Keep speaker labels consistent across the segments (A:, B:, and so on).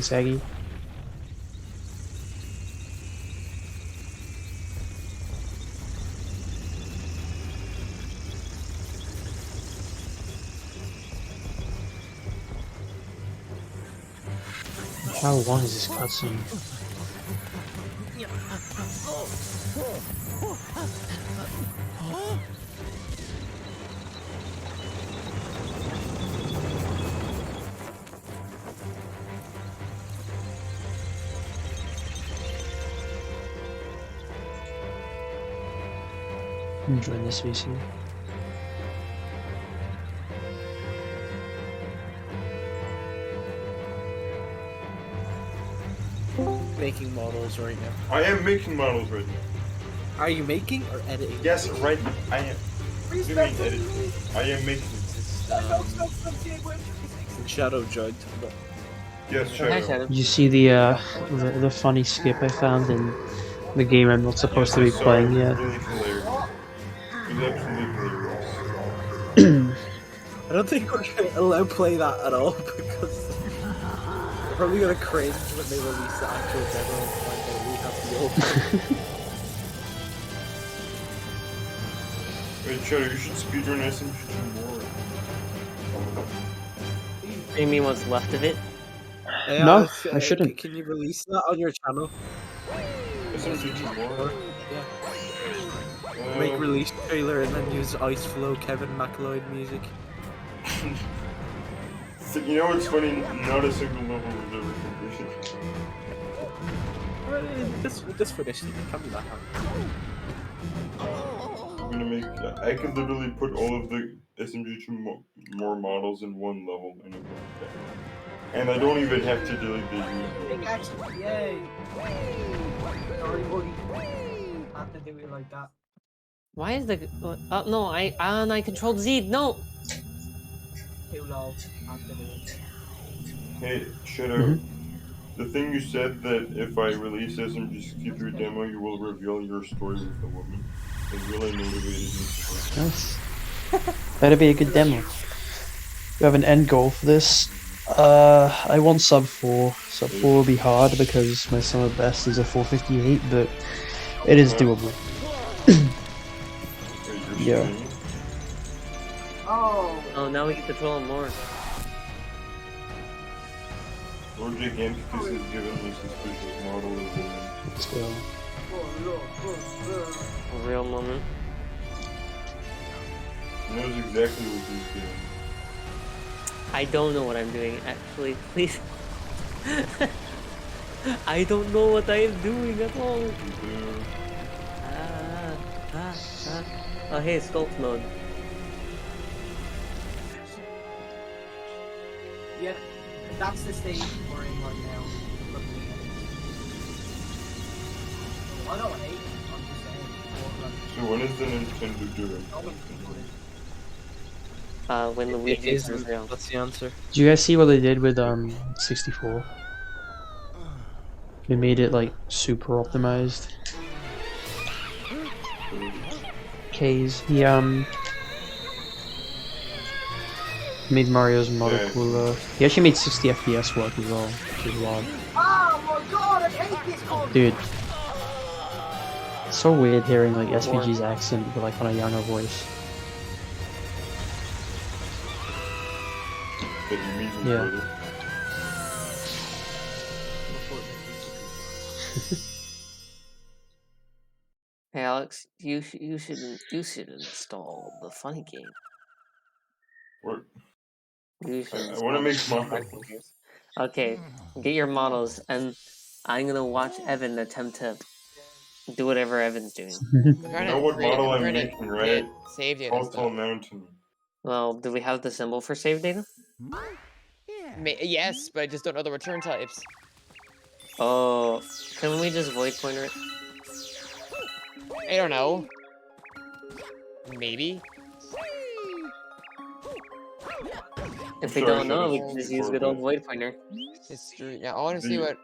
A: Saggy. How long is this cutscene? I'm enjoying this VC.
B: Making models right now.
C: I am making models right now.
B: Are you making or editing?
C: Yes, right. I am doing editing. I am making.
B: Shadow jugged.
C: Yes, Shadow.
A: You see the funny skip I found in the game I'm not supposed to be playing yet?
C: Really hilarious. It was absolutely hilarious.
B: I don't think we're gonna allow play that at all because they're probably gonna cringe when they release the actual demo and find out we have the old one.
C: Wait, Shadow, you should speedrun SMG more.
D: What do you mean what's left of it?
B: Yeah,
A: No, I shouldn't.
B: Can you release that on your channel?
C: SMG more?
B: Yeah. Make release trailer and then use Ice Flow Kevin McLeod music.
C: So, you know what's funny? Not a single level was ever completed.
B: Just finish it. It can't be that hard.
C: I'm gonna make. I could literally put all of the SMG more models in one level and it would be better. And I don't even have to delete the
E: Big action, yay! Sorry, buddy. Have to do it like that.
D: Why is the no, I controlled Z. No.
E: Too low. Have to do it.
C: Hey, Shadow. The thing you said that if I release SMG63 demo, you will reveal your story with the woman. It really motivated me.
A: Nice. Better be a good demo. You have an end goal for this. I want sub 4. Sub 4 will be hard because my summer best is a 458, but it is doable. Yeah.
E: Oh!
D: Oh, now we get to troll him more.
C: Lord Giganticus has given me suspicious model of woman.
A: Let's go.
D: A real moment.
C: He knows exactly what he's doing.
D: I don't know what I'm doing, actually. Please. I don't know what I am doing at all. Oh, hey, sculpt mode.
E: Yeah, that's the stage we're in right now. I don't hate it, I'm just saying.
C: So when is the Nintendo doing?
D: When Luigi
B: It
D: turns around.
B: That's the answer.
A: Did you guys see what they did with 64? They made it like super optimized. K's. He made Mario's model cooler. He actually made 60 FPS work as well, which is wild.
E: Oh my god, I hate this one!
A: Dude. It's so weird hearing like SPG's accent but like on a younger voice.
C: that he meets his
A: Yeah.
C: brother.
D: Hey Alex, you should install the funny game.
C: Or
D: You should
C: I want to
D: install
C: make
D: the
C: models.
D: funny games. Okay, get your models, and I'm gonna watch Evan attempt to do whatever Evan's doing.
F: I'm
C: You
F: trying
C: know
F: to
C: what
F: create,
C: model
F: I'm
C: I'm
F: trying to
C: making,
F: get
C: right?
F: save data
C: Tall
F: stuff.
C: mountain.
D: Well, do we have the symbol for save data?
F: Yes, but I just don't know the return types.
D: Oh, can we just void pointer it?
F: I don't know. Maybe.
D: If we
C: Sorry,
D: don't know, we
C: Shadow
D: can just
C: 64,
D: use good old
C: but
D: void pointer.
F: History. Yeah, I want to see
C: The-
F: what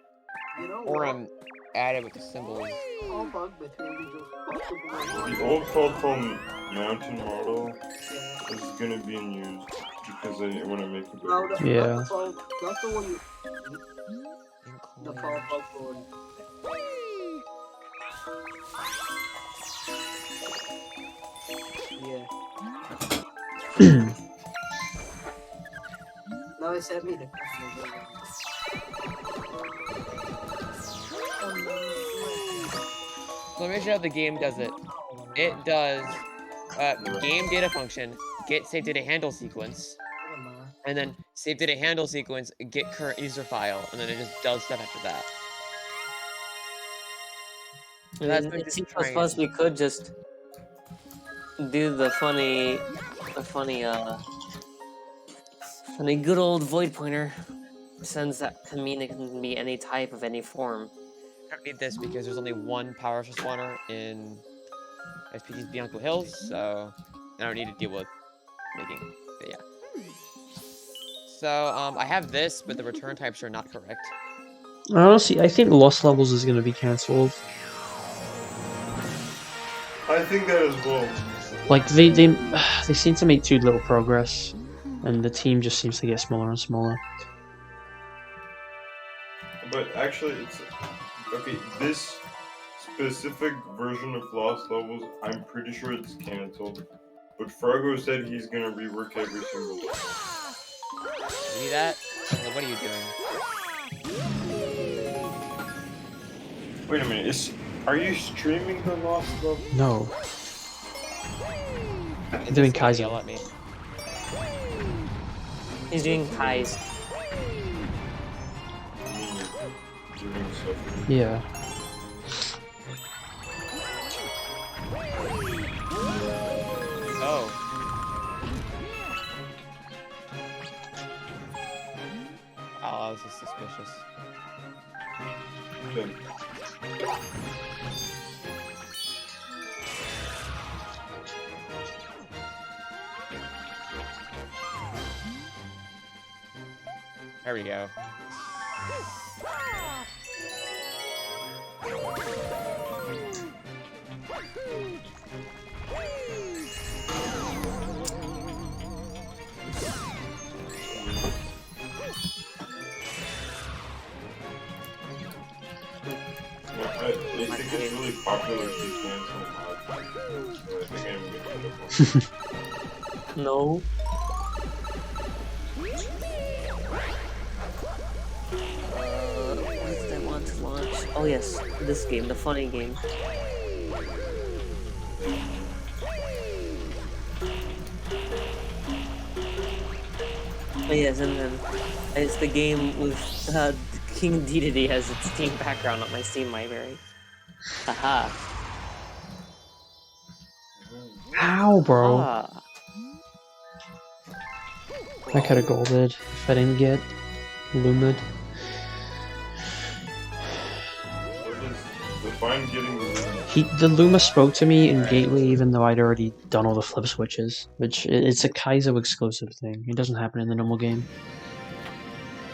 E: You know
F: Oram added with the symbols.
E: All bug between we just fucking
C: the old tall mountain model
E: Yeah.
C: is gonna be in use because I want to make it
E: No,
C: better.
A: Yeah.
E: that's the one you. The
F: Incline.
E: tall bug one. Yeah. No, it sent me the
F: So let me show you how the game does it. It does game data function, get save data handle sequence, and then save data handle sequence, get current user file, and then it just does stuff after that. That's
D: In
F: been just
D: C++,
F: trying.
D: we could just do the funny good old void pointer. Since that can mean it can be any type of any form.
F: I don't need this because there's only one power spawner in SPG's Bianco Hills, so I don't need to deal with making. But yeah. So I have this, but the return types are not correct.
A: Honestly, I think Lost Levels is going to be cancelled.
C: I think that as well.
A: Like they seem to make too little progress, and the team just seems to get smaller and smaller.
C: But actually, it's okay. This specific version of Lost Levels, I'm pretty sure it's cancelled. But Fargo said he's gonna rework every single one.
F: See that? What are you doing?
C: Wait a minute. Are you streaming the Lost Levels?
A: No, I'm
F: Is
A: doing
F: this gonna yell
A: Kaizo.
F: at me?
D: He's doing Kai's.
C: I mean, you're doing stuff.
A: Yeah.
F: Oh. Oh, this is suspicious.
C: Okay.
F: There we go.
C: I think it's really popular to cancel mods. So I think I'm gonna get it.
D: No. What did I want to launch? Oh yes, this game, the funny game. Oh yes, and then it's the game with King Dedede as its Steam background on my Steam library. Haha.
A: Ow, bro!
D: Ah.
A: I could have golded if I didn't get Lumed.
C: What is define getting the
A: The Luma spoke to me in Gateway even though I'd already done all the flip switches, which it's a Kaizo exclusive thing. It doesn't happen in the normal game.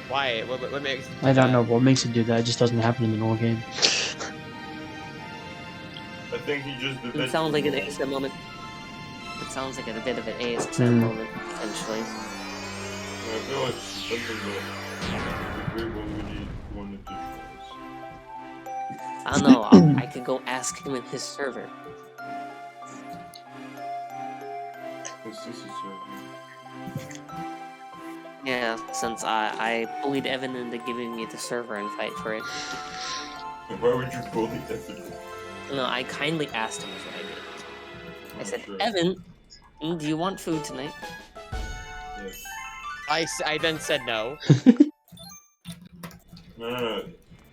F: Why? What makes it do
A: I don't
F: that?
A: know what makes it do that. It just doesn't happen in the normal game.
C: I think he just did
D: It
C: that.
D: sounds like an ASM moment. It sounds like a bit of an ASM
A: Hmm.
D: moment, potentially.
C: I feel like something that the great one we need wanted to show
D: I don't know, I could go ask him in his server.
C: us. This is so
D: Yeah, since I bullied Evan into giving me the server invite for it.
C: Why would you bully Evan?
D: No, I kindly asked him is what I did. I said,
C: Sure.
D: Evan, do you want food tonight?
C: Yes.
F: I then said no.
C: No.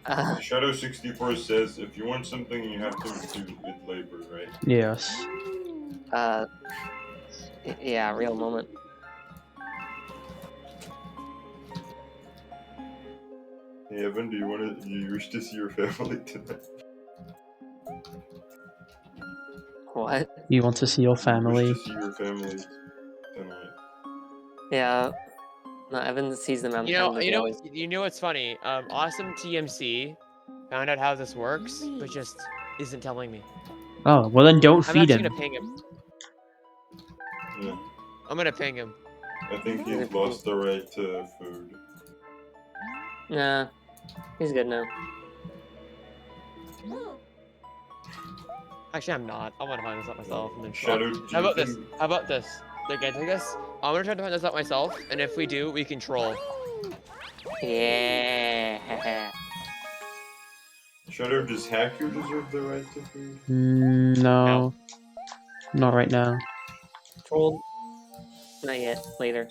D: Uh,
C: Shadow64 says if you want something, you have to do it labor, right?
A: Yes.
D: uh, yeah, real moment.
C: Hey Evan, do you wish to see your family tonight?
A: You
D: What?
A: want to see your
C: You wish
A: family?
C: to see your family tonight.
D: Yeah, no, Evan sees them on
F: You know,
D: time
F: you know,
D: always.
F: you know what's funny? Awesome TMC found out how this works, but just isn't telling me.
A: Oh, well then don't
F: I'm
A: feed
F: actually
A: him.
F: gonna ping him.
C: Yeah.
F: I'm gonna ping him.
C: I think he's lost the right to food.
D: Nah, he's good now.
F: Actually, I'm not. I want to find this out myself. And then
C: Shadow, do
F: how
C: you
F: about this?
C: think...
F: How about this? They're getting this. I'm gonna try to find this out myself, and if we do, we can troll.
D: Yeah.
C: Shadow, does Haku deserve the right to food?
A: No. Not right now.
D: Troll. Not yet. Later.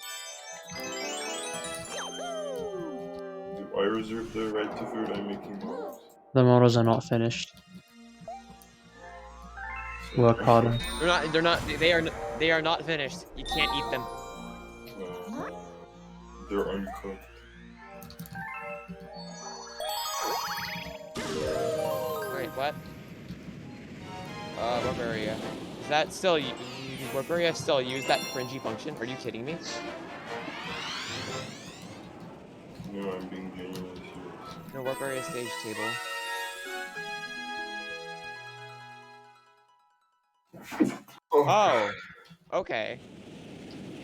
C: Do I reserve the right to food? I'm making models.
A: The models are not finished. Work harder.
F: They are not finished. You can't eat them.
C: They're uncooked.
F: Wait, what? What area? Is that still what area still use that cringy function? Are you kidding me?
C: No, I'm being genuinely serious.
F: No, work area stage table. Oh, okay.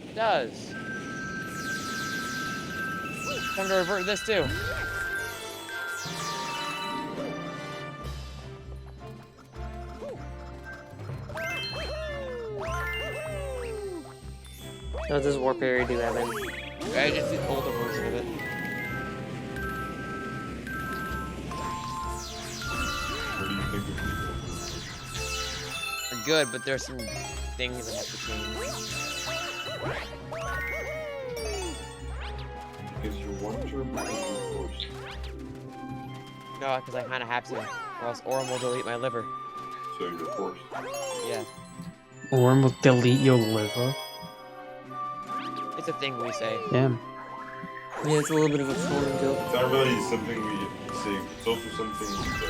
F: It does. Time to revert this too.
D: What does Warp Area do, Evan?
F: It's the older version of it.
C: What do you think of people?
F: They're good, but there's some things that have to change.
C: Because you want to remove your force.
F: No, because I kind of have to, or else Orem will delete my liver.
C: So you're forced.
F: Yeah,
A: Orm will delete your liver.
F: it's a thing we say.
A: Damn.
D: Yeah, it's a little bit of a trolling joke.
C: It's not really something we say, it's also something we do.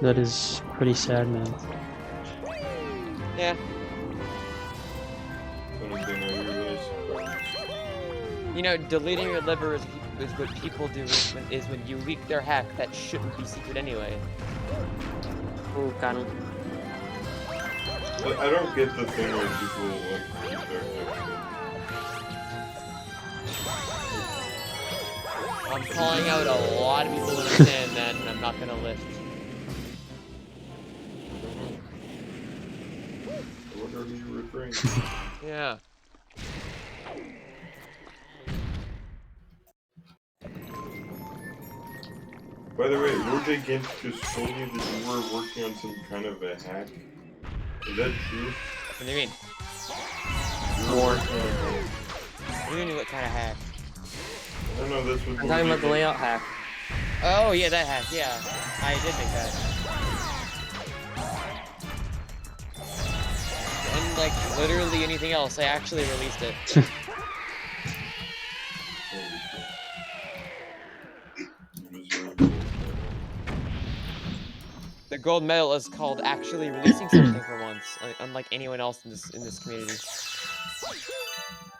A: That is pretty sad, man.
F: Yeah.
C: Something I really surprised.
F: You know, deleting your liver is what people do is when you leak their hack that shouldn't be secret anyway.
D: Ooh, got him.
C: But I don't get the thing where people like keep their hack.
F: I'm calling out a lot of people who understand that, and I'm not gonna list.
C: What are you referring to?
F: Yeah.
C: By the way, Roger Gant just told me that you were working on some kind of a hack. Is that true?
F: What do you mean?
C: You were working on a hack.
F: What do you mean, what kind of hack?
C: I don't know, that's what
D: I'm talking about the layout hack.
F: Oh, yeah, that hack, yeah. I did make that. Unlike literally anything else, I actually released it. The gold medal is called actually releasing something for once, unlike anyone else in this community.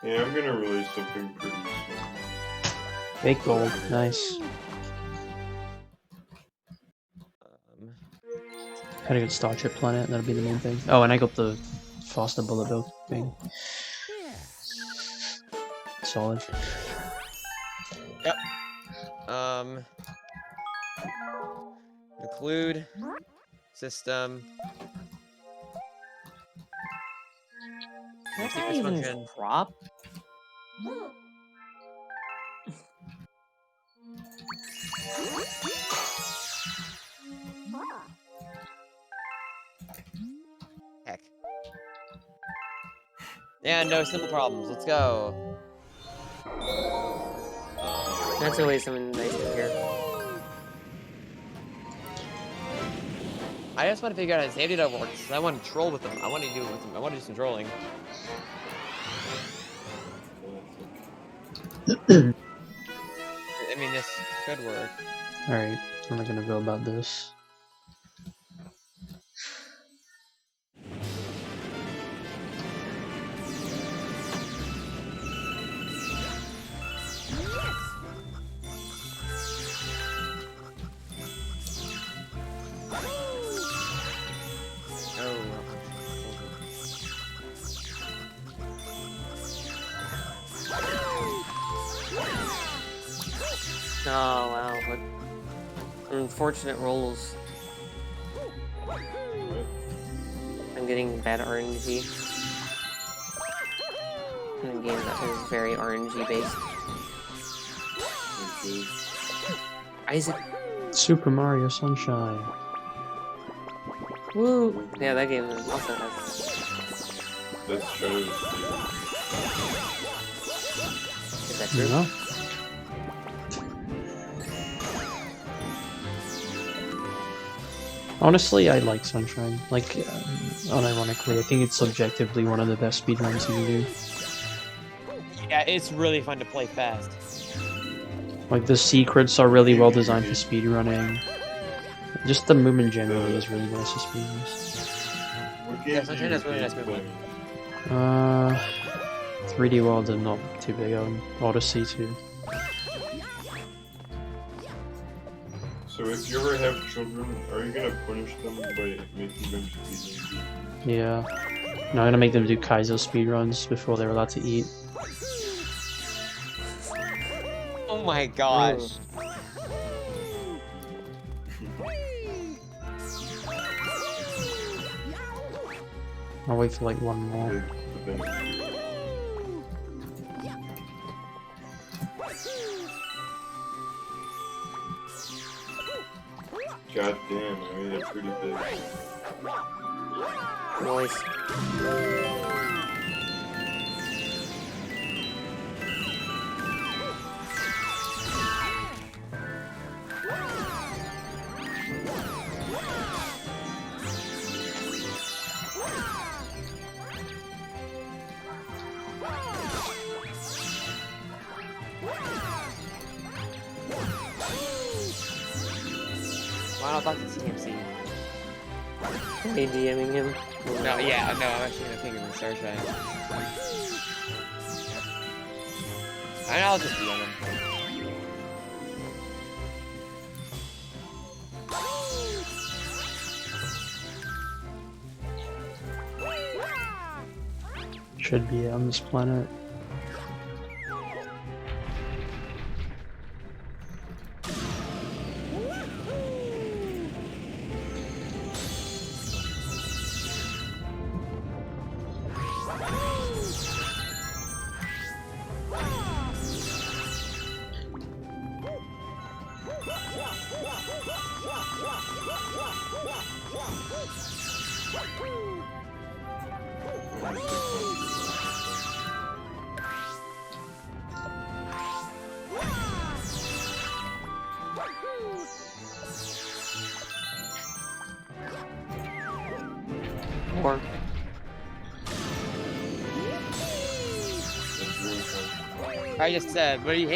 C: Yeah, I'm gonna release something pretty soon.
A: Fake gold. Nice. Had a good Starship planet. That'll be the main thing. Oh, and I got the faster bullet bill thing. Solid.
F: Yep. Include system.
D: Is
F: see
D: that
F: which
D: even
F: function.
D: drop?
F: Heck. Yeah, no simple problems. Let's go.
D: That's always something nice to hear.
F: I just want to figure out how safety dog works. I want to troll with them. I want to do it with them. I want to do some trolling. I mean, this could work.
A: Alright, how am I gonna go about this?
F: Oh.
D: Oh wow, what unfortunate rolls. I'm getting bad RNG. In a game that is very RNG based. Isaac.
A: Super Mario Sunshine.
D: Woo! Yeah, that game also has.
C: That's true.
D: Is that true?
A: No. Honestly, I like Sunshine. Like, unironically, I think it's subjectively one of the best speedruns you can do.
F: Yeah, it's really fun to play fast.
A: Like, the secrets are really well designed for speedrunning. Just the movement generally is really nice for speedruns.
F: Yeah, Sunshine has really nice movement.
A: 3D World are not too big on Odyssey too.
C: So if you ever have children, are you gonna punish them by making them speedrun?
A: Yeah. No, I'm gonna make them do Kaizo speedruns before they're allowed to eat.
F: Oh my gosh.
A: I'll wait for like one more.
C: God damn, I mean, they're pretty big.
D: Noise.
F: Why not talk to CMC?
D: Are you DMing him?
F: No, yeah, no, I'm actually gonna ping him in Starshine. I'll just DM him.
A: Should be on this planet.
D: Or
C: That's really fun.
F: I just said, what do you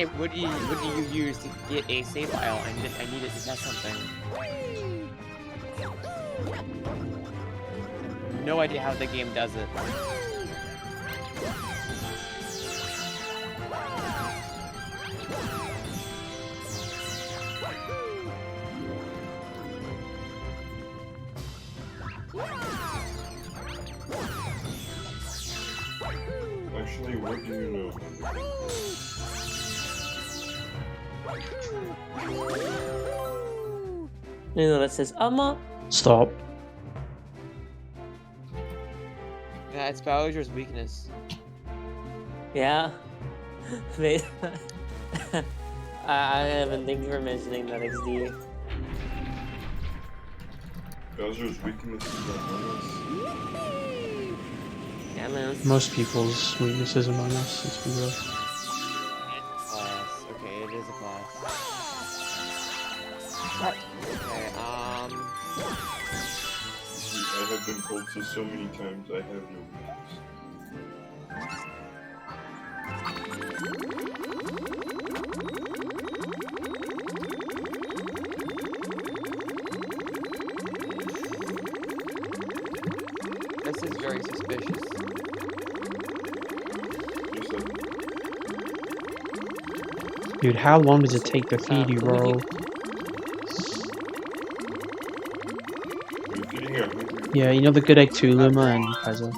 F: use to get a save file? I need it to test something. No idea how the game does it.
C: Actually, what do you know?
D: you know that says Amma.
A: Stop.
F: Yeah, it's Bowser's weakness.
D: Yeah. Wait. I haven't. Thank you for mentioning that, XD.
C: Bowser's weakness is Among Us.
D: Yeah, man.
A: Most people's weaknesses Among Us. Let's be real.
F: Class. Okay, it is a class. Okay,
C: See, I have been told this so many times, I have no weakness.
F: this is very suspicious.
C: Just like,
A: Dude, how long does it take to feed you, bro?
C: you're feeding a hungry.
A: Yeah, you know the good egg 2 Luma and Kaizo.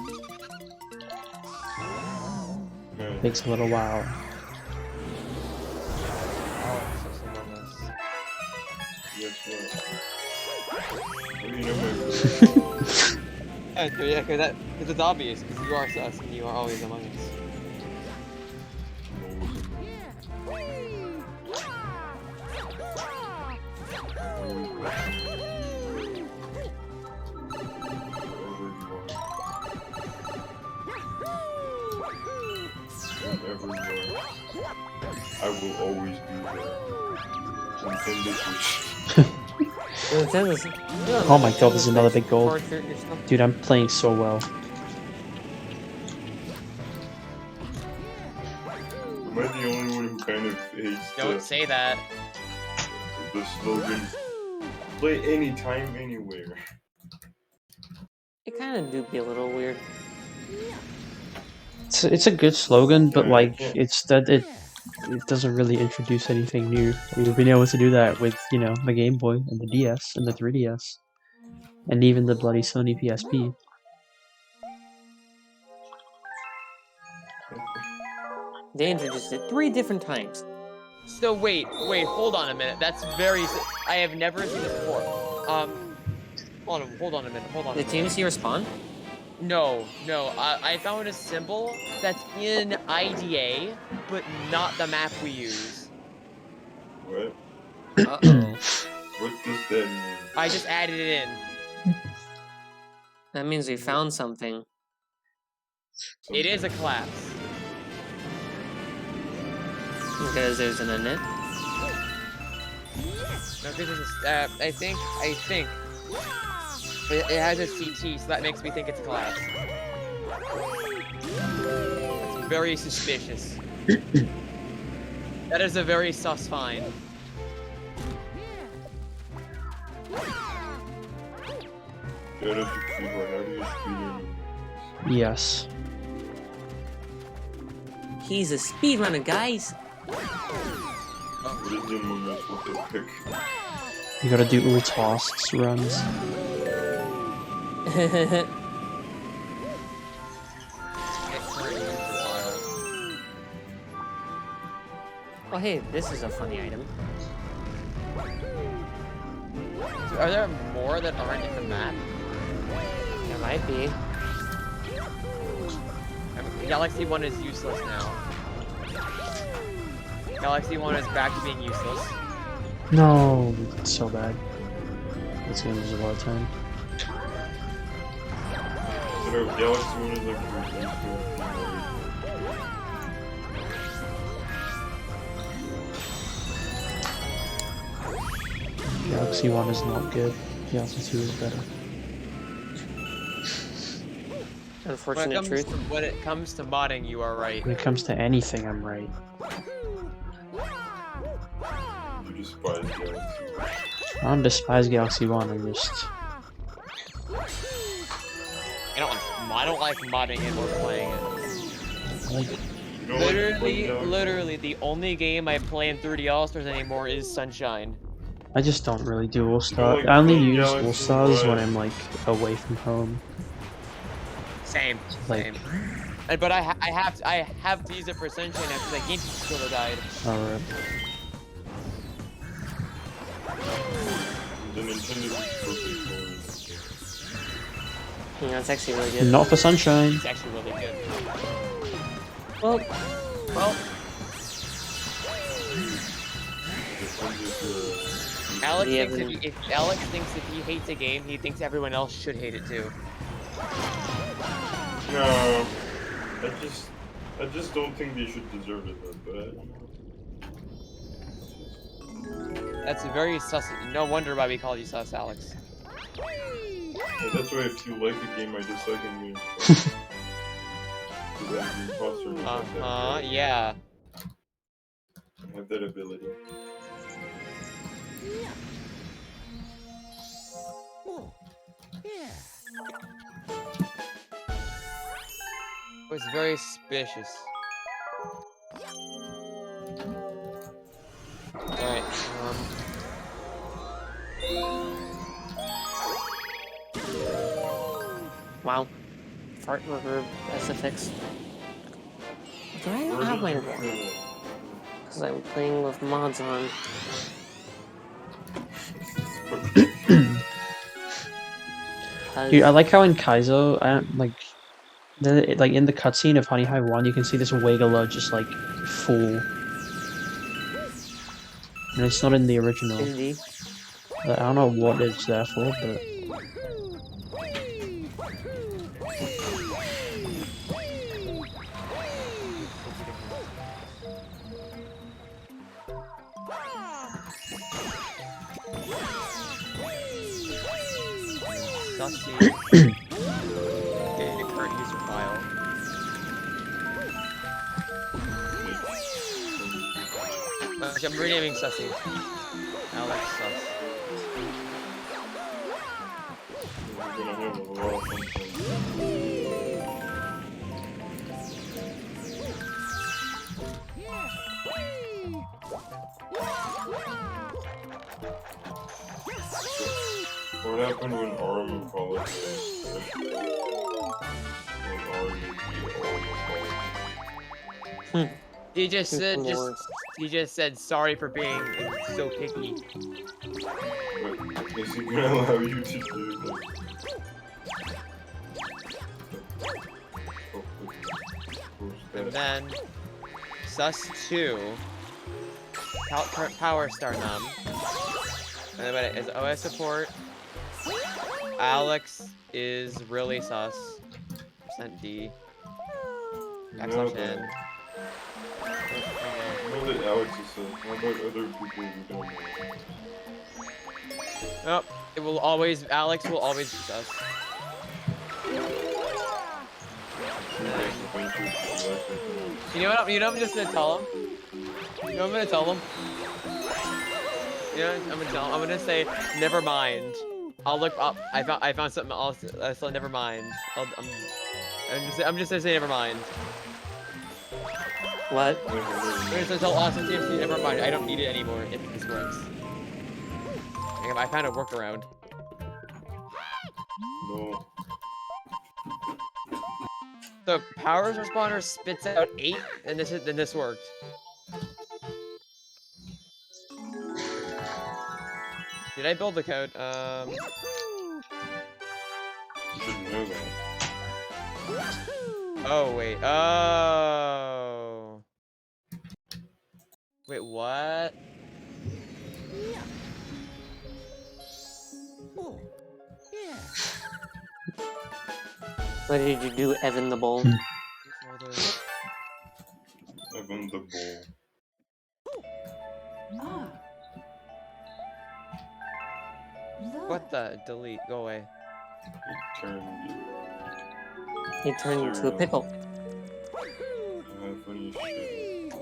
C: Man,
A: Takes a little while.
F: Oh, it's just Among Us.
C: guess what? What do you know my
F: Yeah, because it's obvious, because you are sus and you are always Among Us.
C: Wherever you are, I will always be there.
A: Oh my god, there's another big gold. Dude, I'm playing so well.
C: Am I the only one who kind of hates
F: Don't say that.
C: the slogan, play anytime, anywhere?
D: It kind of do be a little weird.
A: It's a good slogan, but
C: Yeah,
A: like
C: yeah.
A: it's that it doesn't really introduce anything new. We've been able to do that with, you know, the Game Boy and the DS and the 3DS. And even the bloody Sony PSP.
D: They introduced it 3 different times.
F: So wait, hold on a minute. That's I have never seen this before. Hold on a minute.
D: Did you see Respawn?
F: No. I found a symbol that's in IDA, but not the map we use.
C: What?
D: Uh-oh.
C: What does that mean?
F: I just added it in.
D: That means we found something.
F: It is a class.
D: Because there's an init.
F: No, this is I think it has a CT, so that makes me think it's a class. That's very suspicious. That is a very sus find.
C: Shout out to Keyboard, how do you speedrun?
A: Yes.
D: He's a speedrunner, guys.
C: What is the Among Us with the pick?
A: You gotta do tasks runs.
D: Oh hey, this is a funny item.
F: Are there more that aren't in the map?
D: There might be.
F: I mean, Galaxy 1 is useless now. Galaxy 1 is back to being useless.
A: No, it's so bad. This game is a lot of time.
C: So Galaxy 1 is like your
A: Galaxy 1 is not good. Galaxy 2 is better.
D: Unfortunate truth.
F: When it comes to modding, you are right.
A: When it comes to anything, I'm right.
C: You despise Galaxy.
A: I don't despise Galaxy 1, I just...
F: I don't like modding it or playing it.
A: I like it.
C: You don't like playing Galaxy?
F: Literally, the only game I play in 3D All-Stars anymore is Sunshine.
A: I just don't really do All-Star.
C: like
A: I only
C: playing
A: use
C: Galaxy
A: All-Stars when
C: One.
A: I'm like away from home.
F: Same.
A: Like-
F: But I have to use it for Sunshine after the game controller died.
A: Alright.
C: The Nintendo Pro controller.
D: Yeah, that's actually really good.
A: Not for Sunshine.
F: It's actually really good.
D: Well,
F: Alex
D: Yeah,
F: thinks
D: but-
F: if Alex thinks if he hates a game, he thinks everyone else should hate it too.
C: No, I just don't think they should deserve it that bad.
F: That's very sus. No wonder why we call you sus, Alex.
C: Yeah, that's why if you like a game, I dislike a game. Because I'm an imposter and I
F: Yeah.
C: have that ability.
F: It was very suspicious. Alright,
D: wow. Fart reverb SFX. Do I not have my one? Because I'm playing with mods on.
A: Dude, I like how in Kaizo, I don't like in the cutscene of Honey High 1, you can see this Wiggler just like full. And it's not in the original.
D: Indeed.
A: I don't know what it's there for, but
F: Sussy. The current user file. Actually, I'm renaming Sussy. Alex Suss.
C: We're gonna have a lot of fun playing. What happened when Arm followed
F: He just said,
D: It's the worst.
F: he just said sorry for being so picky.
C: But is he gonna allow you to do that?
F: And then Sus 2, Power Star Num. And then is OS support. Alex is really sus. %D. Backslash N.
C: I know that Alex is sus. How about other people who don't know?
F: Nope. It will always. Alex will always be sus. You know what? You know what I'm just gonna tell him. You know what I'm gonna tell him. You know what I'm gonna tell him. I'm gonna say never mind. I'll look up. I found something else. So never mind. I'm just gonna say never mind.
D: What?
F: I'm just gonna tell Awesome TFC never mind. I don't need it anymore if this works. I found a workaround.
C: No.
F: So powers responder spits out 8, and then this worked. Did I build the code?
C: You shouldn't know that.
F: Oh wait. Oh. Wait, what?
D: What did you do, Evan the Bull?
C: Evan the Bull.
F: What the? Delete. Go away.
C: He turned
D: He turned into a pickle.
C: funny shit.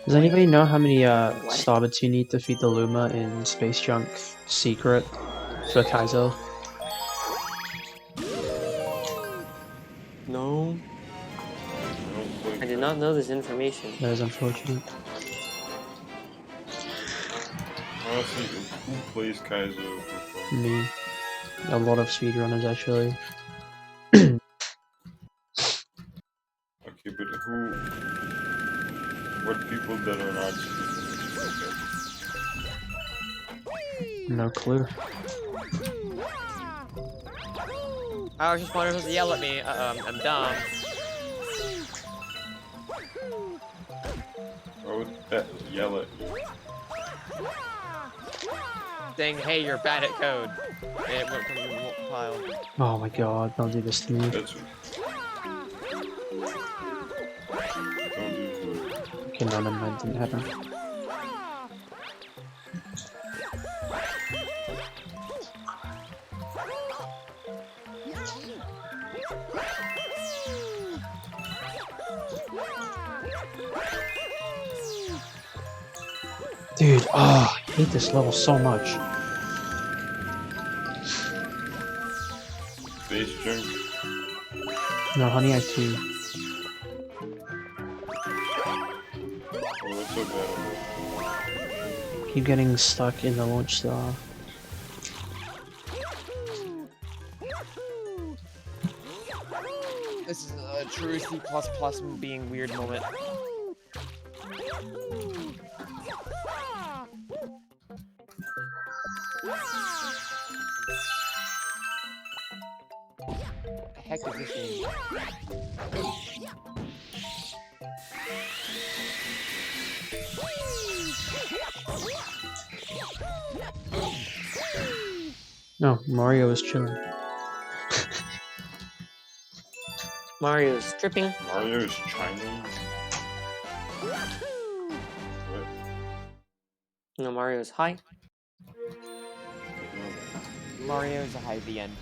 A: does anybody know how many Starbits you need to feed the Luma in Space Junk Secret for Kaizo?
D: No. I did not know this information.
A: That is unfortunate.
C: Honestly, who plays Kaizo for fun?
A: Me. A lot of speedrunners actually.
C: Okay, but who? What people that are not speedrunners?
A: No clue.
F: I was just wondering if supposed to yell at me. I'm dumb.
C: Why would that yell at you?
F: Saying, hey, you're bad at code. It won't come in the pile.
A: Oh my god, don't do this to me.
C: That's don't do
A: Okay, no, never mind, didn't happen. Dude, oh, I hate this level so much.
C: Space junk.
A: No, honey, I too.
C: Oh, what's so bad?
A: Keep getting stuck in the launch star.
F: This is a true C++ being weird moment. What the heck is this thing?
A: No, Mario is chilling.
D: Mario's tripping.
C: Mario is Chinese. What?
D: No, Mario's high.
F: Mario's a high the end.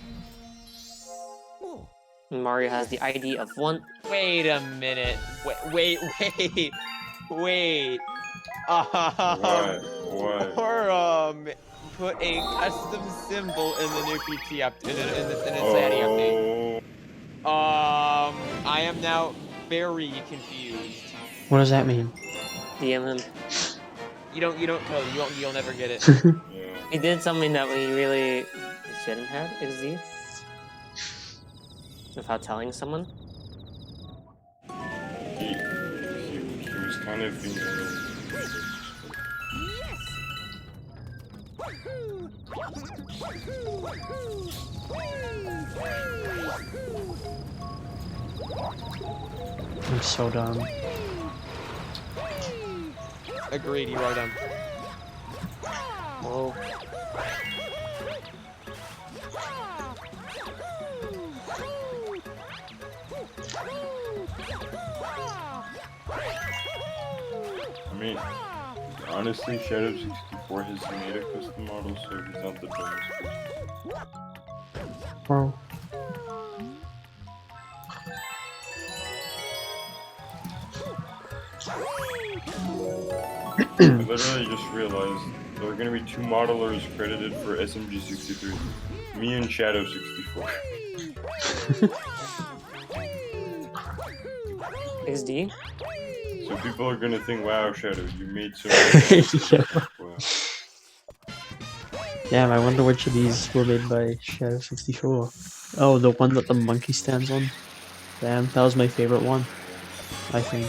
D: Mario has the ID of 1.
F: Wait a minute. Wait.
C: Why?
F: Or put a custom symbol in the new PT up in the Insanity update.
C: Oh,
F: I am now very confused.
A: What does that mean?
D: DM him.
F: You don't code. You'll never get it.
C: yeah.
D: He did something that we really shouldn't have, XD. Without telling someone.
C: He was kind of being.
A: I'm so dumb.
F: Agreed. You are dumb.
D: Whoa.
C: I mean, honestly, Shadow 64 has made a custom model, so he's not the dumbest person.
A: Bro.
C: I literally just realized there are going to be 2 modelers credited for SMG 63. Me and Shadow 64.
D: XD?
C: So people are going to think, wow, Shadow, you made so much.
A: Yeah.
C: Wow.
A: Damn, I wonder which of these were made by Shadow 64. Oh, the one that the monkey stands on. Damn, that was my favorite one, I think.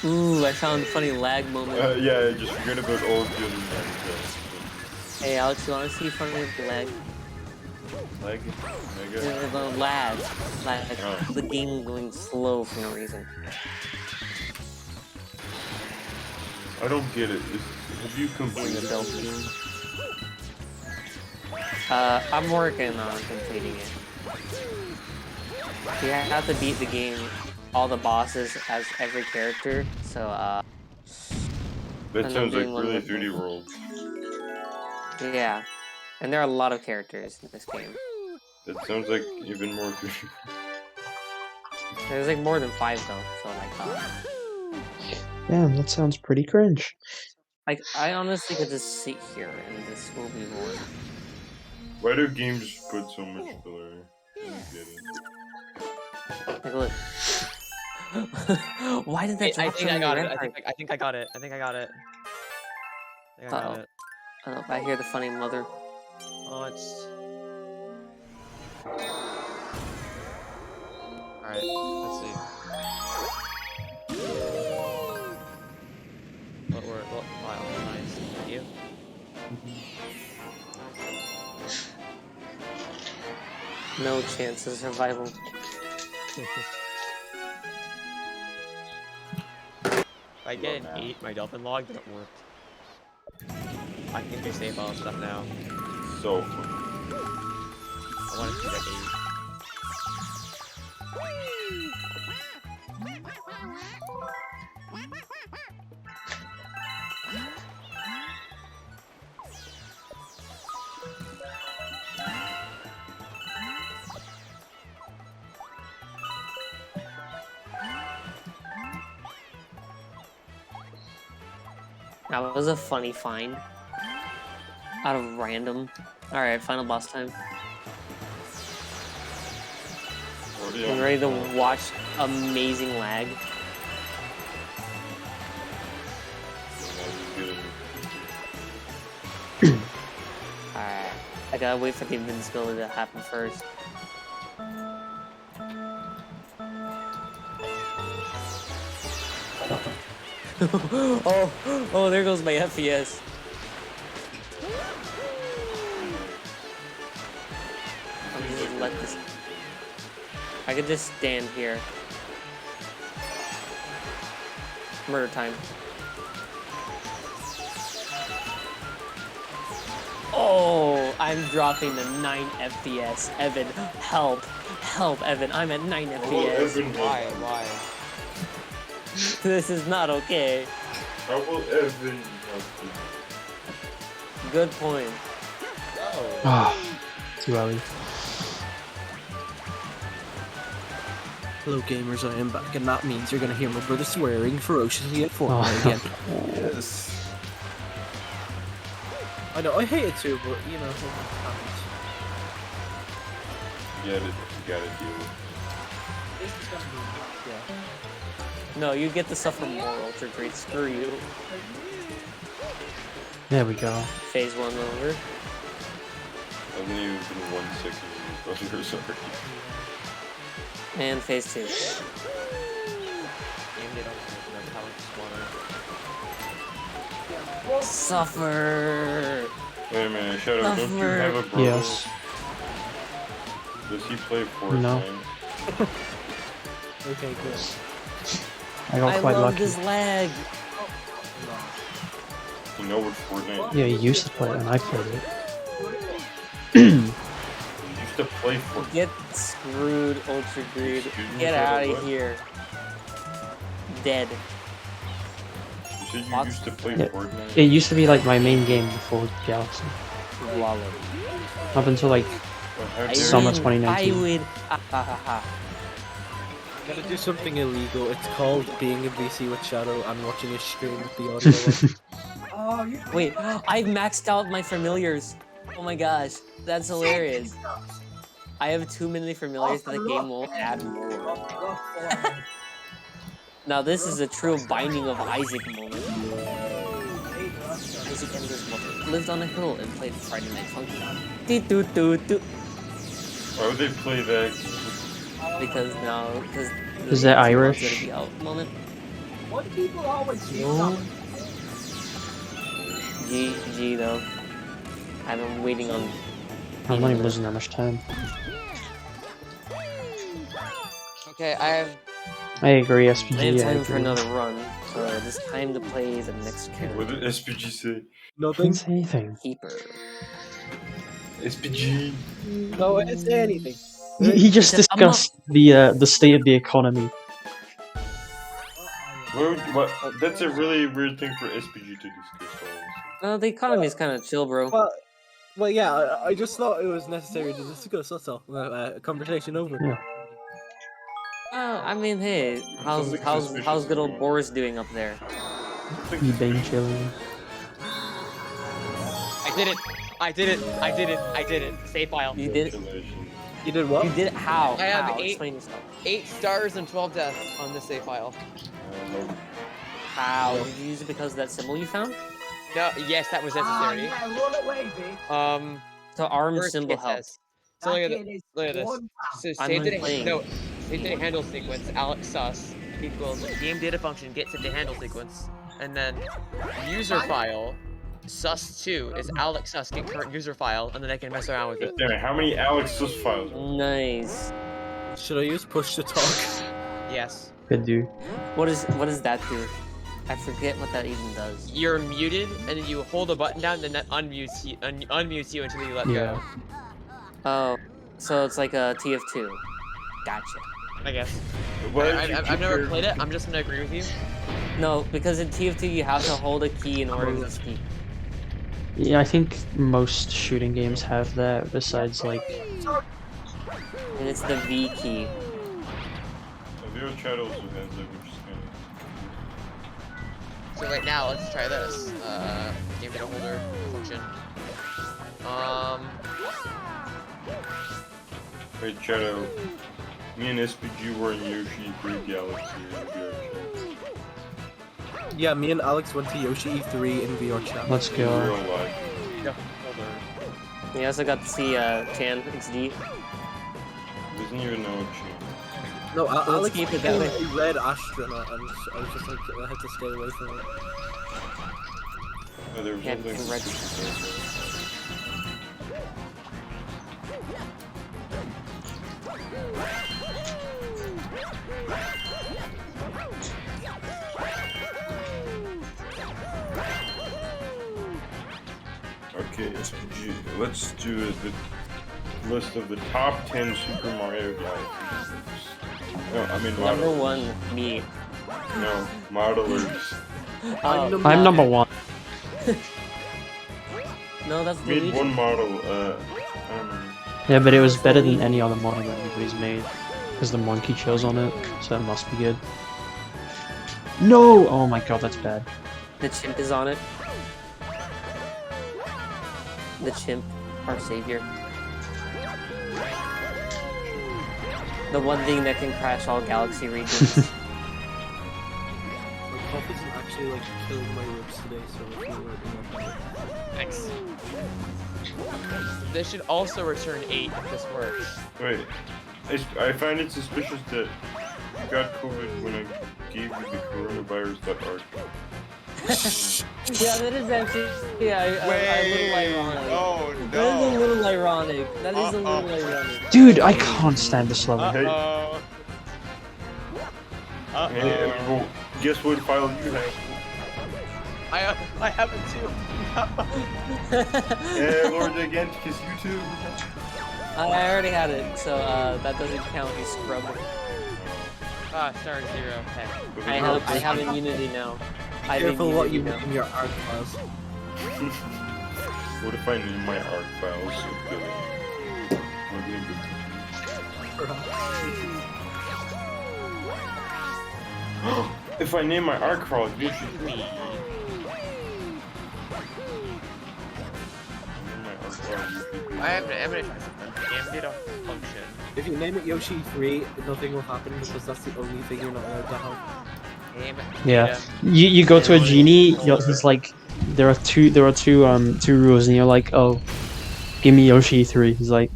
D: Ooh, I found a funny lag moment.
C: Yeah, just forget about all of the other ones.
D: Hey Alex, you wanna see funny lag?
C: Leg? Mega?
D: The lag.
C: Oh.
D: The game going slow for no reason.
C: I don't get it. Have you completed
D: The build
C: it?
D: game. I'm working on completing it. You have to beat the game, all the bosses as every character, so
C: That
D: and
C: sounds like
D: I'm doing
C: really
D: one
C: 3D World.
D: yeah. And there are a lot of characters in this game.
C: That sounds like even more 3D.
D: There's like more than 5 though, so like
A: Damn, that sounds pretty cringe.
D: like I honestly could just sit here and this will be more.
C: Why do games put so much filler? I don't get it.
D: Like look. Why did that
F: I
D: drop
F: think
D: from
F: I got
D: the
F: it.
D: red part?
F: I think I got it. I think I got it. I got
D: Uh-oh.
F: it.
D: Oh, I hear the funny mother.
F: Oh, it's. Alright, let's see. Wow, nice. Thank you.
D: No chance of survival.
F: If I get an 8, my dolphin log, then it worked. I can do save file stuff now.
C: So fun.
F: I want to see that 8.
D: That was a funny find. Out of random. Alright, final boss time.
C: Already
D: I'm
C: on
D: ready to
C: the phone.
D: watch amazing lag. Alright. I gotta wait for the invincibility to happen first. oh, there goes my FPS. I'm just let this. I could just stand here. Murder time. Oh, I'm dropping the 9 FPS. Evan, help. Help, Evan. I'm at 9
C: Oh,
D: FPS.
C: Evan,
F: Why? Why?
D: This is not okay.
C: how will Evan help you?
D: Good point.
F: Oh.
A: Ah, too early.
B: Hello gamers, I am back, and that means you're gonna hear my brother swearing ferociously at Fortnite again.
C: Yes.
B: I know, I hate it too, but you know, it happens.
C: You gotta deal with
E: This is gonna be
B: Yeah.
D: No, you get to suffer more, Ultra Great. Screw you.
A: There we go.
D: Phase 1 over.
C: it. Hasn't even been 1 second in your brother, sorry.
D: And phase 2.
F: Aimed it on the power spawner.
D: Suffer!
C: Wait a minute, Shadow, don't you
D: Suffer.
C: have a brother?
A: Yes.
C: Does he play Fortnite?
A: No.
B: Okay, good.
A: I got
D: I
A: quite
D: love
A: lucky.
D: this lag!
C: You know what Fortnite
A: Yeah, you used to play it and I played it.
C: You used to play Fortnite.
D: Get screwed, Ultra Greed.
C: Excuse me,
D: Get
C: Shadow,
D: out of
C: what?
D: here. Dead.
C: You said you
D: What?
C: used to play
A: Yeah.
C: Fortnite?
A: It used to be like my main game before Galaxy.
D: Wallow.
A: Up until like
C: Well, how dare
A: Summer
C: you.
A: 2019.
D: I win. Ah, ha, ha, ha.
B: Gotta do something illegal. It's called being in VC with Shadow and watching his stream with the audio on.
E: Oh, you
D: Wait, I've maxed out my familiars. Oh my gosh, that's hilarious. I have too many familiars that the game will add more. Now this is a true Binding of Isaac moment. Isaac and his mother lived on a hill and played Friday Night Funky'. Doo-doo-doo-doo.
C: Why would they play that?
D: Because
A: Is that
D: gonna
A: Irish?
D: be out moment.
E: What do people always do?
A: No.
D: GG though. I've been waiting on.
A: I'm not even losing that much time.
F: Okay, I have.
A: I agree,
D: I have
A: SPG. I
D: time for
A: agree.
D: another run, so it is time to play the next
C: What
D: character.
C: did SPG say?
A: I
B: Nothing.
A: didn't say anything.
D: Keeper.
C: SPG.
B: No, I didn't say anything.
A: He just
D: said, "I'm not-"
A: discussed the state of the economy.
C: What? That's a really weird thing for SPG to discuss.
D: The economy is kind of chill, bro.
B: Well, yeah, I just thought it was necessary to discuss, that's all. Conversation over.
A: Yeah.
D: I mean, hey, how's
C: Something
D: how's
C: suspicious
D: how's good
C: is
D: old
C: going on.
D: Boris doing up there?
A: You bang chilling.
F: I did it! I did it! I did it! I did it! Save file.
D: You did it.
C: Congratulations.
B: You did what?
D: You did it. How?
F: I have
D: How?
F: 8
D: Explain yourself.
F: 8 stars and 12 deaths on this save file.
C: No.
D: How? Did you use it because of that symbol you found?
F: No, yes, that was
E: Ah,
F: necessary.
E: yeah, roll away, bitch.
D: The arm
F: First
D: symbol
F: it
D: helps.
F: says. So look at,
E: That kid is
F: look at this.
E: one
F: So
D: I'm
F: save data,
D: playing.
F: no, save data handle sequence, Alex sus equals game data function get saved data handle sequence, and then user file Sus2 is Alex Sus, get current user file, and then I can mess around with it.
C: Damn it, how many Alex Sus files?
D: Nice.
B: Should I use push to talk?
F: Yes.
A: Could do.
D: What does that do? I forget what that even does.
F: You're muted, and then you hold the button down, then that unmutes you until you let
A: Yeah.
F: go.
D: Oh, so it's like a TF2. Gotcha.
F: I guess.
C: Why did you
F: I've
C: keep
F: never
C: your-
F: played it. I'm just gonna agree with you.
D: No, because in TF2 you have to hold a key in order to speak.
A: Yeah, I think most shooting games have that. Besides, like,
D: And it's the V key.
C: Zero Chat also has it, which is kind
F: So right now, let's try this. Game data holder function.
C: Wait, Shadow. Me and SPG were in Yoshi 3 Galaxy in VR chat.
B: Yeah, me and Alex went to Yoshi E3 in VR chat.
A: let's
C: In
A: go.
C: real life.
F: Data holder.
D: We also got to see Chan XD.
C: Doesn't even know what she.
B: No, Alex
D: keep it
B: became
D: that
B: a red astronaut, and I was just like, I had to stay away from it.
C: Oh, there was
D: Yeah,
C: something
D: in red.
C: Okay, SPG. Let's do the list of the top 10 Super Mario Galaxy games. No, I mean
D: Number
C: modelers.
D: 1, me.
C: No, modelers.
D: Oh,
A: I'm number one.
D: no, that's
C: Made
D: Luigi.
C: one model, I don't know.
A: Yeah, but it was better than any other model that anybody's made. Because the monkey chose on it, so that must be good. No! Oh my god, that's bad.
D: The chimp is on it. The chimp, our savior. The one thing that can crash all galaxy regions.
B: My cough isn't actually like killing my ribs today, so I feel like
F: Thanks. This should also return 8 if this works.
C: Wait, I find it suspicious that you got COVID when I gave you the coronavirus.arc.
D: Yeah, that is actually a little ironic.
F: Oh
D: That is a little ironic. That is a little
F: Uh-oh.
D: ironic.
A: Dude, I can't stand this level.
C: Hey. Hey,
F: Uh-oh.
C: well, guess what file you have?
F: I have it too.
C: Yeah, Lord Giganticus, you too.
D: I already had it, so that doesn't count, you scrub.
F: Star 0. Heck.
D: I have immunity now. I have
B: careful what you
D: immunity
B: put in your art files.
C: What if I name my arc files so Billy? I'm gonna be- If I name my arc file Yoshi 3. Name my arc file Yoshi 3.
F: I have an eminent game data function.
B: If you name it Yoshi 3, nothing will happen because that's the only thing you're not allowed to have.
F: Game
A: Yeah.
F: data.
A: You go to a genie, he's like, there are two rules, and you're like, oh, give me Yoshi 3. He's like,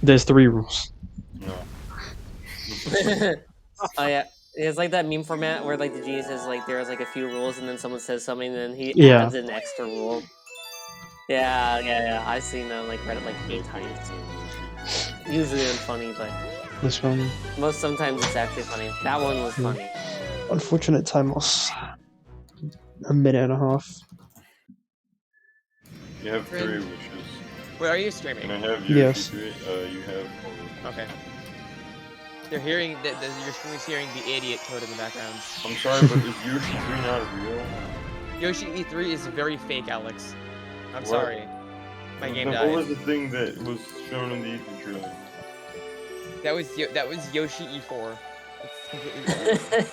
A: there's 3 rules.
C: No.
D: Oh yeah, it's like that meme format where like the genie says like there's like a few rules and then someone says something and then he
A: Yeah.
D: adds an extra rule. Yeah. I've seen that on like Reddit like 8 times. Usually unfunny, but
A: This one,
D: sometimes it's actually funny. That one was funny.
A: unfortunate time loss. A minute and a half.
C: You have 3 wishes.
F: Wait, are you
C: And
F: streaming?
C: I have Yoshi
A: Yes.
C: 3. You have.
F: Okay. They're hearing your screen is hearing the idiot code in the background.
C: I'm sorry, but is Yoshi 3 not real?
F: Yoshi E3 is very fake, Alex. I'm
C: What?
F: sorry. My game
C: Then what was
F: died.
C: the thing that was shown in the E3 trailer?
F: That was Yoshi E4. It's completely different.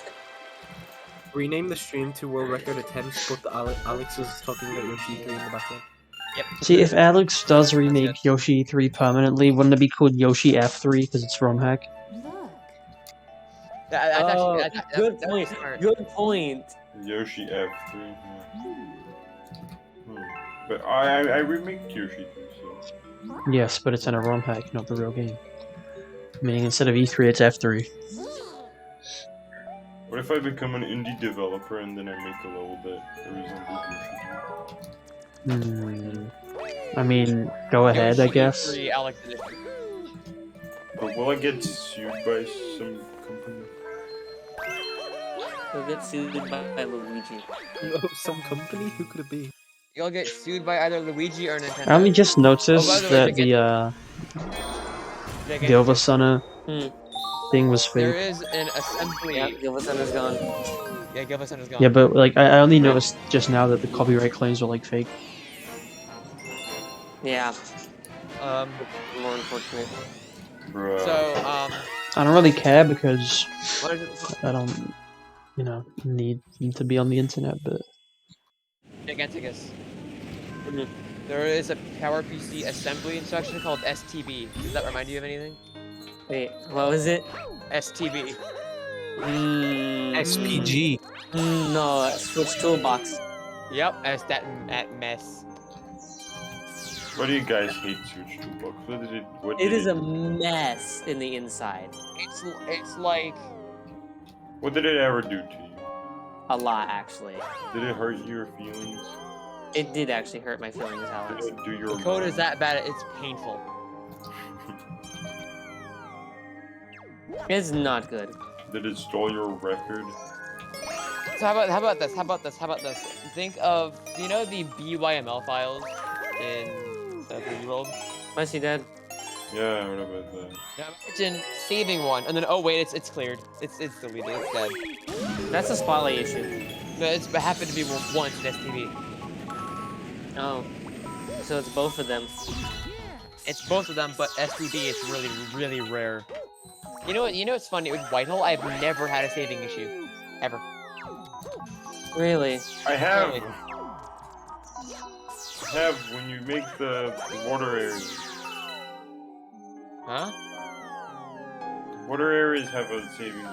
B: Rename the stream to World Record Attempts, but Alex is talking about Yoshi 3 in the background.
F: Yep.
A: See, if Alex does remake
F: it.
A: Yoshi 3 permanently, wouldn't it be called Yoshi F3 because it's ROM hack?
F: That's
D: Oh,
F: actually
D: good
F: that's
D: point.
F: smart.
D: Good point.
C: Yoshi F3. Yeah. But I remake Yoshi 3, so.
A: Yes, but it's in a ROM hack, not the real game. Meaning instead of E3, it's F3.
C: What if I become an indie developer and then I make a level that resembles Yoshi 3?
A: I mean, go ahead, I guess.
F: Free Alex edition.
C: But will I get sued by some company?
D: You'll get sued by Luigi.
B: No, some company? Who could it be?
F: You'll get sued by either Luigi or Nintendo.
A: I only just noticed
F: Oh, by the way,
A: that the
F: Gigantic
A: Gilva Sana
D: Hmm.
A: thing was
F: There
A: fake.
F: is an assembly.
D: Yeah, Gilvason gone.
F: Yeah, Gilvason is gone.
A: Yeah, but like I only noticed just now that the copyright claims were like fake.
D: Yeah,
F: Um,
D: more unfortunate.
C: Bruh.
F: so,
A: I don't really care because
F: what is it?
A: I don't, need them to be on the internet. But
F: Giganticus.
D: Mhm.
F: There is a PowerPC assembly instruction called STB. Does that remind you of anything?
D: Wait, what was it?
F: STB.
B: SPG.
D: No, Switch Toolbox.
F: Yep, as that mess.
C: Why do you guys hate Switch Toolbox? What did it? What
D: It
C: did
D: is
C: it
D: a
C: do?
D: mess in the inside.
F: It's like
C: What did it ever do to you?
D: A lot, actually.
C: Did it hurt your feelings?
D: It did actually hurt my feelings,
C: Did
D: Alex.
C: it do your
F: the code is
C: mind?
F: that bad. It's painful.
D: It's not good.
C: Did it stall your record?
F: So how about this? How about this? Think of the BYML files in the 3D world.
D: Was he dead?
C: Yeah, what about that?
F: Now imagine saving one and then oh wait, it's cleared. It's deleted. It's dead.
D: That's a spotlight issue.
F: No, it happened to be once in STV.
D: Oh. So it's both of them.
F: It's both of them, but STB is really rare. You know what's funny with Whitehole? I've never had a saving issue, ever.
D: Really?
C: I have.
F: Really?
C: I have when you make the water areas.
F: Huh?
C: Water areas have a saving issue.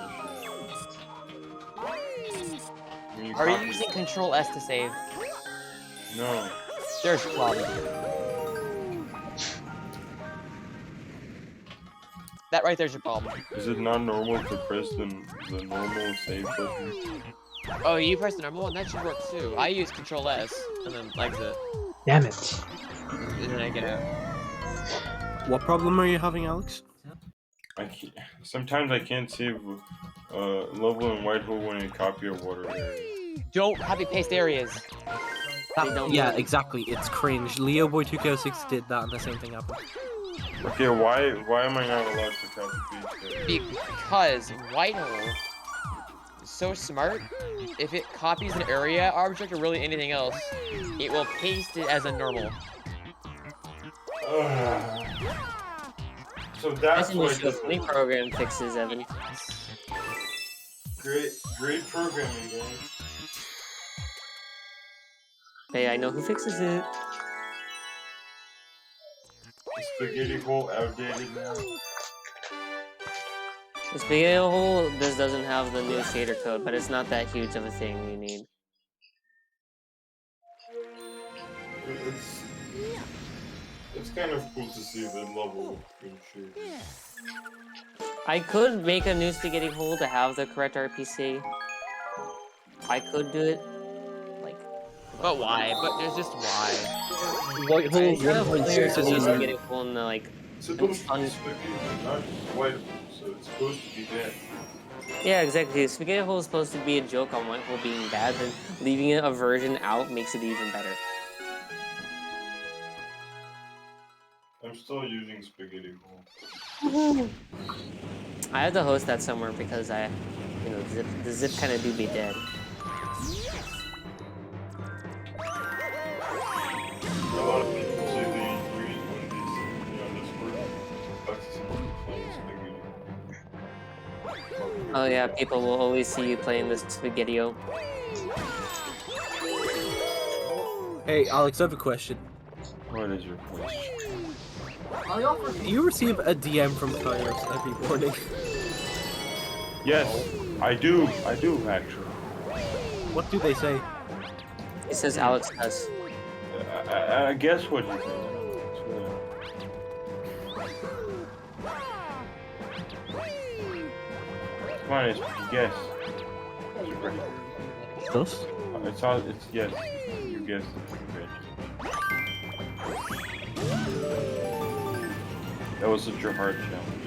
C: When
F: Are you
C: copy-
F: using Control S to save?
C: No.
F: There's a problem. That right there's your problem.
C: Is it not normal to press the normal save button?
F: Oh, you press the normal one? That should work too. I use Control S and then exit,
A: damn it!
F: and then I get out.
B: What problem are you having, Alex?
C: Sometimes I can't save level in Whitehole when I copy a water area.
F: Don't copy paste areas.
B: Yeah, exactly. It's cringe. Leo Boy 2K06 did that, and the same thing happened.
C: Okay, why am I not allowed to copy paste there?
F: Because Whitehole is so smart. If it copies an area object or really anything else, it will paste it as a normal.
C: So
D: That's
C: that's
D: an
C: why
D: issue of any program fixes, Evan.
C: great programming, guys.
D: Hey, I know who fixes it.
C: Spaghetti hole outdated now.
D: The spaghetti hole doesn't have the new shader code, but it's not that huge of a thing you need.
C: It's kind of cool to see the level in shape.
D: I could make a new spaghetti hole to have the correct RPC. I could do it. Like.
F: But why? But there's just why.
B: Whitehole
D: It's kind of weird
B: 1.6
D: to
B: is
D: use
B: just
D: spaghetti hole in the, like.
C: It's supposed to be spaghetti, not white, so it's supposed to be bad.
D: Yeah, exactly. Spaghetti hole is supposed to be a joke on one hole being bad, then leaving a version out makes it even better.
C: I'm still using spaghetti hole.
D: I have to host that somewhere because the zip kind of do be dead.
C: A lot of people say they agree when they see me on Discord. That's playing spaghetti.
D: Oh yeah, people will always see you playing this spaghetti-o.
B: Hey, Alex, I have a question.
C: What is your question?
B: Do you receive a DM from Kaizo every morning?
C: Yes, I do actually.
B: What do they say?
D: It says Alex does.
C: I guess what you think. Come on, it's guess.
B: Does?
C: It's yes. You guessed it. That was such a hard challenge.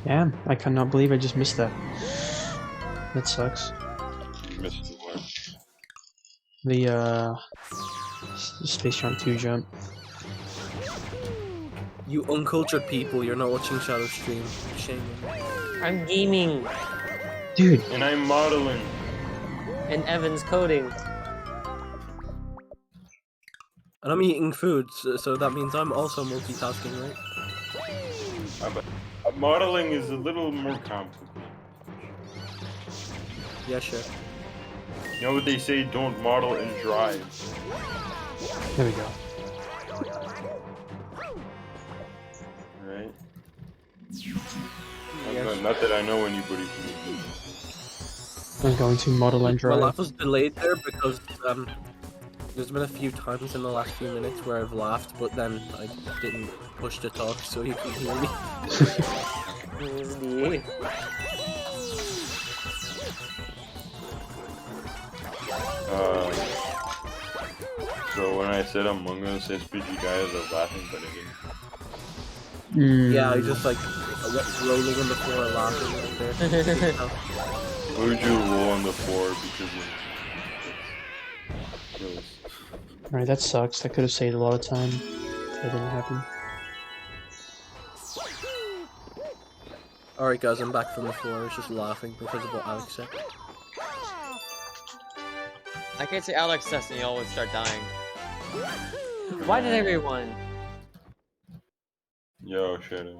A: Damn, I cannot believe I just missed that. That sucks.
C: You missed the one.
A: The Space Jump 2 jump.
B: You uncultured people, you're not watching Shadow stream. Shame on you.
D: I'm gaming,
A: Dude,
C: And I'm modeling.
D: and Evan's coding.
B: And I'm eating food, so that means I'm also multitasking, right?
C: Modeling is a little more complicated.
B: Yeah, sure.
C: You know what they say? Don't model and drive.
A: there we go.
C: Right?
B: Yes.
C: Not that I know anybody who would do that.
A: I'm going to model and
B: My
A: drive.
B: laugh was delayed there because there's been a few times in the last few minutes where I've laughed, but then I didn't push to talk so you could hear me.
D: Indeed.
C: So when I said Among Us, SPG guys are laughing, but I didn't.
B: Yeah, I just like went rolling on the floor laughing right there.
C: Why would you roll on the floor because of it was
A: Alright, that sucks. That could have saved a lot of time. That didn't happen.
B: Alright guys, I'm back from the floor. I was just laughing because of what Alex said.
F: I can't say Alex says and you always start dying.
D: Why did everyone?
C: Yo, shut him.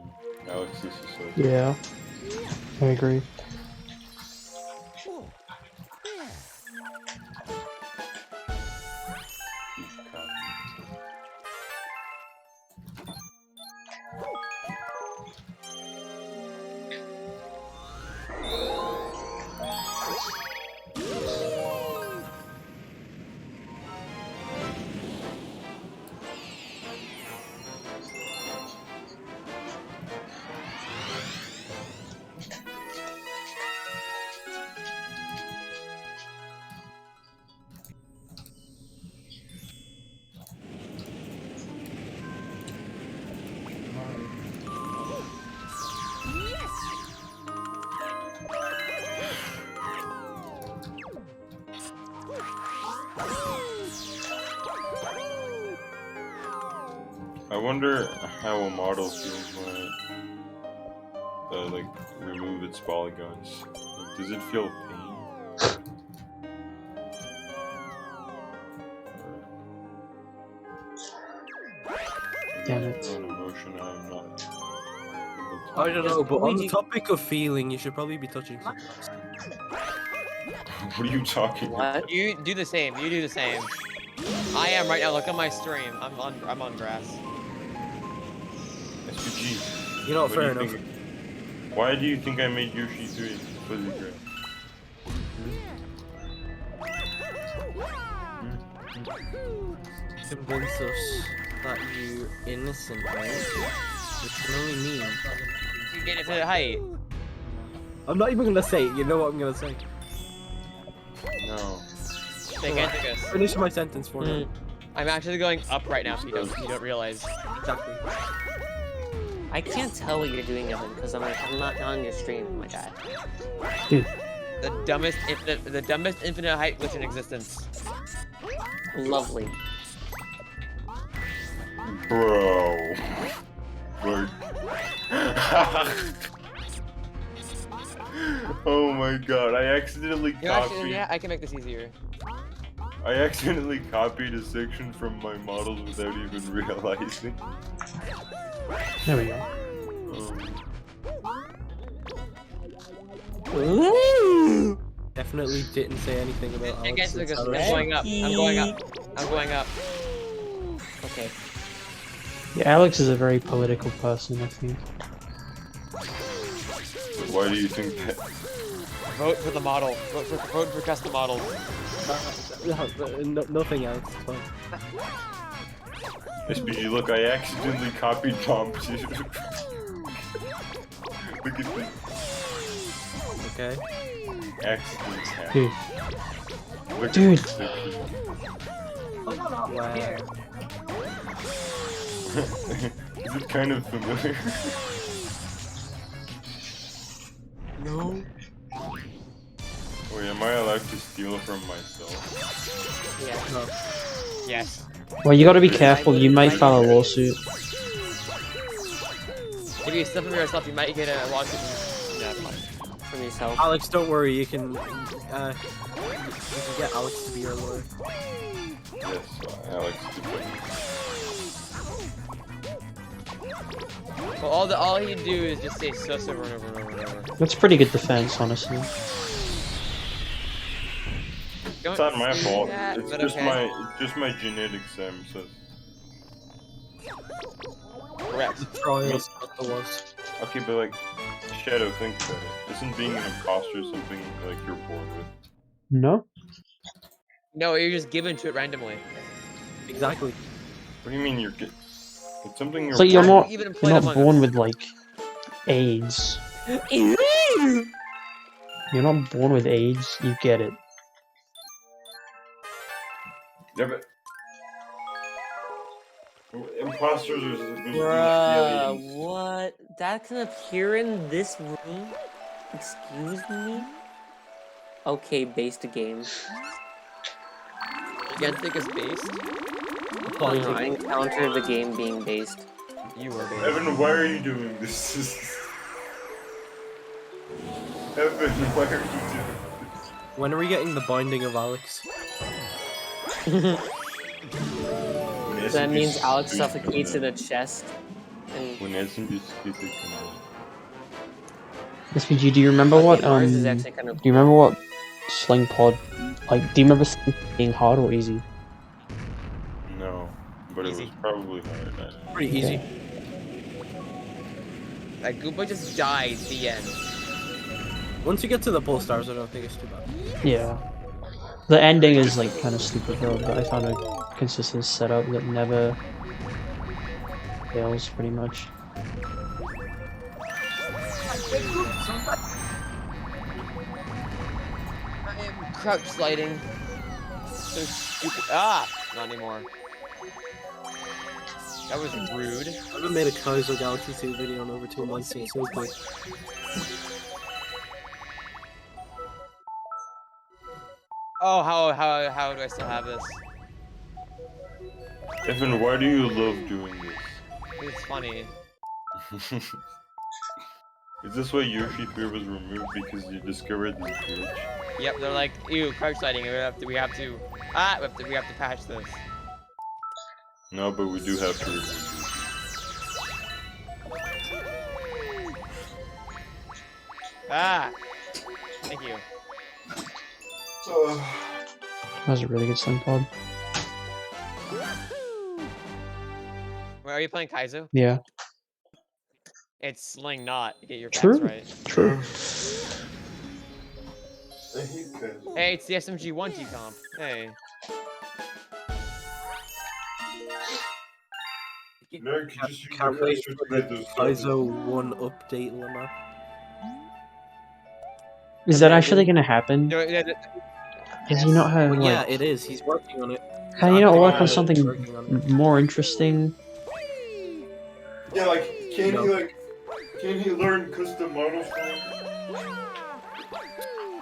C: Alex, this is so
A: Yeah, I agree.
C: I wonder how a model feels when I like remove its polygons. Like, does it feel pain?
A: Damn it.
C: An emotion I'm not.
B: I don't know, but on the topic of feeling, you should probably be touching something else.
C: What are you talking about?
D: What?
F: You do the same. You do the same. I am right now. Look at my stream. I'm on grass.
C: SPG.
B: You know,
C: what do
B: fair
C: you
B: enough.
C: think- Why do you think I made Yoshi 3 fuzzy grass?
B: Convince us that you're innocent, right? Which can only mean.
F: You get it to the height.
B: I'm not even gonna say it, you know what I'm gonna say.
C: No.
F: Giganticus.
B: Finish my sentence for me.
F: I'm actually going up right now if you don't realize.
B: Exactly.
D: I can't tell what you're doing, Evan, because I'm not on your stream, my guy.
A: Dude,
F: The dumbest infinite height glitch in existence.
D: Lovely.
C: Bro. Like... Oh my god, I accidentally
F: You know, actually,
C: copied.
F: yeah, I can make this easier.
C: I accidentally copied a section from my models without even realizing.
A: there we go.
B: Definitely didn't say anything about Alex.
F: Giganticus, I'm going up. I'm going up. I'm going up.
D: Okay.
A: Yeah, Alex is a very political person, I think.
C: Why do you think that?
F: Vote for the model. Vote for custom models.
B: Nothing else. It's fine.
C: SPG, look, I accidentally copied Tom too. Look at this.
B: Okay.
C: Excellent tap.
A: Dude,
C: Look at
A: Dude.
C: this picture.
E: I'm not
B: Wow.
E: here.
C: Is it kind of familiar?
F: No.
C: Wait, am I allowed to steal from myself?
D: Yeah.
B: No.
F: Yes.
A: well, you gotta be careful. You might file a lawsuit.
F: If you steal from yourself, you might get a lawsuit. No, never mind.
D: From yourself.
B: Alex, don't worry. You can get Alex to be your lawyer.
C: Yes, Alex.
F: Well, all you do is just say sus over and over and over and over.
A: That's pretty good defense, honestly.
F: Don't
C: It's not my
F: say
C: fault.
F: that,
C: It's
F: but
C: just
F: okay.
C: my genetics, Sam says.
F: Correct.
B: The trials, not the was.
C: Okay, but like, Shadow, think about it. Isn't being an imposter something like you're born with?
A: No?
F: No, you're just given to it randomly.
B: Exactly.
C: What do you mean it's something you're
A: So you're
C: born
A: not,
F: Even
A: you're
F: employed
A: not
F: among
A: born
F: us.
A: with, like, AIDS. You're not born with AIDS, you get it.
C: Yeah, but imposters are supposed to be
D: Bruh,
C: aliens.
D: what? That can appear in this room? Excuse me? Okay, based a game.
F: You can't think it's based.
D: No, I encountered the game being based.
F: You were based.
C: Evan, why are you doing this? Evan, why are you doing this?
B: When are we getting the binding of Alex?
D: That means Alex suffocates in a chest. And
C: When SMB speaks, it comes out.
A: SPG, do you remember what,
D: Mars
A: do
D: is actually kind of
A: you remember what Sling Pod, like, do you remember Sling being hard or easy?
C: No, but
F: Easy.
C: it was probably hard.
B: Pretty easy.
F: Like Goomba just died. The end.
B: Once you get to the pole stars, I don't think it's too bad.
A: Yeah. The ending is, like, kind of stupid though, but I found a consistent setup that never fails, pretty much.
F: I am crouch sliding. So stupid. Ah, not anymore. That was rude.
B: I haven't made a Kaizo Galaxy 2 video in over 2 months, so it's so quick.
F: Oh, how do I still have this?
C: Evan, why do you love doing
F: It's funny.
C: this? Is this why Yoshi 3 was removed because you discovered this glitch?
F: Yep, they're like, ew, crouch sliding. We have to patch this.
C: No, but we do have to remove it.
F: Ah, thank you.
A: That was a really good Sling Pod.
F: Wait, are you playing Kaizo?
A: Yeah.
F: It's Sling, not. Get your facts
A: True.
F: right.
A: True.
C: I hate Kaizo.
F: Hey, it's the SMG1 T-Comp. Hey.
C: No, you can just use
B: Can't
C: your
B: wait
C: cursor
B: for
C: to
B: the
C: get those
B: Kaizo 1 update, Lama.
A: Is that actually gonna happen?
F: No,
A: Does he not have,
B: Well,
A: like,
B: yeah, it is. He's working on it.
A: can you not
B: Actively
A: work on something
B: working on it.
A: more interesting?
C: Yeah, like, can
B: No.
C: can he learn custom models for him?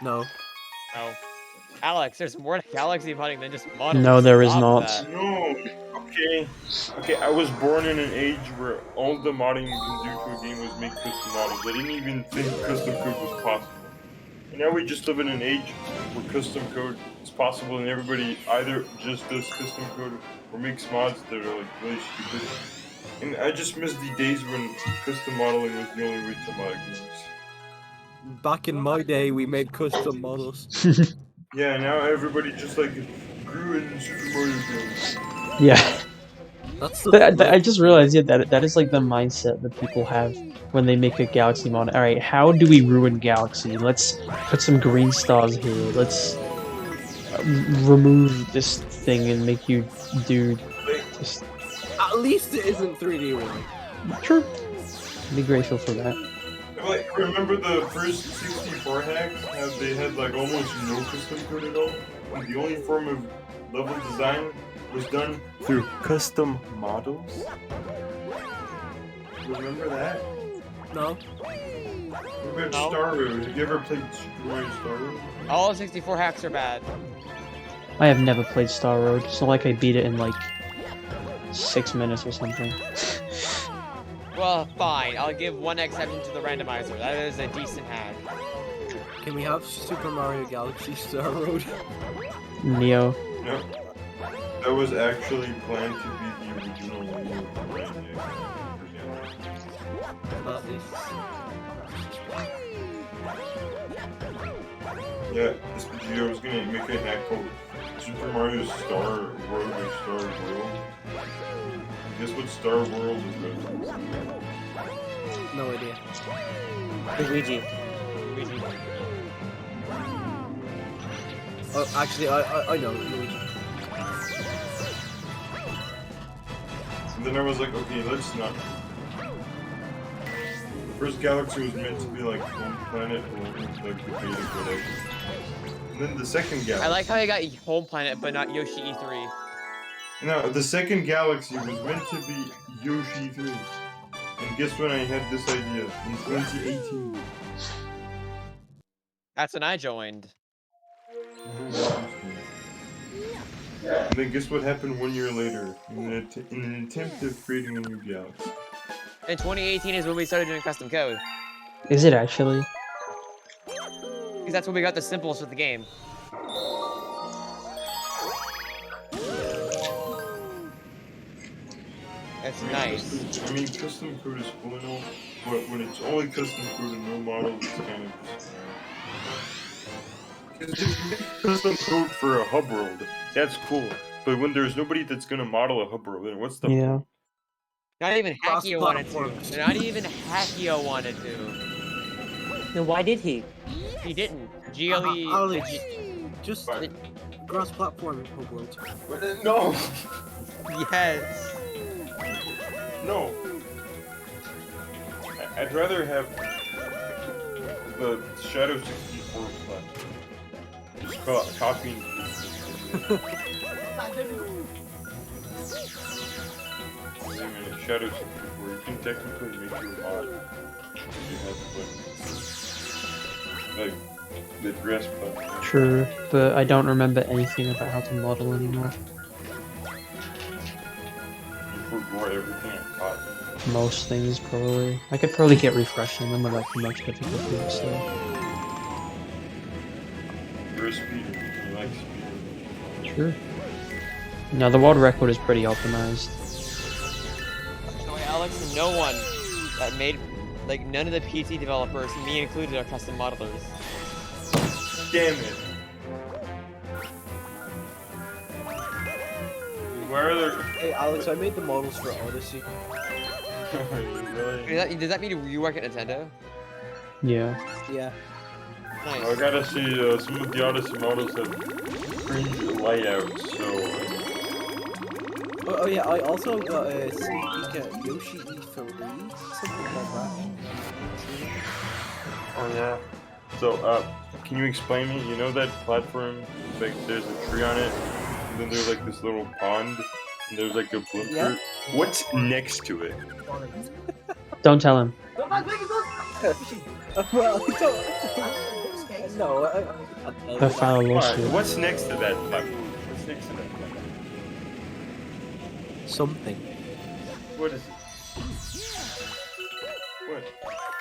B: No.
F: Oh. Alex, there's more to galaxy hunting than just models.
A: No, there is
F: Stop
A: not.
F: that.
C: No. Okay, I was born in an age where all the modding you can do to a game was make custom models. I didn't even think custom code was possible. And now we just live in an age where custom code is possible and everybody either just does custom code or makes mods that are like really stupid. And I just miss the days when custom modeling was the only way to mod games.
B: Back in my day, we made custom models.
C: Yeah, now everybody just like grew in Super Mario games.
A: Yeah.
B: That's the
A: I just realized, yeah, that is like the mindset that people have when they make a Galaxy mod. Alright, how do we ruin Galaxy? Let's put some green stars here. Let's remove this thing and make you do just...
B: At least it isn't 3D really.
A: Sure. Be grateful for that.
C: Like, remember the first 64 hacks? How they had like almost no custom code at all? And the only form of level design was done through custom models? Remember that?
B: No.
C: What about
F: No.
C: Star Road? Have you ever played Super Mario Star Road?
F: All 64 hacks are bad.
A: I have never played Star Road. It's not like I beat it in like 6 minutes or something.
F: Well, fine. I'll give one exception to the randomizer. That is a decent hack.
B: Can we have Super Mario Galaxy Star Road?
A: Neo.
C: No. That was actually planned to be the original way of playing it.
B: At least.
C: Yeah, SPG, I was gonna make a hack called Super Mario Star Road or Star World. Guess what Star World is referenced?
B: No idea.
D: Luigi.
F: Luigi.
B: Oh, actually, I know Luigi.
C: And then I was like, okay, let's not. The first galaxy was meant to be like home planet or like the beta whatever. And then the second galaxy.
F: I like how you got Home Planet, but not Yoshi E3.
C: No, the second galaxy was meant to be Yoshi 3. And guess when I had this idea? In 2018.
F: That's when I joined.
C: And then guess what happened 1 year later? In an attempt of creating a new galaxy.
F: And 2018 is when we started doing custom code.
A: Is it actually?
F: Because that's when we got the symbols for the game. That's nice.
C: I mean, custom code is cool and all, but when it's only custom code and no model, it's kind of just... Because if you make custom code for a hub world, that's cool. But when there's nobody that's gonna model a hub world, then what's the
A: Yeah.
C: point?
F: Not even Hakio wanted
B: Cross-platform.
F: to. Not even Hakio wanted to.
D: Then why did he?
F: He didn't. GLE.
B: Alex, just
C: Fine.
B: cross-platform hub world.
C: No!
F: Yes.
C: No! I'd rather have the Shadow 64 plan. Just copy and paste. Shadow 64, you can technically make your mod. You have like the dress platform.
A: True, but I don't remember anything about how to model anymore.
C: You forgot everything I taught.
A: Most things, probably. I could probably get refreshing them with like much difficulty, so...
C: You're a speeder. You like speeder.
A: Sure. No, the world record is pretty optimized.
F: No, Alex, no one that made, like, none of the PC developers, me included, are custom modelers.
C: Damn it. Where are there?
B: Hey Alex, I made the models for Odyssey.
C: Really?
F: Does that mean you work at Nintendo?
A: Yeah.
B: Yeah.
F: Nice.
C: I gotta see, some of the Odyssey models have cringe layouts, so...
B: Oh yeah, I also got a sneak peek at Yoshi E3, something like that.
C: Oh yeah. So, can you explain me? You know that platform, like, there's a tree on it, and then there's like this little pond, and there's like a blimp.
B: Yeah.
C: What's next to it?
A: Don't tell him.
B: Well, I don't... No,
A: He'll file a
C: Alright,
A: lawsuit.
C: what's next to that platform? What's next to that platform?
B: something.
C: What is it? What?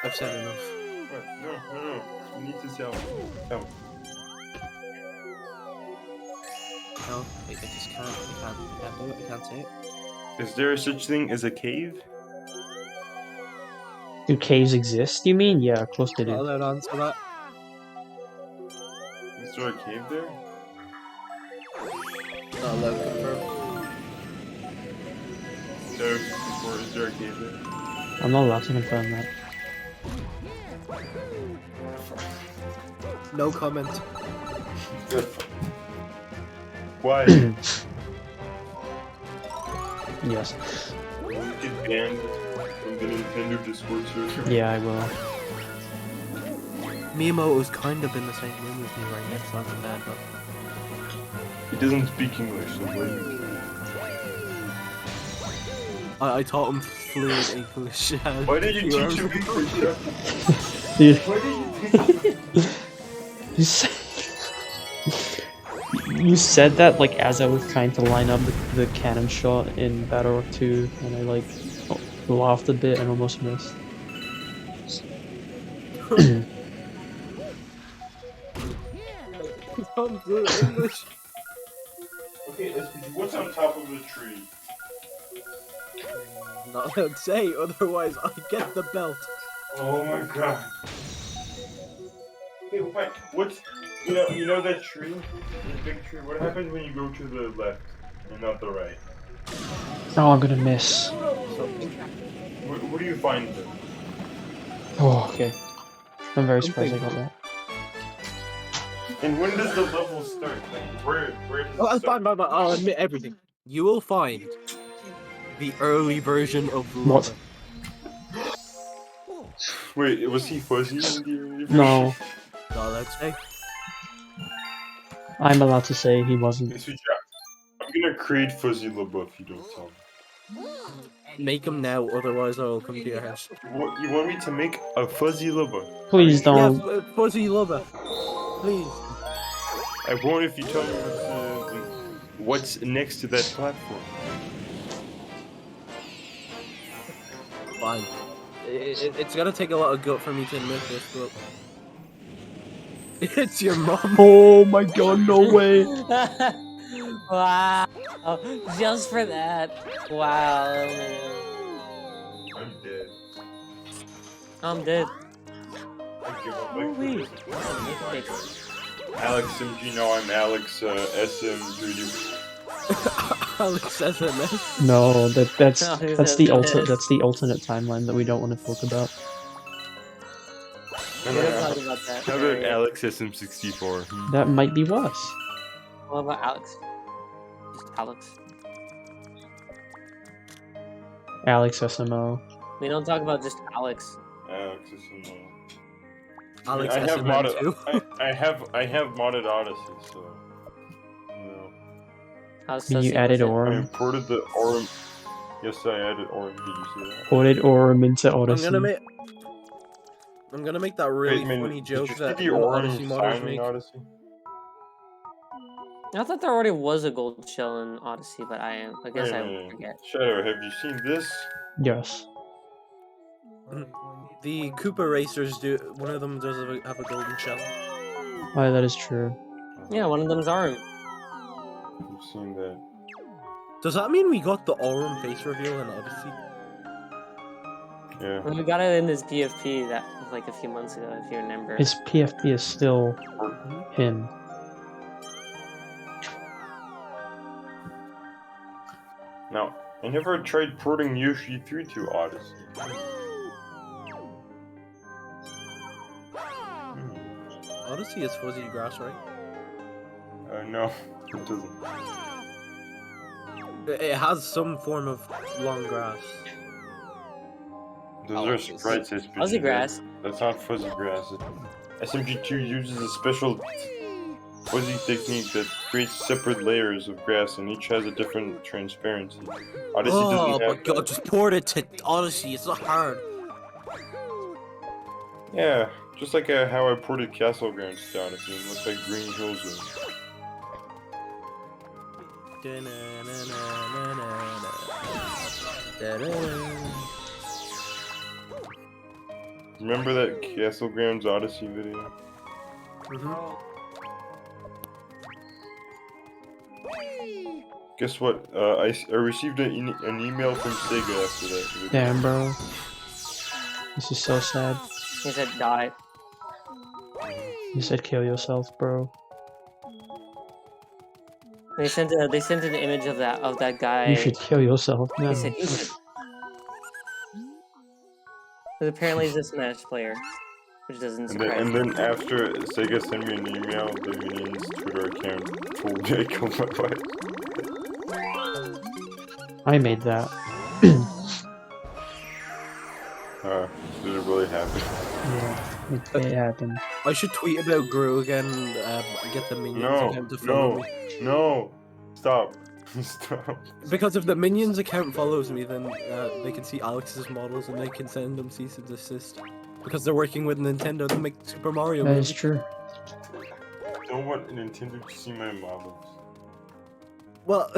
B: I've said enough.
C: What? No. You need to tell me. Tell me.
B: No, I just can't. I can't do it. I can't say it.
C: Is there such thing as a cave?
A: Do caves exist, you mean? Yeah, of course they
B: Not
A: do.
B: allowed to answer that.
C: Is there a cave there?
B: Not allowed to confirm.
C: Is there a cave there?
A: I'm not allowed to confirm that.
B: No comment.
C: Why?
A: Yes.
C: Will you get banned from the Nintendo Discord server?
A: Yeah, I will.
B: Miyamoto's kind of in the same room with me right next to him there, but
C: He doesn't speak English, so what do you
B: I taught him fluent English.
C: Why did you teach him English?
A: You,
C: Why did you teach him?
A: you, said, you said that like as I was trying to line up the cannon shot in Battle Rock 2, and I like laughed a bit and almost missed.
B: Tom fluent English.
C: Okay, SPG, what's on top of the tree?
B: Not allowed to say, otherwise I get the belt.
C: Oh my god. Hey, what's you know that tree? The big tree. What happens when you go to the left and not the right?
A: Oh, I'm gonna miss.
C: What do you find there?
A: Oh, okay. I'm very surprised I got that.
C: And when does the level start? Like, where does
B: Oh,
C: it start?
B: fine. I'll admit everything. You will find the early version of
A: What?
B: Lava.
C: Wait, was he fuzzy in the early version?
A: No,
B: Not allowed to say.
A: I'm allowed to say he wasn't.
C: SPG, I'm gonna create Fuzzy LaBeouf if you don't tell me.
B: Make him now, otherwise I will come to your house.
C: What, you want me to make a Fuzzy LaBeouf?
A: Please
B: Yeah,
A: don't.
B: Fuzzy Lava. Please.
C: I won't if you tell me what's next to that platform.
B: Fine. It's gonna take a lot of gut for me to admit this, but it's your mom.
A: Oh my god, no way.
D: Wow. Just for that. Wow.
C: I'm dead.
D: I'm dead.
C: I give up.
D: Ooh-wee.
C: Alex MG, no, I'm Alex SM3D.
B: Alex SMS.
A: No, that's
D: No, who's
A: that's
D: that?
A: that's the alternate timeline that we don't want to talk about.
D: We don't talk about that.
C: How about Alex SM64?
A: That might be worse.
D: What about Alex? Just Alex.
A: Alex SMO.
D: We don't talk about just Alex.
C: Alex SM.
B: Alex
C: I have
B: SMS
C: modded.
B: too.
C: I have modded Odyssey, so you know.
D: How's
A: When you
D: Sussy
A: added
D: with it?
C: I
A: Orem,
C: imported the Orem. Yes, I added Orem. Did you see that?
A: ported Orem into Odyssey.
B: I'm gonna make that really
C: Wait, man,
B: funny
C: did
B: joke
C: you
B: that
C: see the
B: all
C: Orem
B: Odyssey modders
C: sign in
B: make.
C: Odyssey?
D: I thought there already was a gold shell in Odyssey, but I guess I forget.
C: Shadow, have you seen this?
A: Yes.
B: The Koopa racers do. One of them does have a golden shell.
A: Why, that is true.
D: Yeah, one of them's Arm.
C: You've seen that.
B: Does that mean we got the Aurum face reveal in Odyssey?
C: Yeah.
D: We got it in this PFP that like a few months ago, if you remember.
A: His PFP is still him.
C: Now, I never tried porting Yoshi 3 to Odyssey.
B: Odyssey is fuzzy grass, right?
C: No, it doesn't.
B: It has some form of long grass.
C: Those are sprites. SPG.
D: Fuzzy grass.
C: That's not fuzzy grass. SMG2 uses a special fuzzy technique that creates separate layers of grass, and each has a different transparency. Odyssey
B: Oh
C: doesn't
B: my
C: have
B: god,
C: that.
B: just port it to Odyssey, it's not hard.
C: Yeah, just like how I ported Castle Grounds to Odyssey, and it looks like Green Hill Zone. Remember that Castle Grounds Odyssey video? Guess what? I received an email from Sega after that video.
A: Damn, bro. This is so sad.
D: He said die.
A: You said kill yourself, bro.
D: They sent an image of that guy.
A: You should kill yourself now.
D: He said you should. But apparently he's a Smash player, which doesn't surprise
C: And
D: me.
C: then after Sega sent me an email, the Union's Twitter account told me I killed my wife.
A: I made that.
C: Did it really happen?
A: Yeah, it happened.
B: I should tweet about Gru again. Get the minions
C: No,
B: account to follow
C: no,
B: me.
C: no. Stop. Stop.
B: Because if the minions account follows me, then they can see Alex's models and they can send them cease and desist. Because they're working with Nintendo to make Super Mario
A: That is
B: movie.
A: true.
C: I don't want Nintendo to see my models.
B: Well,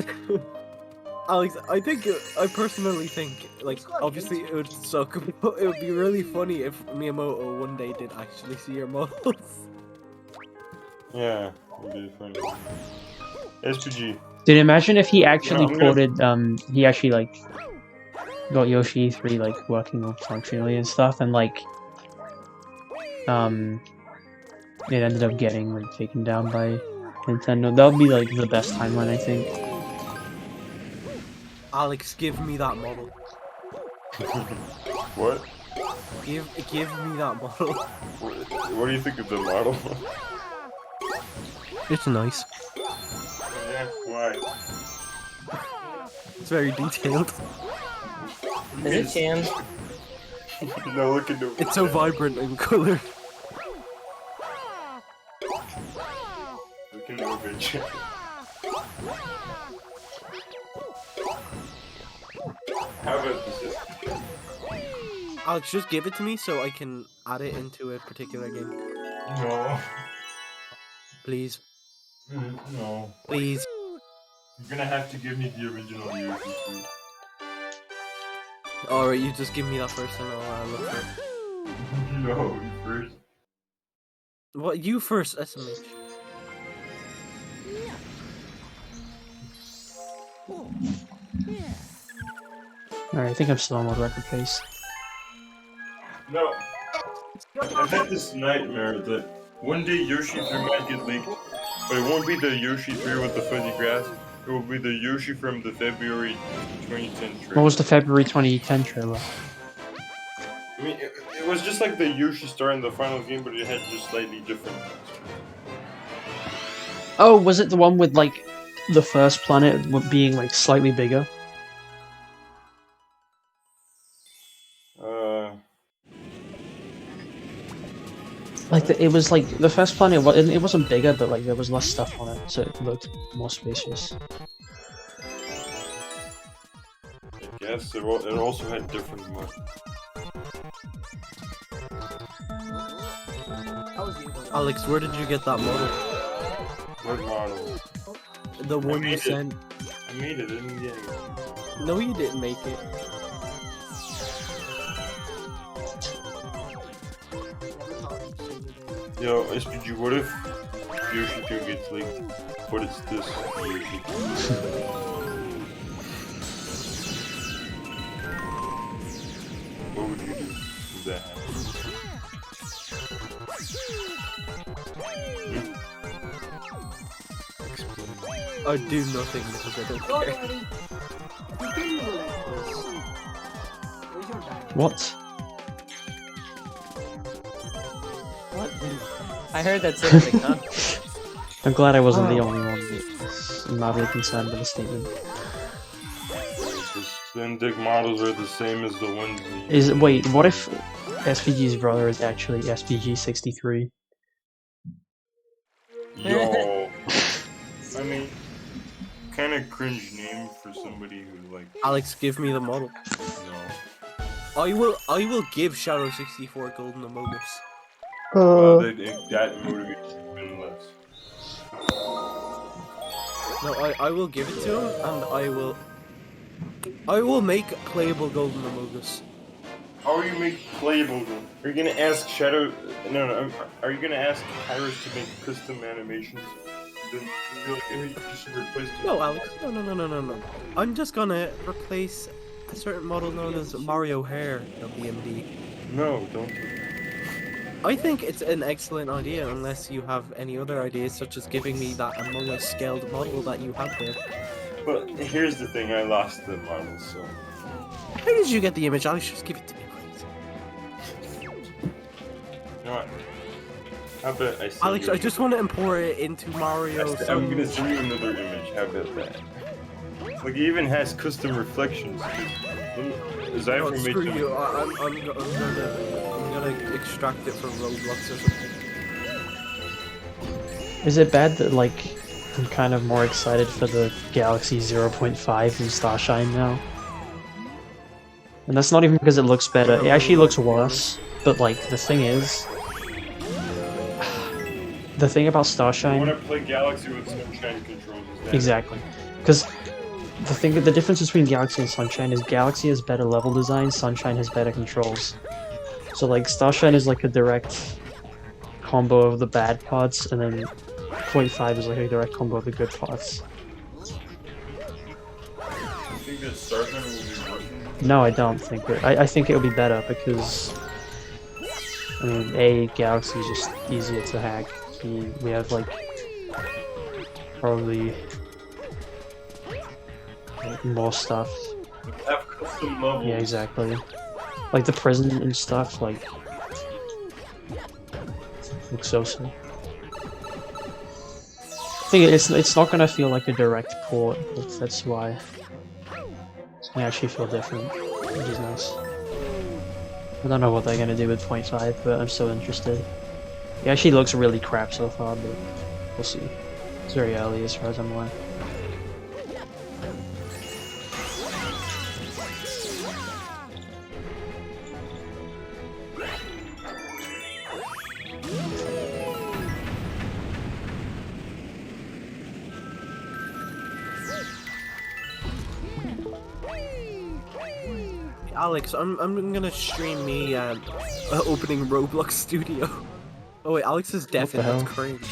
B: Alex, I personally think, like, obviously it would suck, but it would be really funny if Miyamoto one day did actually see your models.
C: Yeah, it'd be funny. SPG.
A: Dude, imagine if he actually
C: I'm gonna-
A: ported, he actually, like, got Yoshi 3, like, working functionally and stuff, and, like, it ended up getting, like, taken down by Nintendo. That would be, like, the best timeline, I think.
B: Alex, give me that model.
C: What?
B: Give me that model.
C: What do you think of the model?
B: It's nice.
C: Yeah, why?
B: It's very detailed.
D: Is it Chan?
C: No, look at the.
B: It's so vibrant in color.
C: Look at the bitch. How about this?
B: Alex, just give it to me so I can add it into a particular game.
C: No.
B: Please.
C: No.
B: Please.
C: You're gonna have to give me the original Yoshi suit.
B: Alright, you just give me that first and I'll look for it.
C: No, you first.
B: What? You first, SMH.
A: Alright, I think I'm still on world record pace.
C: No. I've had this nightmare that one day Yoshi 3 might get leaked, but it won't be the Yoshi 3 with the fuzzy grass. It will be the Yoshi from the February 2010 trailer.
A: What was the February 2010 trailer?
C: I mean, it was just like the Yoshi star in the final game, but it had just slightly different.
A: Oh, was it the one with, like, the first planet being, like, slightly bigger? Like, it was, like, the first planet, it wasn't bigger, but, like, there was less stuff on it, so it looked more spacious.
C: I guess it also had different mud.
B: Alex, where did you get that model?
C: What model?
B: The one you
C: made it.
B: sent.
C: I made it, I didn't get it.
B: No, you didn't make it.
C: Yo, SPG, what if Yoshi 2 gets leaked, but it's this Yoshi 2? What would you do if that happened?
B: I'd do nothing because I don't
E: Go
B: care.
E: already. You didn't know that. Where's your dad?
A: What?
D: What? I heard that sort of huh?
A: I'm glad I wasn't the only one that's madly concerned with the statement.
C: The spin dick models are the same as the ones we
A: Wait, what if SPG's brother is actually SPG63?
C: Yo. I mean, kind of cringe name for somebody who, like,
B: Alex, give me the model.
C: no.
B: I will give Shadow 64 Golden Amogus.
C: Well, that motivates even less.
B: No, I will give it to him, and I will make playable Golden Amogus.
C: How are you make playable? Are you gonna ask Shadow? No. Are you gonna ask Kairos to make custom animations? Then you're gonna just replace it.
B: No, Alex. No. I'm just gonna replace a certain model known as Mario Hair WMD.
C: No, don't do that.
B: I think it's an excellent idea, unless you have any other ideas, such as giving me that Among Us scaled model that you have there.
C: But here's the thing: I lost the model, so.
B: How did you get the image? Alex, just give it to me, please.
C: You know what? How about I send
B: Alex,
C: you
B: I just want to import it into Mario.
C: I'm gonna send you another image. How about that? Like, it even has custom reflections. As I
B: Oh,
C: information.
B: screw you. I'm gonna extract it from Roblox or something.
A: Is it bad that, like, I'm kind of more excited for the Galaxy 0.5 than Starshine now? And that's not even because it looks better. It actually looks worse. But, like, the thing is... The thing about
C: I
A: Starshine...
C: want to play Galaxy with Sunshine controls. Is that
A: Exactly. Because the difference between Galaxy and Sunshine is Galaxy has better level design, Sunshine has better controls. So, like, Starshine is like a direct combo of the bad parts, and then 0.5 is like a direct combo of the good parts.
C: You think that Starshine will be worse than this?
A: No, I don't think it. I think it'll be better because, I mean, A, Galaxy is just easier to hack. B, we have, like, probably more stuff.
C: Have custom levels.
A: Yeah, exactly. Like, the prison and stuff, like, looks so sick. I think it's not gonna feel like a direct port, that's why. It's gonna actually feel different, which is nice. I don't know what they're gonna do with 0.5, but I'm so interested. It actually looks really crap so far, but we'll see. It's very early as far as I'm aware.
B: Alex, I'm gonna stream me opening Roblox Studio. Oh wait, Alex is deaf
A: the
B: and that's
A: hell?
B: cringe.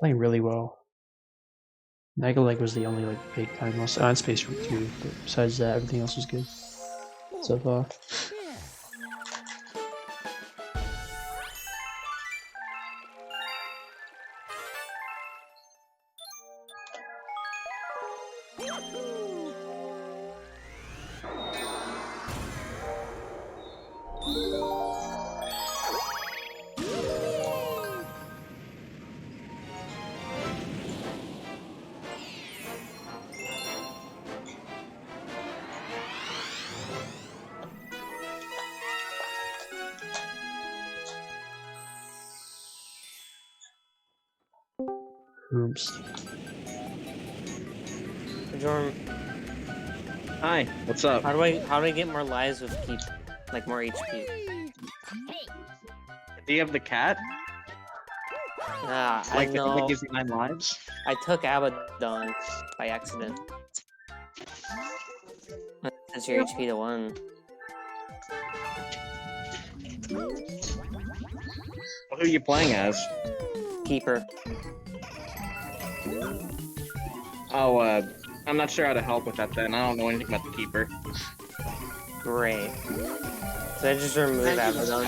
A: Playing really well. Mega Leg was the only like big time loss. And Space Route 2, but besides that, everything else was good so far. Oops.
D: Jordan,
G: Hi, what's up?
D: how do I get more lives with keep, like more HP?
G: Do you have the cat?
D: Ah, I
G: Like,
D: know.
G: that gives you 9 lives?
D: I took Abaddon by accident. That's your HP to 1.
G: Well, who are you playing as?
D: Keeper.
G: Oh, I'm not sure how to help with that then. I don't know anything about the keeper.
D: Great. So I just remove Abaddon.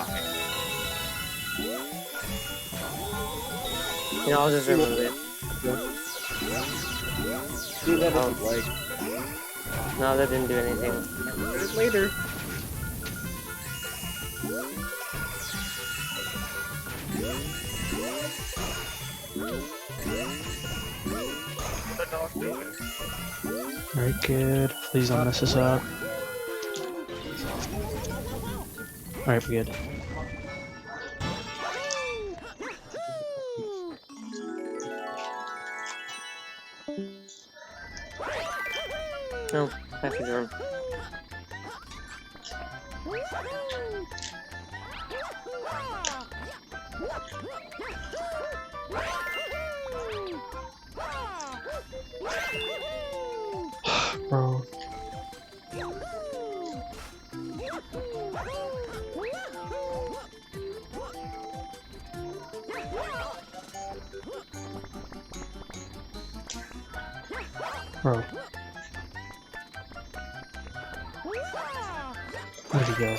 D: You know, I'll just remove it.
G: Do that
D: Oh.
G: if you'd like.
D: No, that didn't do anything.
G: Do it later.
A: Very good. Please don't mess us up. Alright, we're good.
D: No, back to Jordan.
A: Bro. Bro. Where'd he go?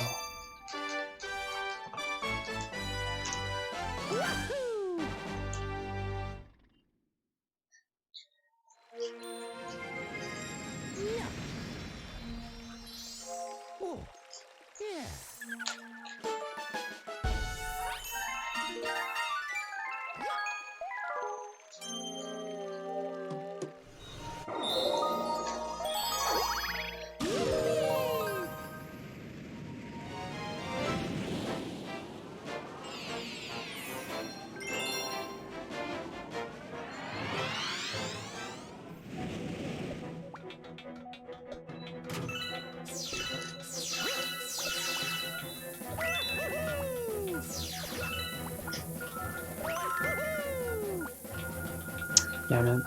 A: Damn it.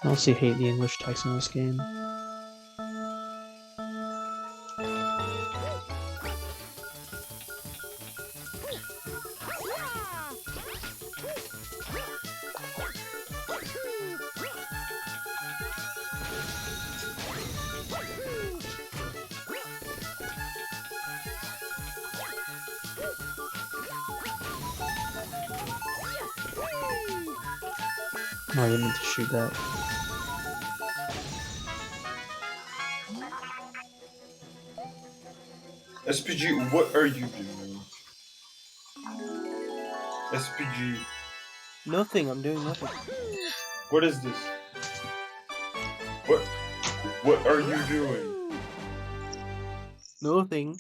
A: I honestly hate the English text in this game. Oh, I didn't mean to shoot that.
C: SPG, what are you doing? SPG,
B: Nothing. I'm doing nothing.
C: what is this? What are you doing?
B: Nothing.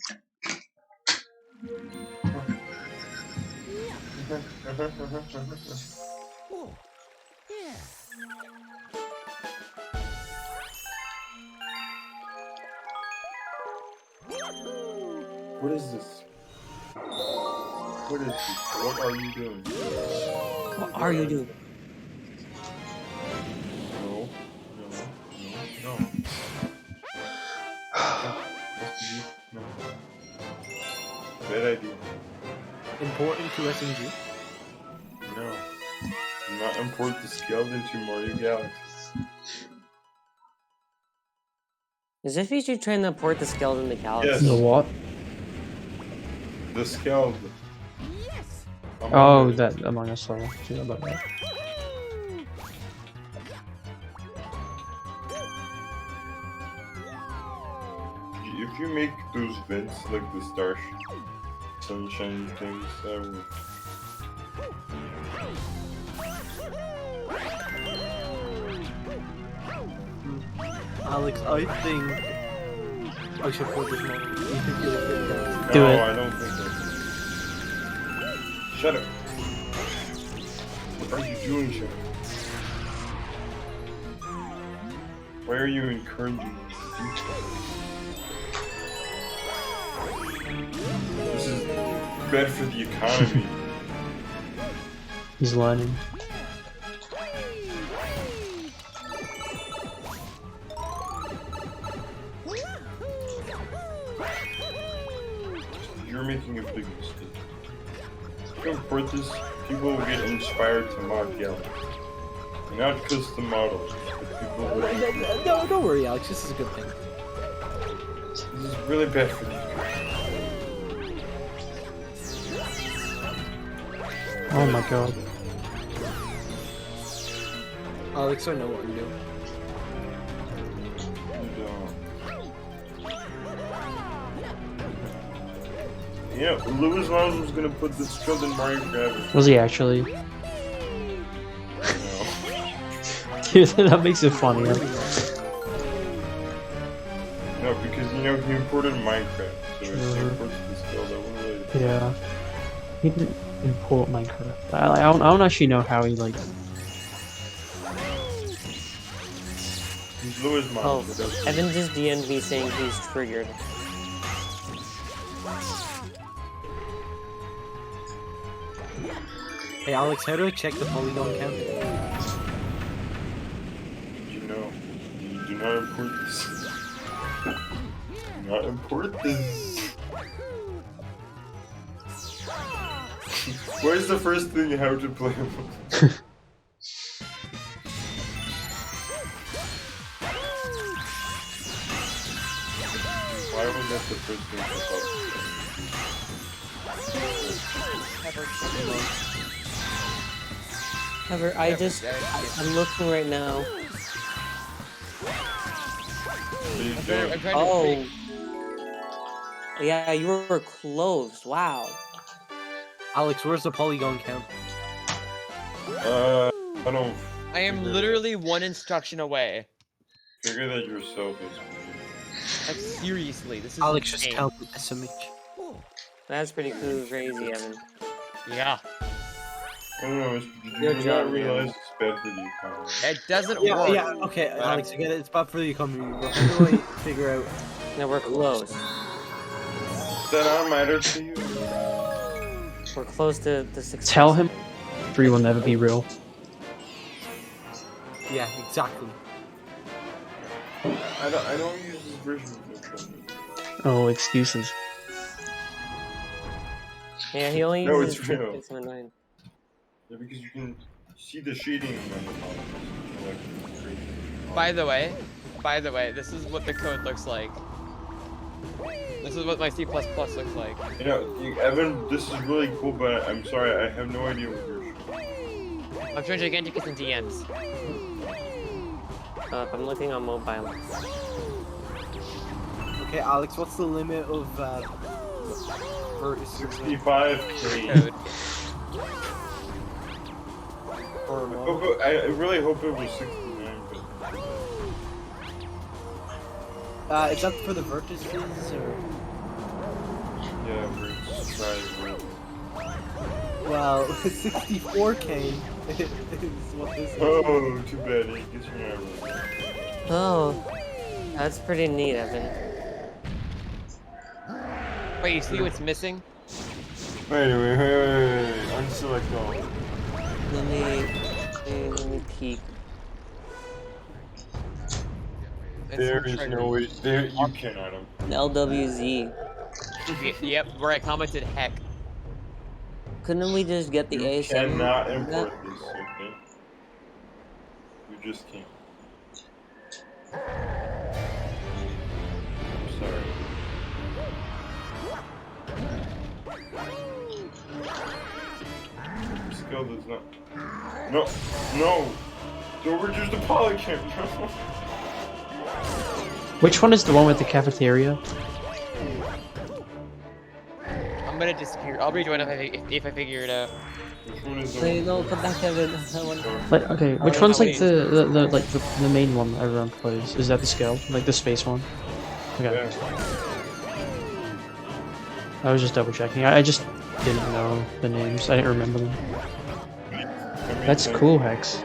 C: What is this? What is this? What are you doing?
D: What are you doing?
C: No. SPG, no. Bad idea.
B: Important to SMG.
C: No. Do not import the skeleton to Mario Galaxy.
D: Is FHG trying to port the skeleton to Galaxy?
C: Yes.
A: The what?
C: The skeleton.
A: Oh, that Among Us level. Forgot about that.
C: If you make those vents like the star sunshine things, that would...
B: Alex, I think I should put this model. You think you'll fit that?
A: Do
C: no,
A: it.
C: I don't think so. Shut up. What are you doing, Shut up? Why are you encouraging me to do so? This is bad for the economy.
A: He's learning.
C: You're making a big mistake. If you import this, people will get inspired to mod Galaxy. Not custom models, but people will...
B: No, don't worry, Alex. This is a good thing.
C: This is really bad for the economy.
A: Oh my god.
B: Alex, I know what I'm doing.
C: Yeah, Lewis Miles was gonna put this skilled in Mario Kart.
A: Was he actually?
C: No.
A: Dude, that makes it funnier.
C: No, because you know he imported Minecraft, so if he imports the skill, that wouldn't really.
A: Yeah. He didn't import Minecraft. I don't actually know how he like.
C: He's Lewis
D: Oh,
C: Miles.
D: Evan just DM'd me saying he's triggered.
B: Hey Alex, how do I check the polygon count?
C: You know, you do not import this. Do not import this. Where's the first thing you have to play with? Why was that the first thing I
D: However, I'm looking right now.
F: I'm trying to
D: Oh. Yeah, you were close. Wow.
B: Alex, where's the polygon count?
C: I don't.
F: I am literally one instruction away.
C: Figure that yourself is.
F: Like, seriously, this is
B: Alex, just
F: insane.
B: count the SMH.
D: That's pretty cool, crazy, Evan.
F: Yeah.
C: I don't know.
D: Good
C: Did you
D: job,
C: not
D: man.
C: realize it's bad for the economy?
F: It doesn't
B: Yeah,
F: work.
B: yeah, okay,
F: but
B: Alex, I get it. It's bad for the economy, but how do I figure out?
D: Now we're close.
C: Does that not matter to you?
D: We're close to the 6.
A: Tell him 3 will never be real.
B: Yeah, exactly.
C: I don't use this version of it.
A: Oh, excuses.
D: Yeah, he only
C: No,
D: uses
C: it's real.
D: 679.
C: Yeah, because you can see the shading on the polygons.
F: By the way, this is what the code looks like. This is what my C++ looks like.
C: You know, Evan, this is really cool, but I'm sorry, I have no idea what you're showing.
F: I'm showing Giganticus and DMs.
D: I'm looking on mobile.
B: Okay, Alex, what's the limit of vertices?
C: 65K.
F: Code.
C: I really hope it was 69, but
B: Is that for the vertices or?
C: yeah, we're just trying.
B: Well, 64K is what this is.
C: Oh, too bad. I guess you're not really.
D: Oh, that's pretty neat, Evan.
F: Wait, you see what's missing?
C: Wait, unselect all.
D: Let me peek.
C: There is no way. There, you cannot.
D: An LWZ.
F: Yep, where I commented heck.
D: Couldn't we just get the
C: You
D: ASM?
C: cannot import this, okay? You just can't. I'm sorry. The skill does not. No, no! Don't reduce the polycam. No.
A: Which one is the one with the cafeteria?
F: I'm gonna disappear. I'll rejoin if I figure it out.
C: Which one is the
D: Wait,
C: one?
D: no, come back, Evan. I want-
A: Like, okay, which one's like the main one that everyone plays? Is that the scale? Like the space one? Okay.
C: Yeah.
A: I was just double checking. I just didn't know the names. I didn't remember them. That's cool, Hex.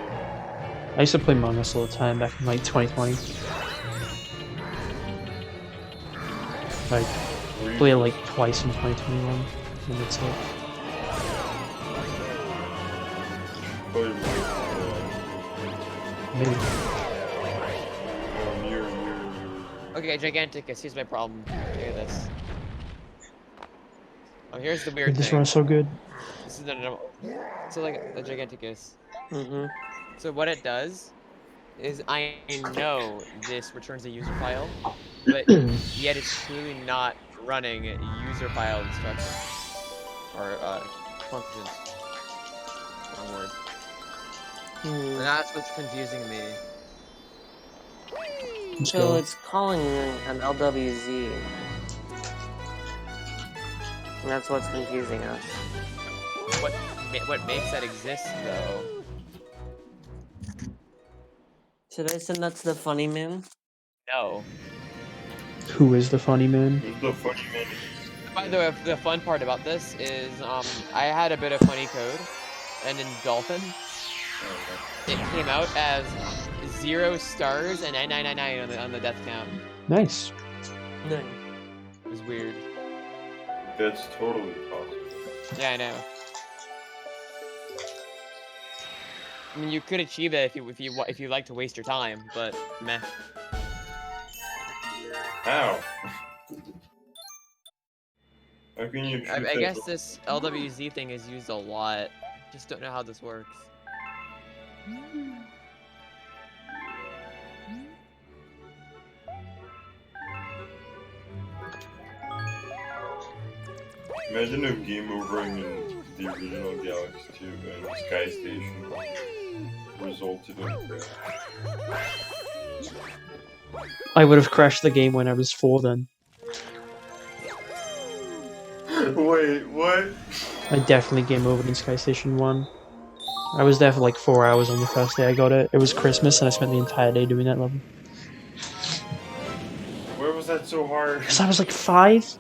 A: I used to play Among Us all the time back in like 2020. Like, play it like twice in 2021. And it's like, maybe.
F: Okay, Giganticus, here's my problem. Hear this. Oh, here's the weird
A: This
F: thing.
A: one is so good.
F: This is the so like the Giganticus.
D: Mhm.
F: So what it does is I know this returns a user file, but yet it's clearly not running user file instructions or functions. Wrong word. And that's what's confusing me.
A: Let's
D: So
A: go.
D: it's calling an LWZ. And that's what's confusing us.
F: What makes that exist though?
D: Should I send that to the funny man?
F: No.
A: Who is the funny man?
C: Who's the funny man?
F: By the way, the fun part about this is I had a bit of funny code, and in Dolphin, it came out as 0 stars and 9999 on the death count.
A: Nice.
D: No.
F: It was weird.
C: That's totally possible.
F: Yeah, I know. I mean, you could achieve it if you like to waste your time, but meh.
C: How? How can you achieve
F: I
C: that?
F: guess this LWZ thing is used a lot. Just don't know how this works.
C: Imagine if game overing in the original Galaxy 2 and Sky Station resulted in a crash.
A: I would have crashed the game when I was 4 then.
C: Wait, what?
A: I definitely game over in Sky Station 1. I was there for like 4 hours on the first day I got it. It was Christmas and I spent the entire day doing that level.
C: Why was that so hard?
A: Because I was like 5?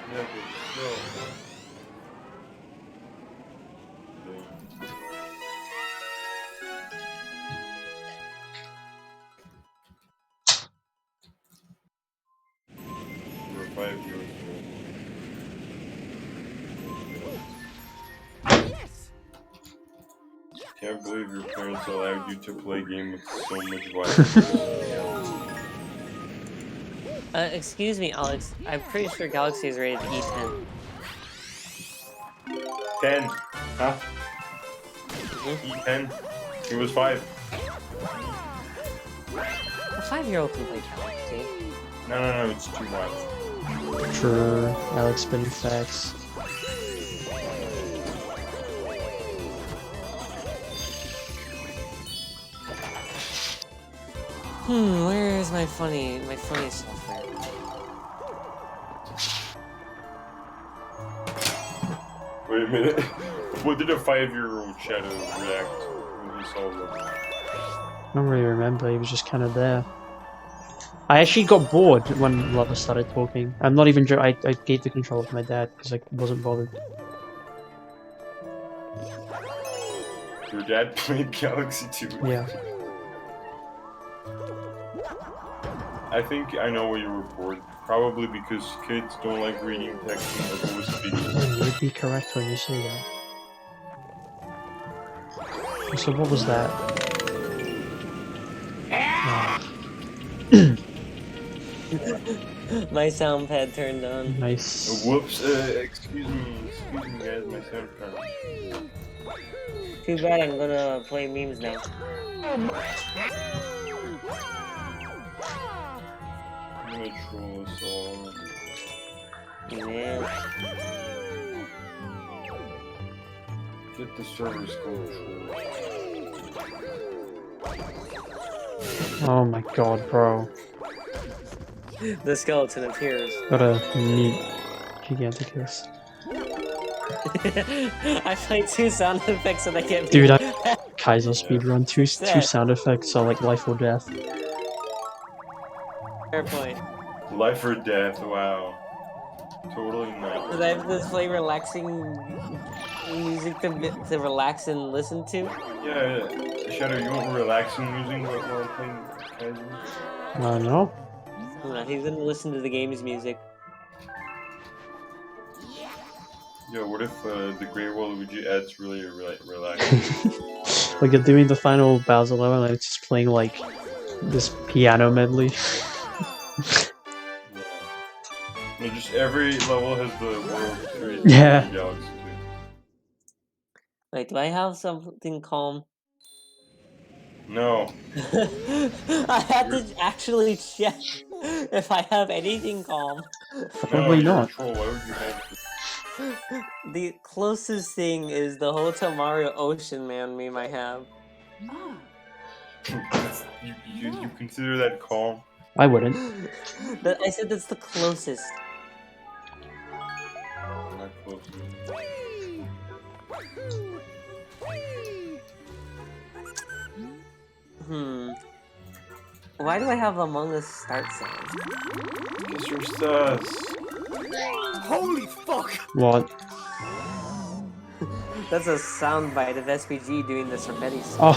C: Yeah, but still. For 5 years. Can't believe your parents allowed you to play a game with so much violence.
D: Excuse me, Alex. I'm pretty sure Galaxy is rated E10.
C: 10. Huh?
D: Mhm.
C: E10. It was 5.
D: A 5-year-old can play Galaxy.
C: No, it's too much.
A: True. Alex spinning facts.
D: Where is my funny software?
C: Wait a minute. What did a 5-year-old Shadow react when he saw that?
A: I don't really remember, he was just kind of there. I actually got bored when Lava started talking. I'm not even I gave the controller to my dad because I wasn't bothered.
C: Your dad played Galaxy 2?
A: Yeah.
C: I think I know why you were bored. Probably because kids don't like reading text and are always speaking.
A: You'd be correct when you say that. So what was that?
D: My sound pad turned on.
A: Nice.
C: Whoops, excuse me guys, my sound card.
D: Too bad I'm gonna play memes now.
C: I'm gonna troll us all.
D: Man.
C: Get the servers control.
A: Oh my god, bro.
D: The skeleton appears.
A: Gotta meet Giganticus.
D: I play 2 sound effects and I get
A: Dude, Kaizo speedrun, two sound effects are like life or death.
D: Fair point.
C: Life or death, wow. Totally not.
D: Because I have this play relaxing music to relax and listen to.
C: Yeah, Shadow, you want relaxing music while playing Kaizo?
A: No.
D: No, he's gonna listen to the game's music.
C: Yeah, what if the Great Waluigi adds really relaxing?
A: Like you're doing the final Bowser level and it's just playing like this piano medley.
C: No, just every level has the World Series
A: Yeah.
C: Galaxy
D: Wait, do I have something calm?
C: 2. No.
D: I had to actually check if I have anything calm.
A: Probably
C: you're a
A: not.
C: troll. Why would you have
D: The closest thing is the Hotel Mario Ocean Man meme I have.
C: you consider that calm?
A: I wouldn't.
D: I said that's the closest.
C: Not close.
D: Why do I have Among Us start sound?
C: Guess you're sus.
B: Holy fuck!
A: What?
D: That's a soundbite of SPG doing the Serpetti song.
A: Oh.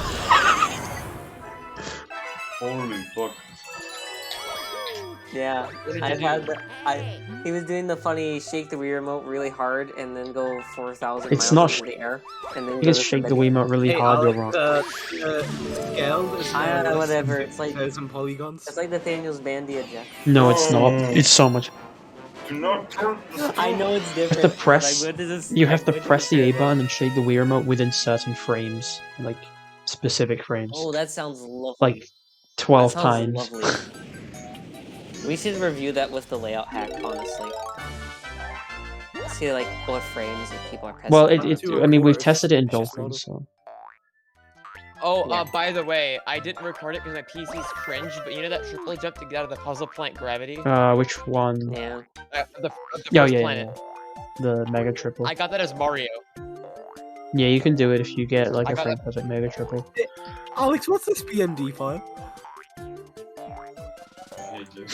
C: Holy fuck.
D: Yeah,
F: What did
D: I've
F: you
D: had
F: do?
D: he was doing the funny shake the Wii remote really hard and then go 4,000
A: It's
D: miles
A: not
D: into the air and then
A: You
D: go
A: can
D: to
A: shake the
D: somebody.
A: Wiimote really
B: Hey,
A: hard, you're
B: Alex,
A: wrong.
B: scaled is now less
D: Whatever.
B: than
D: It's like
B: 50,000 polygons.
D: it's like Nathaniel's Bandia Jack.
A: No, it's not.
C: No.
A: It's so much.
C: Do not turn the
D: I know it's
A: You
D: different.
A: have to
D: but
A: press.
D: I went to this,
A: You
D: I
A: have to
D: went
A: press the A
D: compare it.
A: button and shake the Wii remote within certain frames, like specific frames,
D: Oh, that sounds lovely.
A: like
D: That
A: 12
D: sounds
A: times.
D: lovely. We should review that with the layout hack, honestly. See like what frames that people are pressing.
A: Well,
B: To
A: I mean, we've
B: record
A: tested it in
B: vicious model.
A: Dolphins, so.
F: Oh,
D: Yeah.
F: by the way, I didn't record it because my PC's cringed, but you know that triple jump to get out of the puzzle planet gravity?
A: Which one?
D: Yeah.
F: The
A: Yeah,
F: first
A: yeah,
F: planet.
A: yeah. The Mega Triple.
F: I got that as Mario.
A: Yeah, you can do it if you get like
F: I
A: a
F: got
A: frame perfect Mega Triple.
B: Alex, what's this BMD file?
C: I hate you.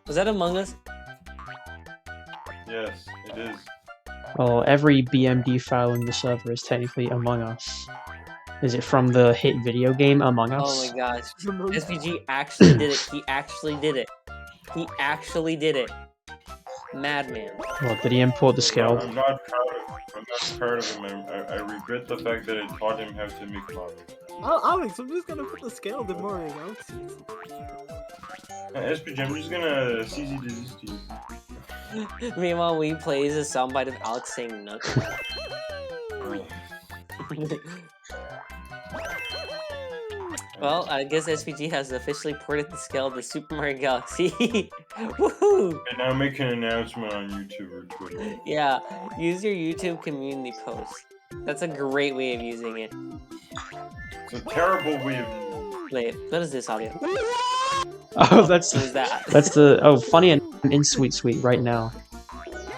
D: Was that Among Us?
C: Yes, it is.
A: Well, every BMD file in the server is technically Among Us. Is it from the hit video game Among Us?
D: Oh my gosh. SPG actually did it. He actually did it. He actually did it. Madman.
A: Well, did he import the scale?
C: I'm not proud of him. I regret the fact that I taught him how to make models.
B: Oh, Alex, I'm just gonna put the scale in Mario Galaxy.
C: SPG, I'm just gonna CZ desist you.
D: Meanwhile, we plays a soundbite of Alex saying nothing. Well, I guess SPG has officially ported the scale to Super Mario Galaxy. Woohoo!
C: And now make an announcement on YouTube or Twitter.
D: Yeah, use your YouTube community post. That's a great way of using it.
C: It's a terrible way of.
D: Wait, what is this audio?
A: Oh, that's
D: What is that?
A: funny and in Sweet Sweet right now.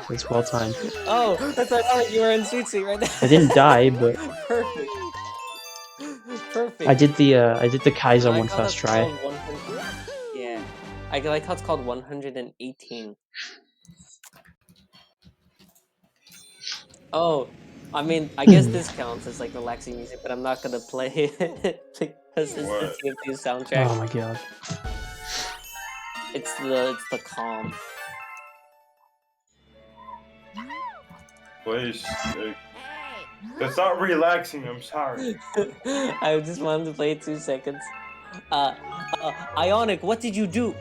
A: It's well timed.
D: Oh, that's like, you were in Sweet Sweet right now.
A: I didn't die, but
D: Perfect. Perfect.
A: I did the Kaizo
D: I
A: one
D: like how
A: first
D: that's
A: try.
D: called 100. Yeah, I like how it's called 118. Oh, I mean, I guess this counts as like relaxing music, but I'm not gonna play it because it's
C: What?
D: the TFT soundtrack.
A: Oh my god.
D: It's the calm.
C: Please. That's not relaxing, I'm sorry.
D: I just wanted to play it 2 seconds. Ionic, what did you do?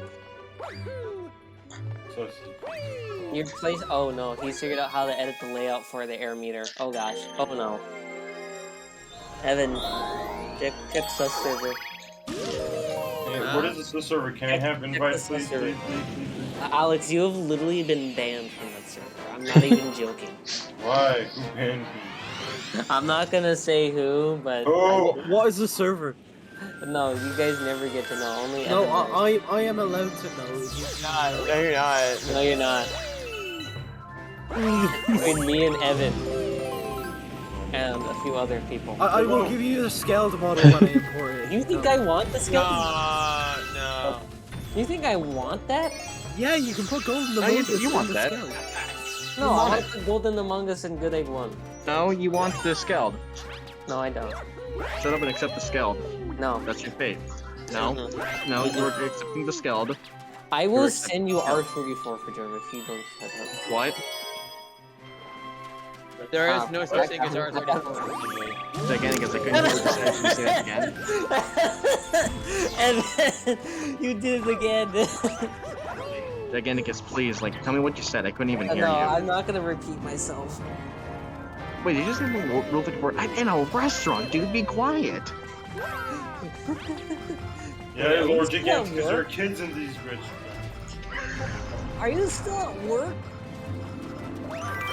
C: Sussy.
D: Your place. Oh no, he's figured out how to edit the layout for the air meter. Oh gosh. Oh no. Evan, check sus server.
C: Hey, what is this server? Can I have invites, please, please, please, please?
D: Alex, you have literally been banned from that server. I'm not even joking.
C: Why? Who banned me?
D: I'm not gonna say who, but
C: Oh!
B: What is the server?
D: no, you guys never get to know. Only
B: No,
D: Evan knows.
B: I am allowed to know.
F: No, you're not.
D: No, you're not. Between me and Evan and a few other people.
B: I will give you the scaled model when I import it.
D: You think I want the skill?
F: No.
D: You think I want that?
B: Yeah, you can put gold in the
G: No, you-
B: model
G: you want
B: in the
G: that.
B: scale.
D: No,
G: want
D: I want the Golden Among Us and Good Egg 1.
G: No, you want the scaled.
D: No, I don't.
G: Shut up and accept the scaled.
D: No.
G: That's your fate. No, no, you're accepting the scaled.
D: I will
G: You're
D: send you R34 for German if you don't shut up.
G: What?
F: There is no such thing as R34.
G: Again, because I couldn't hear what you said. Can you say that again?
D: Evan, you did it again.
G: Again, because please, like, tell me what you said. I couldn't even hear
D: No,
G: you.
D: I'm not gonna repeat myself.
G: Wait, you just said Rule 54 in a restaurant, dude. Be quiet.
C: Yeah, Lord, you
D: still
C: get
D: at
C: because there are
D: work?
C: kids in these restaurants.
D: Are you still at work?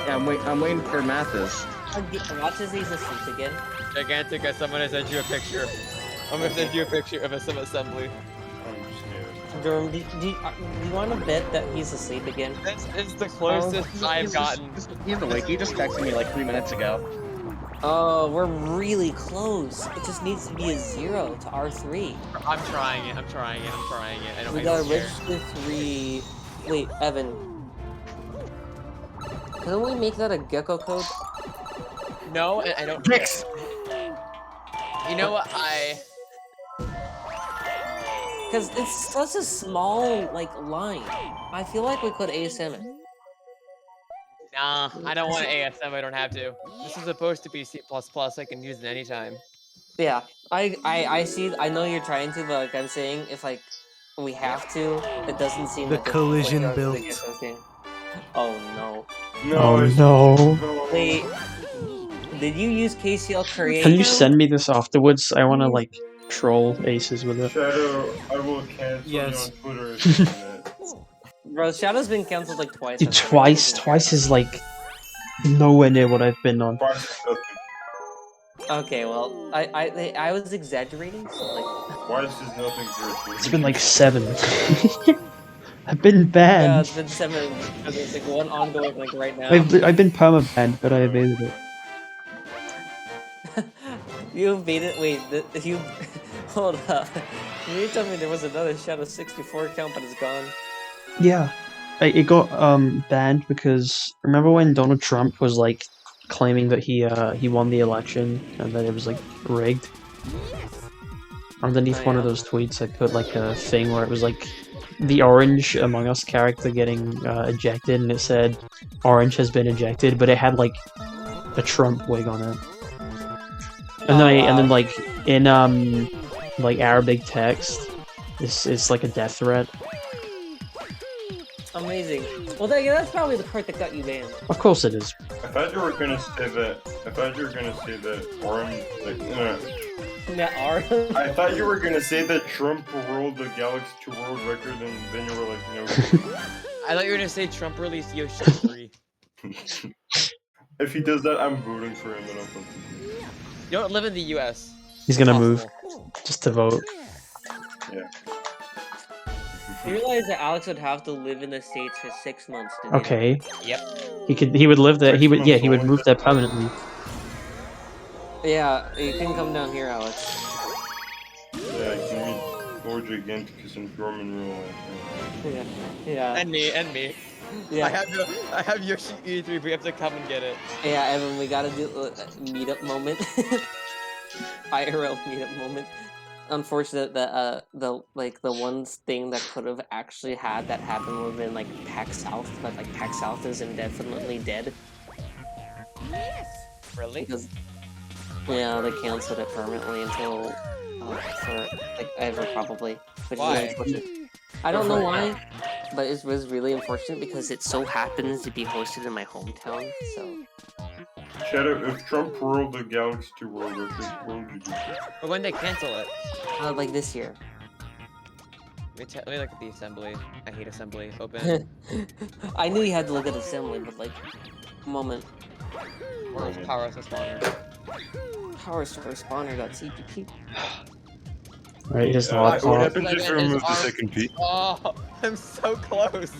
G: Yeah, I'm waiting for Mathis.
D: Watch as he's asleep again.
F: Gigantic, someone has sent you a picture. I'm gonna send you a picture of some assembly.
C: I'm scared.
D: Durham, do you want to bet that he's asleep again?
F: This is the closest I've gotten.
G: He's awake. He just texted me like 3 minutes ago.
D: Oh, we're really close. It just needs to be a 0 to R3.
F: I'm trying it. I don't
D: We
F: I
D: gotta
F: don't care.
D: register 3. Wait, Evan. Couldn't we make that a gecko code?
F: No, I don't care. You know what?
D: Because it's such a small, like, line. I feel like we could ASM it.
F: Nah, I don't want ASM. I don't have to. This is supposed to be C++. I can use it anytime.
D: Yeah, I see. I know you're trying to, but like I'm saying, if like we have to, it doesn't seem
B: The
D: like
B: collision
D: it's
B: built.
D: Oh no!
C: No,
A: Oh,
C: it's-
A: no.
D: Wait, did you use KCL create?
A: Can you send me this afterwards? I want to like troll aces with it.
C: Shadow, I will cancel
B: Yes.
C: you on Twitter if you do that.
D: Bro, Shadow's been canceled like twice.
A: Dude,
D: on Twitter.
A: twice. Twice is like nowhere near what I've been on.
C: Twice is nothing.
D: Okay, well, I was exaggerating. So like,
C: Twice is nothing for a Twitter.
A: It's been like 7. I've been
D: yeah,
A: banned.
D: it's been 7. Because there's like one ongoing like right now.
A: I've been perma banned, but I evaded it.
D: You evaded. Wait, you hold up. You told me there was another Shadow 64 account, but it's gone.
A: Yeah, it got banned because remember when Donald Trump was like claiming that he won the election and that it was like rigged. Underneath
D: Oh,
A: one of
D: yeah.
A: those tweets, I put like a thing where it was like the Orange Among Us character getting ejected, and it said Orange has been ejected, but it had like a Trump wig on it. And then and then like in like Arabic text, it's like a death threat.
D: Amazing. Well, that's probably the part that got you banned.
A: Of course it is.
C: I thought you were gonna say that. I thought you were gonna say that Orange, like, I thought you were gonna say that Trump rolled the Galaxy 2 world record, and then you were like, no.
F: I thought you were gonna say Trump released Yoshi 3.
C: If he does that, I'm voting for him, and I'm fucking.
F: You don't live in the US.
A: He's gonna
F: Impossible.
A: move just to vote.
C: Yeah.
D: You realize that Alex would have to live in the States for 6 months to do that?
A: Okay.
F: Yep.
A: He would live there. He would
C: 6
A: he would
C: months
A: move there permanently.
D: Yeah, you can come down here, Alex.
C: Yeah, I can meet Lord Giganticus and Dorman real life.
D: Yeah, yeah,
F: And me. I
D: yeah.
F: have Yoshi E3, but you have to come and get it.
D: Yeah, Evan, we gotta do a meetup moment. IRL meetup moment. Unfortunate that the one thing that could have actually had that happen would have been like PAX South, but like PAX South is indefinitely dead.
F: Really?
D: Because yeah, they canceled it permanently until for like ever probably. Which
F: Why?
D: is unfortunate. I don't know why, but it was really unfortunate because it so happens to be hosted in my hometown. So
C: Shadow, if Trump rolled the Galaxy 2 world record, what would you do?
F: But when they cancel it?
D: like this year.
F: Let me look at the assembly. I hate assembly. Open.
D: I knew you had to look at assembly, but like, moment.
F: Where's power spawner?
D: Power source spawner.cpp.
A: Right, his
C: What
A: laptop.
C: happens if you remove the
F: Arm-
C: second P?
F: Oh, I'm so close.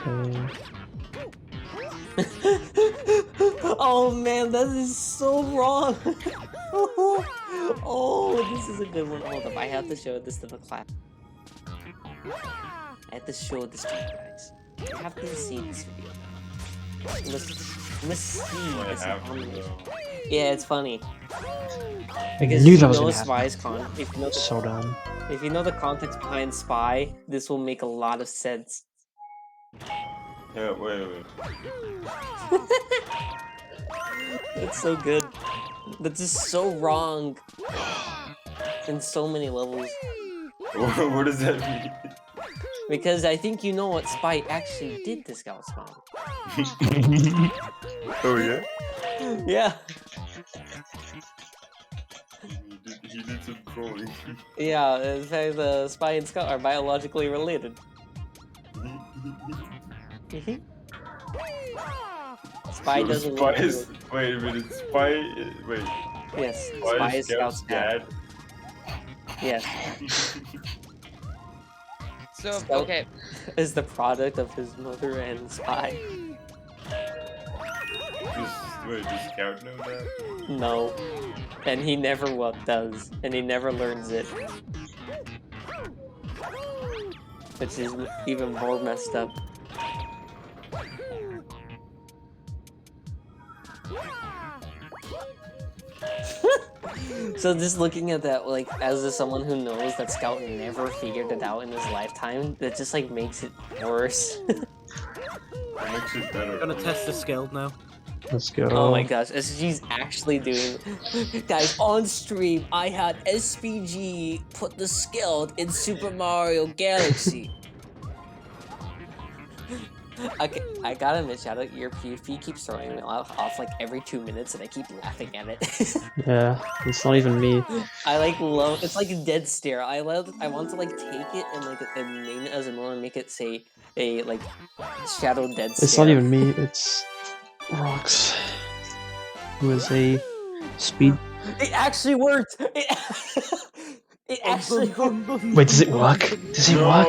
A: Okay.
D: Oh man, that is so wrong. Oh, this is a good one. Hold up, I have to show this to the class. I have to show this to you guys. You have to see this video. Let's see.
C: I
D: It's
C: have to,
D: on-
C: though.
D: Yeah, it's funny.
A: I
D: Because
A: knew
D: if
A: that
D: you
A: was
D: know
A: gonna happen.
D: Spy's if you know
A: So dumb.
D: if you know the context behind Spy, this will make a lot of sense.
C: Yeah, wait.
D: It's so good. That's just so wrong. In so many levels.
C: What does that mean?
D: Because I think you know what Spy actually did to Scout Spawn.
C: Oh, yeah?
D: Yeah.
C: He did some trolling.
D: Yeah, in fact, the Spy and Scout are biologically related. Spy
C: So
D: doesn't
C: Spy
D: look
C: is, wait a minute, wait.
D: Yes,
C: Spy is Scout's dad?
D: Yes.
F: So,
D: Scout
F: okay.
D: is the product of his mother and Spy.
C: Does Scout know that?
D: No. And he never does. And he never learns it. Which is even more messed up. So just looking at that, like, as someone who knows that Scout never figured it out in his lifetime, that just like makes it worse.
C: Makes it better.
B: I'm gonna test the skill now.
A: Let's go.
D: Oh my gosh, SPG's actually doing. Guys, on stream, I had SPG put the skill in Super Mario Galaxy. Okay, I gotta admit, Shadow, your PvP keeps throwing me off like every 2 minutes, and I keep laughing at it.
A: Yeah, it's not even me.
D: I like love. It's like a dead stare. I want to like take it and like and name it as a moment, and make it say a like Shadow dead stare.
A: It's not even me. It's Rox, who is a speed.
D: It actually worked. It actually worked.
A: Wait, does it work? Does it work?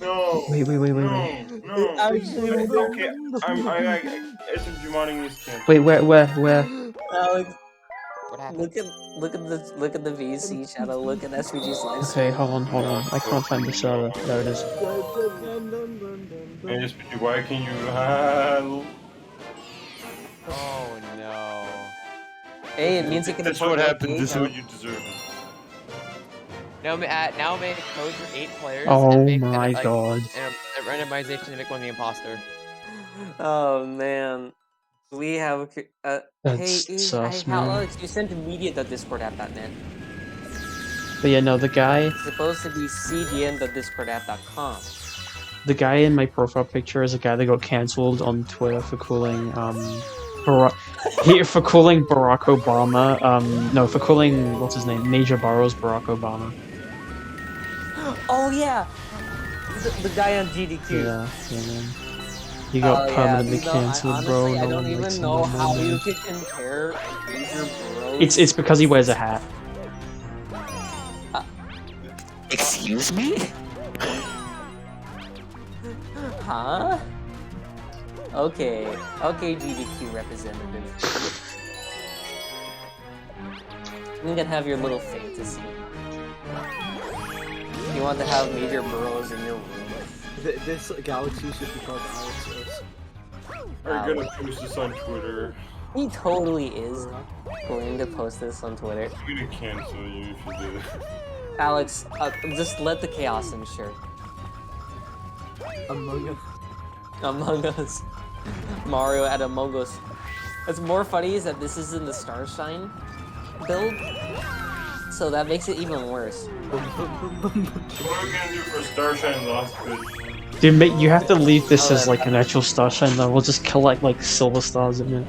C: No.
A: Wait.
C: No.
D: Actually,
C: Okay. SMG modding is canceled.
A: Wait, where?
D: Alex,
F: What happened?
D: look at the VC Shadow. Look at SVG's live
A: Okay,
D: stream.
A: hold on. I can't find the server. There it is.
C: And SPG, why can you?
F: Oh no.
D: Hey, it means it can.
C: That's what happened. This is what you deserve.
F: Now make code for 8 players.
A: Oh
F: and make
A: my god.
F: And a randomization to make one the imposter.
D: Oh man, we have.
A: That's sus, man.
D: Alex, you sent media to Discord@.net.
A: But yeah, no, the guy
D: It's supposed to be cdn.discordapp.com.
A: The guy in my profile picture is a guy that got cancelled on Twitter for calling for calling Barack Obama for calling what's his name, Major Burrows Barack Obama.
D: Oh yeah, the guy on GDQ.
A: Yeah, man. He got permanently cancelled, bro.
D: Honestly, I
A: No
D: don't
A: one
D: even
A: likes him
D: know
A: anymore,
D: how
A: man.
D: you could compare Major Bros.
A: It's because he wears a hat.
D: Excuse me? Huh? Okay, GDQ representative. You can have your little fantasy. You want to have Major Burrows in your room.
B: This galaxy should be called Alexos.
C: I'm gonna post this on Twitter.
D: He totally is going to post this on Twitter.
C: I'm gonna cancel you if you do.
D: Alex, just let the chaos in, sure.
B: Among Us.
D: Among Us. Mario at Among Us. What's more funny is that this is in the Starshine build, so that makes it even worse.
C: So what are we gonna do for Starshine Lost Pitch?
A: Dude, mate, you have to leave this as like an actual Starshine level. We'll just collect like silver stars in it.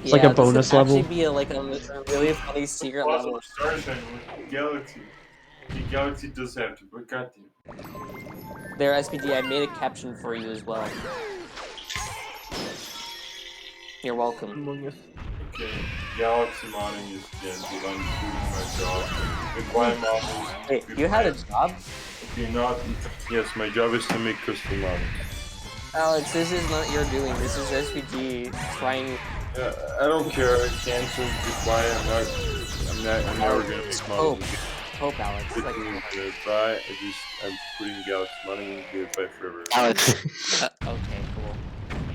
A: It's like a bonus
D: this would
A: level.
D: actually be a really funny secret
C: Also,
D: level.
C: Starshine with Galaxy. The Galaxy does have to, but goddamn.
D: There, SPD, I made a caption for you as well. You're welcome.
B: Among Us.
C: Okay, Galaxy modding is canceled. I'm doing my job. Goodbye, modders.
D: Wait, you had a job?
C: If you're not, yes, my job is to make crystal modding.
D: Alex, this is not your doing. This is SPD trying.
C: I don't care. I canceled. Goodbye. I'm never gonna make
D: Hope.
C: modding again.
D: Hope, Alex.
C: It's
D: Like,
C: goodbye. I'm putting Galaxy modding in goodbye forever.
G: Alex.
D: okay, cool.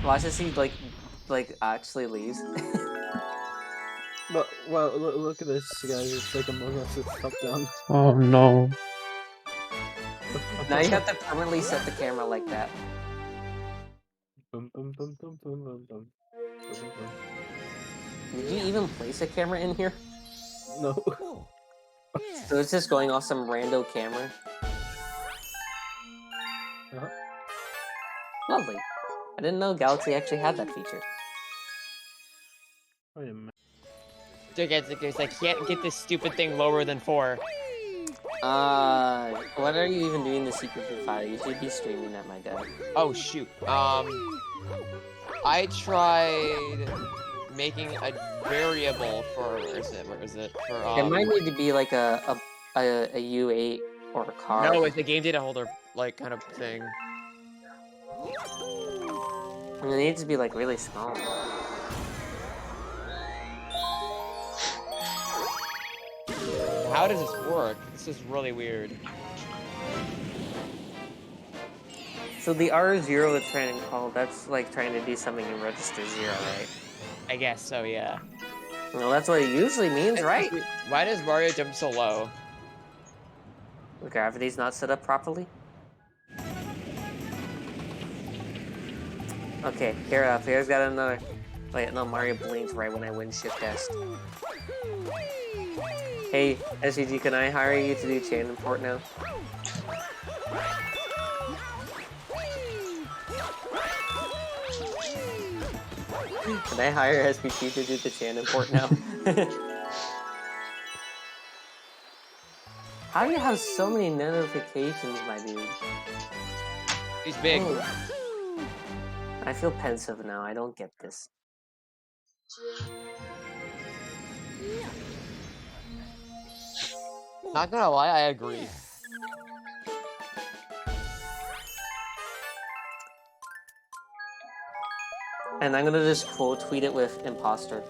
D: Watch as he like actually leaves.
B: But well, look at this, guys. It's like Among Us. It's top down.
A: Oh no.
D: Now you have to permanently set the camera like that.
B: Bum, bum, bum, bum, bum, bum, bum. Bum, bum.
D: Did you even place a camera in here?
B: No.
D: So it's just going off some rando camera.
B: Uh-huh.
D: Lovely. I didn't know Galaxy actually had that feature.
B: Wait a minute.
F: Because I can't get this stupid thing lower than 4.
D: What are you even doing the secret file? You should be streaming that, my guy.
F: Oh shoot. I tried making a variable for where is it? For
D: It might need to be like a U8 or a car.
F: no, it's a game data holder like kind of thing.
D: It needs to be like really small.
F: How does this work? This is really weird.
D: So the R0 that's trying to call, that's like trying to do something in register 0, right?
F: I guess so, yeah.
D: Well, that's what it usually means, right?
F: Why does Mario jump so low?
D: The gravity's not set up properly. Okay, here's got another. Wait, no, Mario blinks right when I win Shift Test. Hey, SCG, can I hire you to do chain import now? Can I hire SPG to do the chain import now? How do you have so many notifications, my dude?
F: He's big.
D: Oh. I feel pensive now. I don't get this.
F: Not gonna lie, I agree.
D: And I'm gonna just quote tweet it with imposter.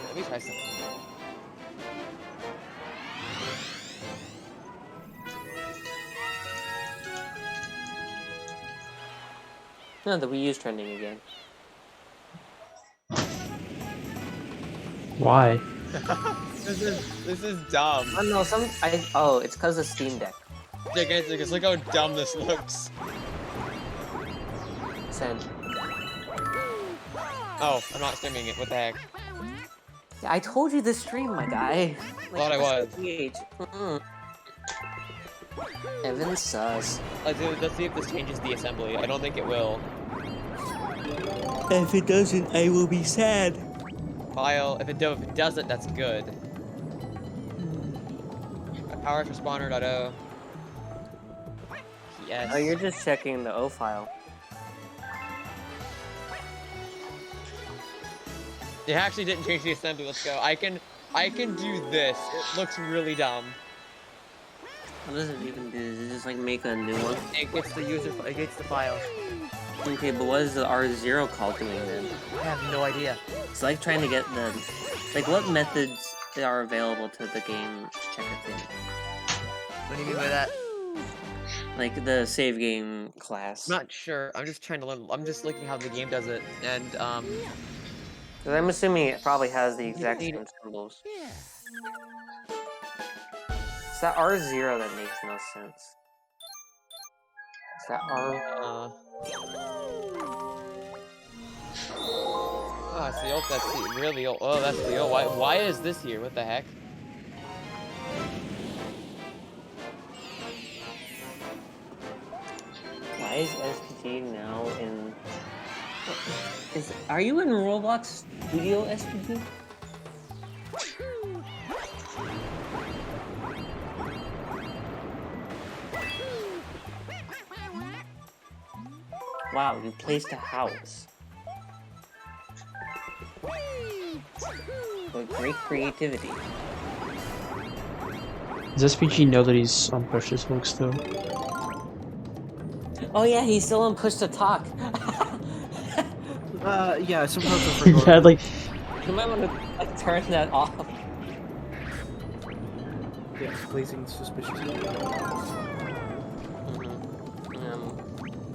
F: Let me try something.
D: No, the Wii U's trending again.
A: Why?
F: This is dumb.
D: Oh no, oh, it's because of Steam Deck.
F: Just look how dumb this looks.
D: Send.
F: Oh, I'm not streaming it. What the heck?
D: Yeah, I told you the stream, my guy.
F: Thought I was.
D: Evan sus.
F: Let's see if this changes the assembly. I don't think it will.
D: If it doesn't, I will be sad.
F: File. If it doesn't, that's good. Power responder.o. Yes.
D: Oh, you're just checking the O file.
F: It actually didn't change the assembly. Let's go. I can do this. It looks really dumb.
D: What does it even do? Does it just like make a new one?
F: It gets the it gets the file.
D: Okay, but what is the R0 call doing then?
F: I have no idea.
D: It's like trying to get the... Like, what methods are available to the game checker thing?
F: What do you mean by that?
D: Like, the save game class.
F: I'm not sure. I'm just trying to learn. I'm just looking how the game does it, and
D: Because I'm assuming it probably has the exact same symbols. It's that R0 that makes no sense. It's that R...
F: Oh, it's the old. That's the really old. Oh, that's the old. Why is this here? What the heck?
D: Why is SPG now in... Are you in Roblox Studio, SPG? Wow, you placed a house. With great creativity.
A: Does SPG know that he's on push to smoke still?
D: Oh yeah, he's still on push to talk.
B: Yeah, sometimes I
A: He
B: forgot.
A: had like
D: You might want to like, turn that off.
B: Yeah, placing suspicious.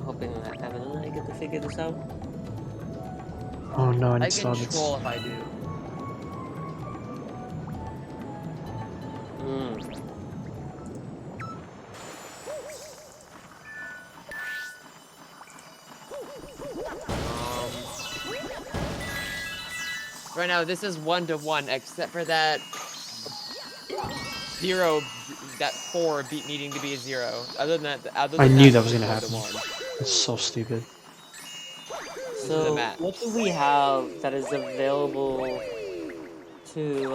D: Hoping that Evan and I get to figure this out.
A: oh no, and
F: I
A: it
F: can
A: started.
F: troll if I do. Right now, this is 1-to-1, except for that 4 needing to be a 0. Other than that,
A: I knew that was gonna
F: it's
A: happen.
F: 1-to-1.
A: It's so stupid.
F: This is
D: So,
F: a match.
D: what do we have that is available to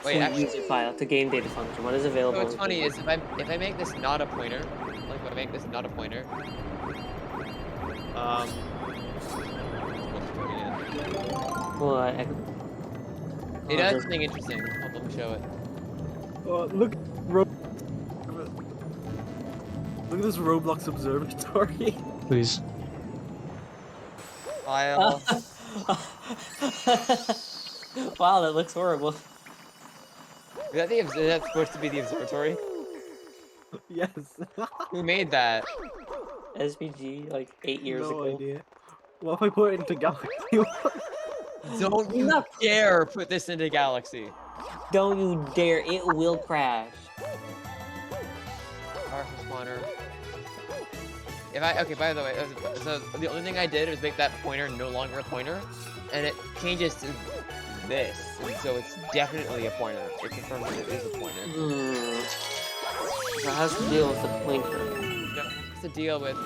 F: Wait,
D: to
F: actually,
D: user file to game data function? What is available?
F: what's funny is if I make this not a pointer, like if I make this not a pointer,
D: Well,
F: it does something interesting. Hold on, let me show it.
B: Look at this Roblox observatory.
A: Please.
F: File.
D: Wow, that looks horrible.
F: Is that supposed to be the observatory?
B: Yes.
F: Who made that?
D: SPG like 8 years
B: No
D: ago.
B: idea. What if I put it into Galaxy?
F: Don't you
D: No.
F: dare put this into Galaxy.
D: Don't you dare! It will crash.
F: Powerful spawner. Okay, by the way, so the only thing I did was make that pointer no longer a pointer, and it changes to this, and so it's definitely a pointer. It confirms that it is a pointer.
D: So it has to deal with the pointer.
F: No, it has to deal with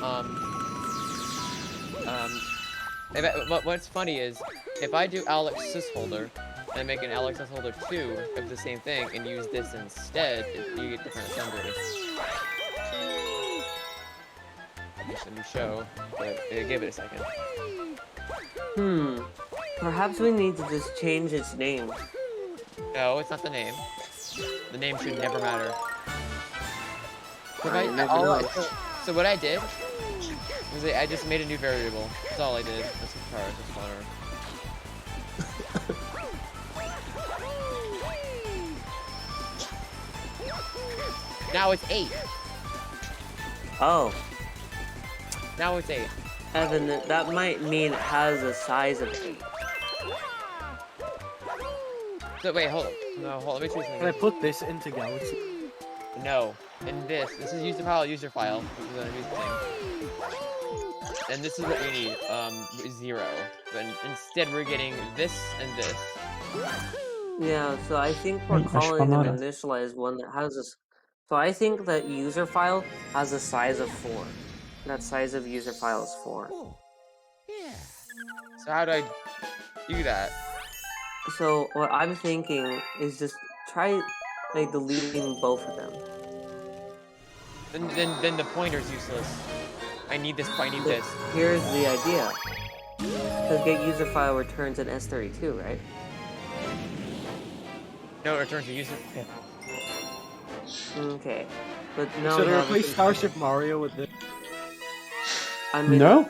F: what's funny is if I do Alex Sysholder and make an Alex Sysholder 2 of the same thing and use this instead, you get different assemblies. Just a new show, but give it a second.
D: Perhaps we need to just change its name.
F: No, it's not the name. The name should never matter. So what I did was I just made a new variable. That's all I did. That's the power spawner. Now it's 8.
D: Oh,
F: Now it's 8.
D: Evan, that might mean it has a size of 8.
F: So wait, hold on. No, hold on. Let me choose
B: Can I
F: something.
B: put this into Galaxy?
F: No. And this is user file, which is a new thing. And this is what we need. 0. But instead we're getting this and this.
D: Yeah, so I think we're
A: Right,
D: calling an
A: Ashwamara.
D: initialized one that has this. So I think that user file has a size of 4. That size of user file is 4.
F: So how do I do that?
D: So what I'm thinking is just try like deleting both of them.
F: Then the pointer's useless. I need this. I need this.
D: Here's the idea. Because get user file returns an S32, right?
F: No, it returns the user.
D: Okay. But now
B: Should
D: we
B: I
D: have
B: replace Starship Mario with this?
D: I mean,
A: No?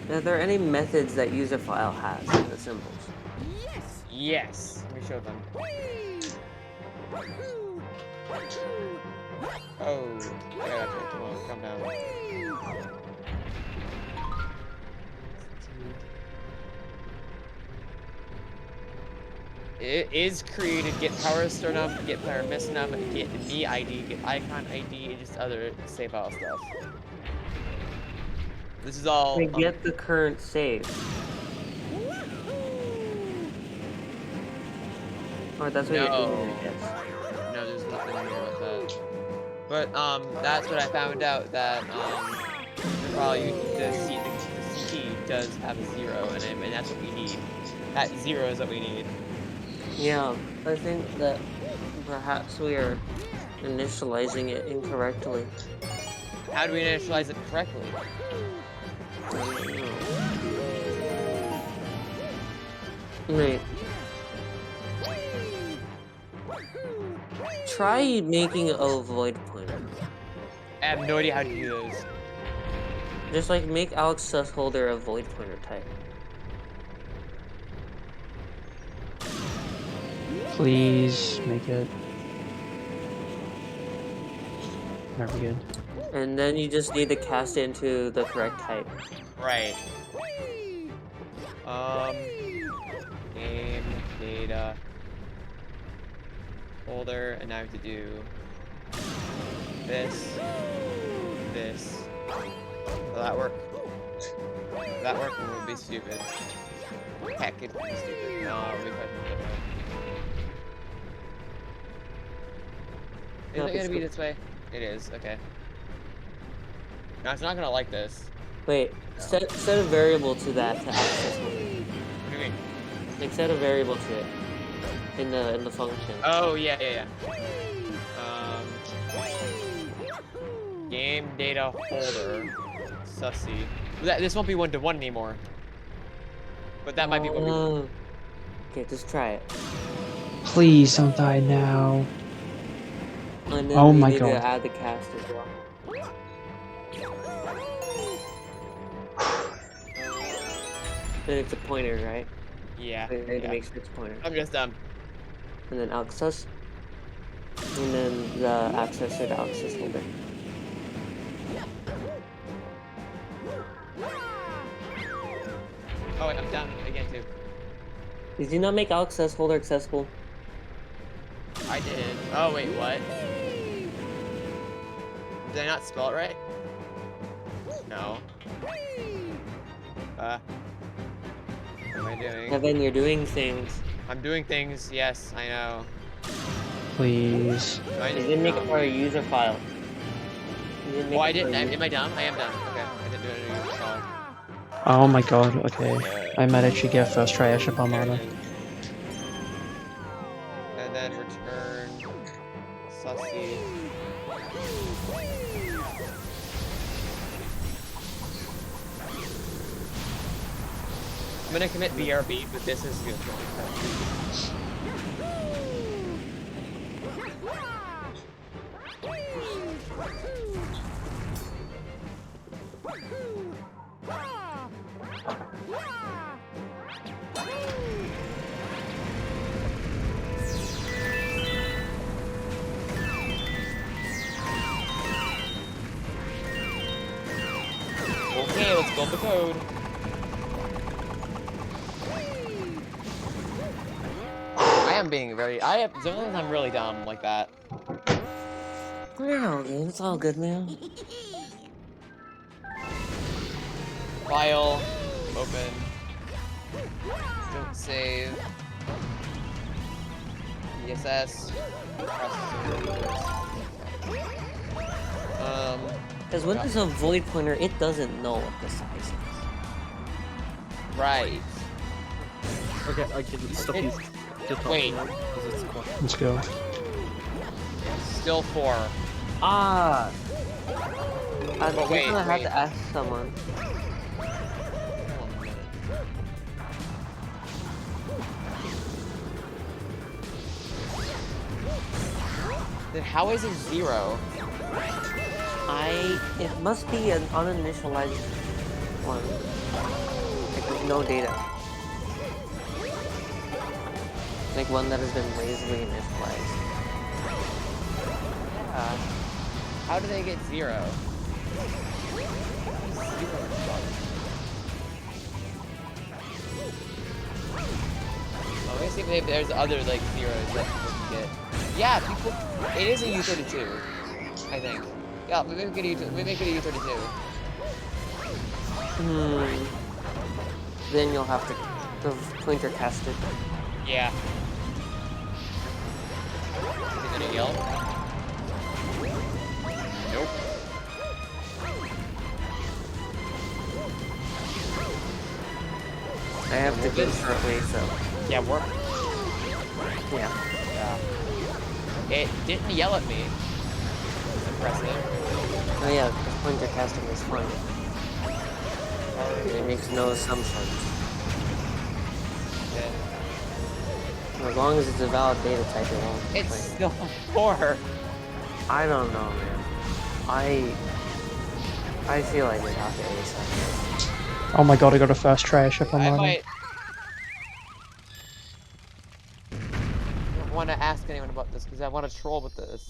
D: Are there any methods that user file has in the symbols?
F: Yes. Let me show them. Oh, yeah, okay, come on, calm down. It is created, get power store num, get power miss num, get knee ID, get icon ID, and just other save file stuff. This is all.
D: They get the current save. Or that's what
F: No.
D: you're doing, I guess.
F: No, there's nothing here about that. But that's what I found out that probably the CT does have a 0 in it, and that's what we need. That 0 is what we need.
D: Yeah, I think that perhaps we are initializing it incorrectly.
F: How do we initialize it correctly?
D: Wait. Try making a void pointer.
F: I have no idea how to do those.
D: Just like make Alex Sussholder a void pointer type.
A: Please make it. Very good.
D: And then you just need to cast it into the correct type.
F: Right. Game data folder, and now I have to do this. Will that work? Will that work? Or will it be stupid? Heck, it would be stupid. No, it'll be quite different. Is it gonna be this way? It is, okay. No, it's not gonna like this.
D: Wait, set a variable to that to access it.
F: What do you mean?
D: Like set a variable to it in the function.
F: Oh, yeah. Game data holder. Sussy. This won't be 1-to-1 anymore. But that might be what we want.
D: Okay, just try it.
A: Please don't die now.
D: And then
A: Oh
D: you
A: my
D: need
A: God.
D: to add the cast as well. Then it's a pointer, right?
F: Yeah.
D: I need to
F: Yeah.
D: make sure it's pointer.
F: I'm just dumb.
D: And then access. And then the access to the access holder.
F: Oh wait, I'm dumb again too.
D: Did you not make access holder accessible?
F: I did. Oh wait, what? Did I not spell it right? No. What am I doing?
D: Kevin, you're doing things.
F: I'm doing things. Yes, I know.
A: Please.
F: I
D: You
F: just
D: didn't make it
F: dumb.
D: for a user file. You didn't make
F: Oh, I
D: it for a
F: didn't.
D: user
F: Am I dumb? I am dumb. Okay, I didn't do it in a file.
A: Oh my god, okay. I might actually get first try Airship
F: There it
A: Armada.
F: is. And then return sussy. I'm gonna commit BRB, but this is good. Okay, let's build the code. I am being very. Sometimes I'm really dumb like that.
D: No, game. It's all good, man.
F: File, open. Don't save. ESS.
D: Because when there's a void pointer, it doesn't know what the size is.
F: Right.
B: Okay, I can stop you. Just
F: Wait.
B: talking now, 'cause it's quite-
A: Let's go.
F: Still 4.
D: Ah! I
F: But
D: think
F: wait,
D: I have
F: wait.
D: to ask someone.
F: Then how is it 0?
D: It must be an uninitialized one. Like with no data. Like one that has been lazily initialized.
F: Yeah. How do they get 0? Let me see if there's other like zeros that people can get. Yeah, people. It is a U32, I think. Yeah, we make it a U32.
D: Then you'll have to the pointer test it.
F: Yeah. Is it gonna yell? Nope.
D: I have to go shortly, so
F: Yeah, we're.
D: yeah.
F: Yeah. It didn't yell at me. It's impressive.
D: Oh yeah, the pointer testing is fun. It makes no assumptions.
F: Yeah.
D: As long as it's a valid data type, it won't
F: It's
D: complain.
F: still 4.
D: I don't know, man. I feel like we have to ace that.
A: Oh my god, I got a first try Airship
F: I
A: Armada.
F: might. I don't want to ask anyone about this because I want to troll with this.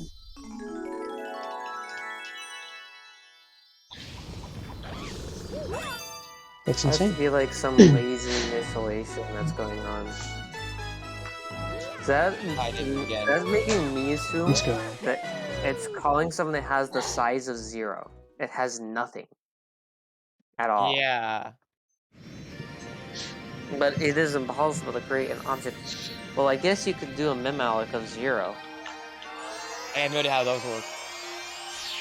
A: That's
D: It has to
A: insane.
D: be like some lazy initialization that's going on. Is that
F: I did it again.
D: that's making me assume
A: Let's go.
D: that it's calling something that has the size of 0. It has nothing at all.
F: Yeah.
D: But it is impossible to create an object. Well, I guess you could do a memalloc of 0.
F: I have no idea how those work.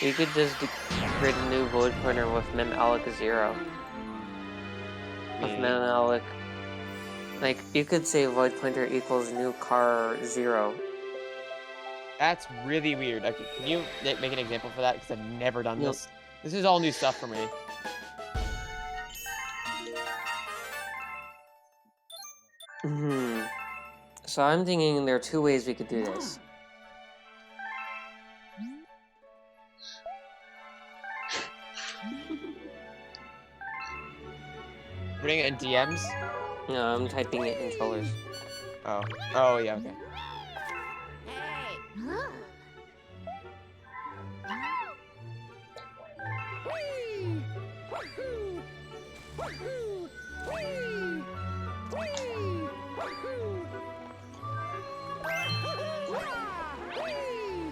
D: You could just create a new void pointer with memalloc 0. With memalloc, like you could say void pointer equals new car 0.
F: That's really weird. Okay, can you make an example for that? Because I've never done
D: Nope.
F: this. This is all new stuff for me.
D: So I'm thinking there are 2 ways we could do this.
F: Putting it in DMs.
D: No, I'm typing it in controllers.
F: Oh. Oh, yeah, okay.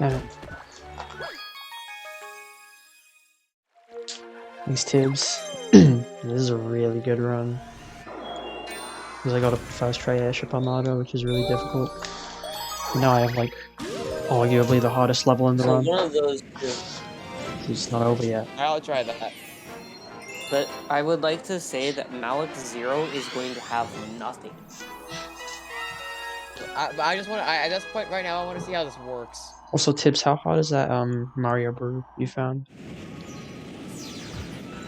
A: Alright. These Tibbs. This is a really good run. Because I got a first try airship armada, which is really difficult. Now I have like arguably the hardest level in the
D: So
A: run.
D: one of those two.
A: It's not over yet.
F: I'll try that.
D: But I would like to say that Malik Zero is going to have nothing.
F: I just want to. At this point right now, I want to see how this works.
A: Also, Tibbs, how hard is that Mario brew you found?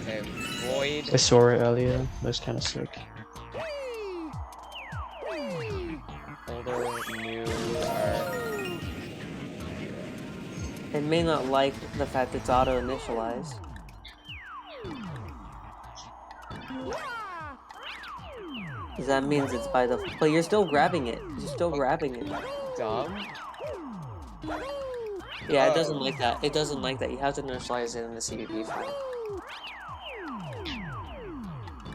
F: Okay, void.
A: I saw it earlier. That was kind of sick.
F: Older, new, or...
D: It may not like the fact it's auto initialized. Because that means it's by the. But you're still grabbing it. You're still grabbing it.
F: dumb.
D: Yeah, it doesn't like that. It doesn't like that. You have to initialize it in the CVP file.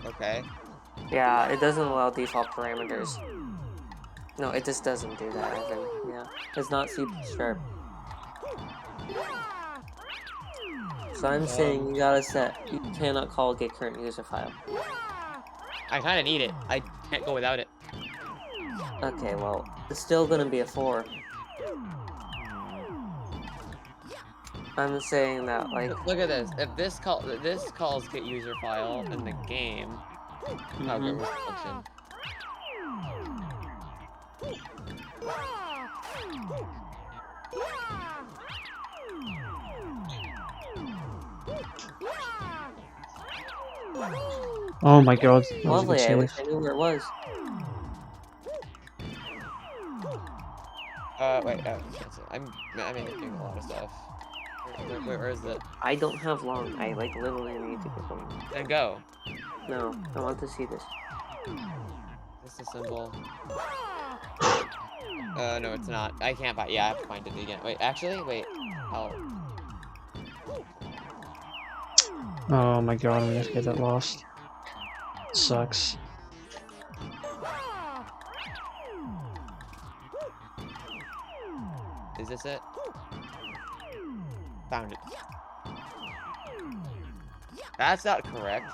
F: Okay.
D: Yeah, it doesn't allow default parameters. No, it just doesn't do that, Evan. Yeah. It's not C sharp. So I'm saying you gotta set. You cannot call get current user file.
F: I kind of need it. I can't go without it.
D: Okay, well, it's still gonna be a 4. I'm saying that, like.
F: Look at this. If this calls get user file in the game. Oh, good, where's the function?
A: Oh my god. That was a good
D: Lovely, I
A: save.
D: wish I knew where it was.
F: Wait, I'm doing a lot of stuff. Where is it?
D: I don't have long. I, like, literally need to get going.
F: Then go.
D: No, I want to see this.
F: This is a symbol. No, it's not. I can't find. Yeah, I have to find it again. Wait, actually, wait. Oh.
A: Oh my god, I'm gonna have to get that lost. Sucks.
F: Is this it? Found it. That's not correct.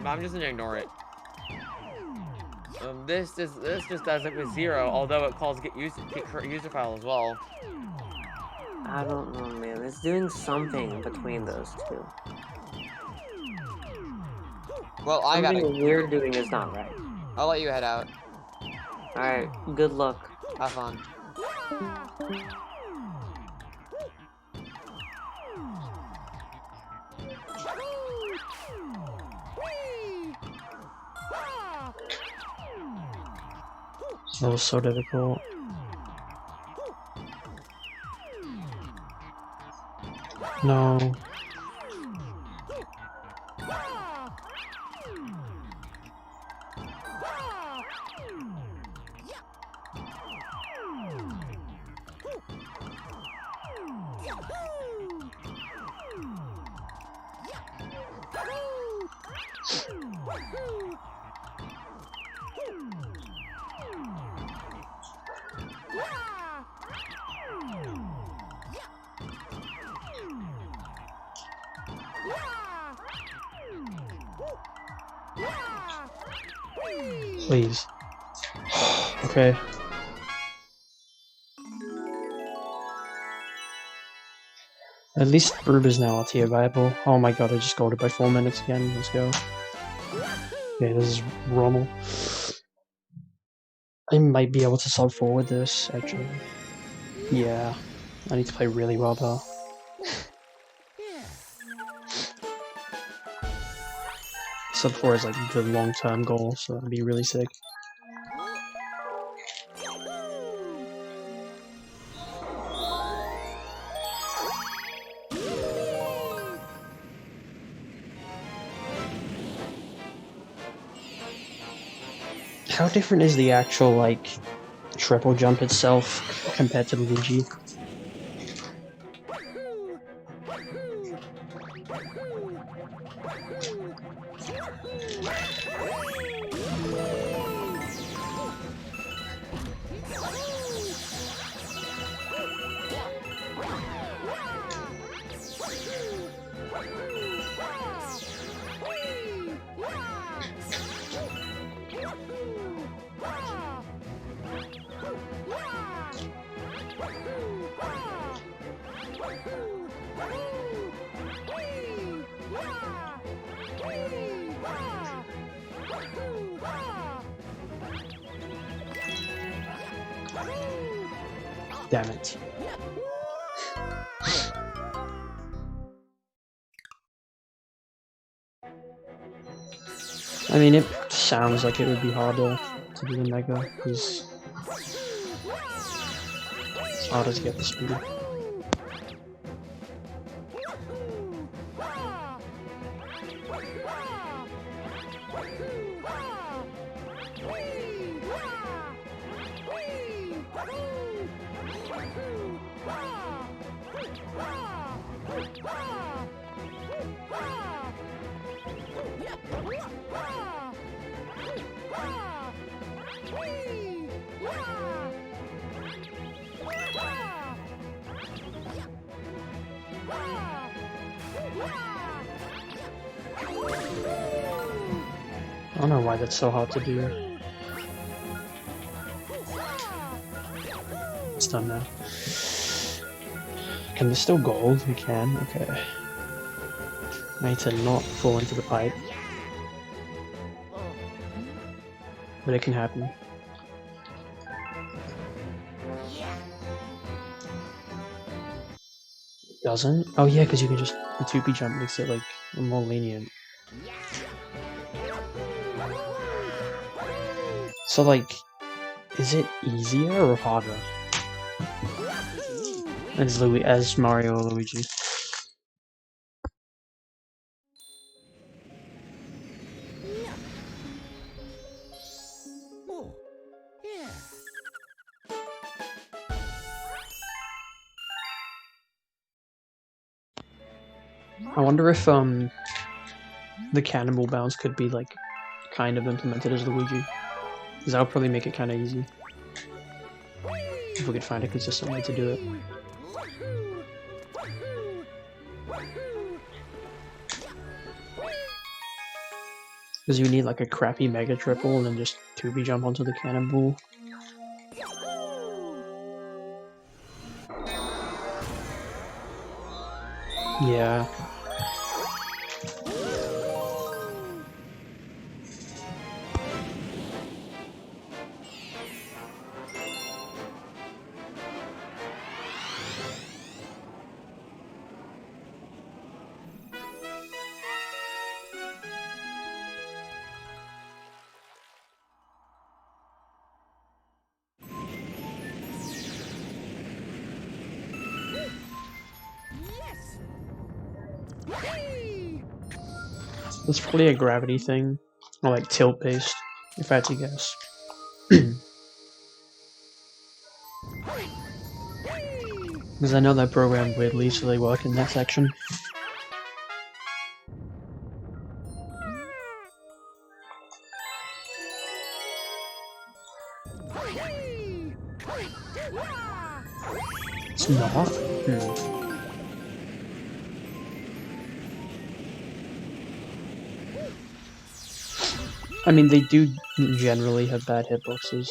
F: I'm just gonna ignore it. This just does it with 0, although it calls get current user file as well.
D: I don't know, man. It's doing something between those two.
F: Well, I
D: Something
F: gotta.
D: we're doing is not right.
F: I'll let you head out.
D: Alright, good luck.
F: Have fun.
A: That was so difficult. No. Please. Okay. At least Brub is now tier viable. Oh my god, I just got it by 4 minutes again. Let's go. Okay, this is Rommel. I might be able to sub 4 with this, actually. Yeah. I need to play really well though. Sub 4 is like the long-term goal, so that'd be really sick. How different is the actual, like, triple jump itself compared to Luigi? Damn it. I mean, it sounds like it would be harder to do the Mega, because it's harder to get the speed. I don't know why that's so hard to do. It's done now. Can this still gold? We can, okay. I need to not fall into the pipe. But it can happen. Doesn't? Oh yeah, because you can just, the 2P jump makes it like more lenient. So like, is it easier or harder? As Mario or Luigi? I wonder if the cannonball bounce could be like kind of implemented as Luigi. Because that would probably make it kind of easy. If we could find a consistent way to do it. Because you need like a crappy mega triple and then just 2B jump onto the cannonball. Yeah. It's probably a gravity thing, or like tilt based, if I had to guess. Because I know that programmed weirdly, so they work in that section. It's not? I mean, they do generally have bad hitboxes.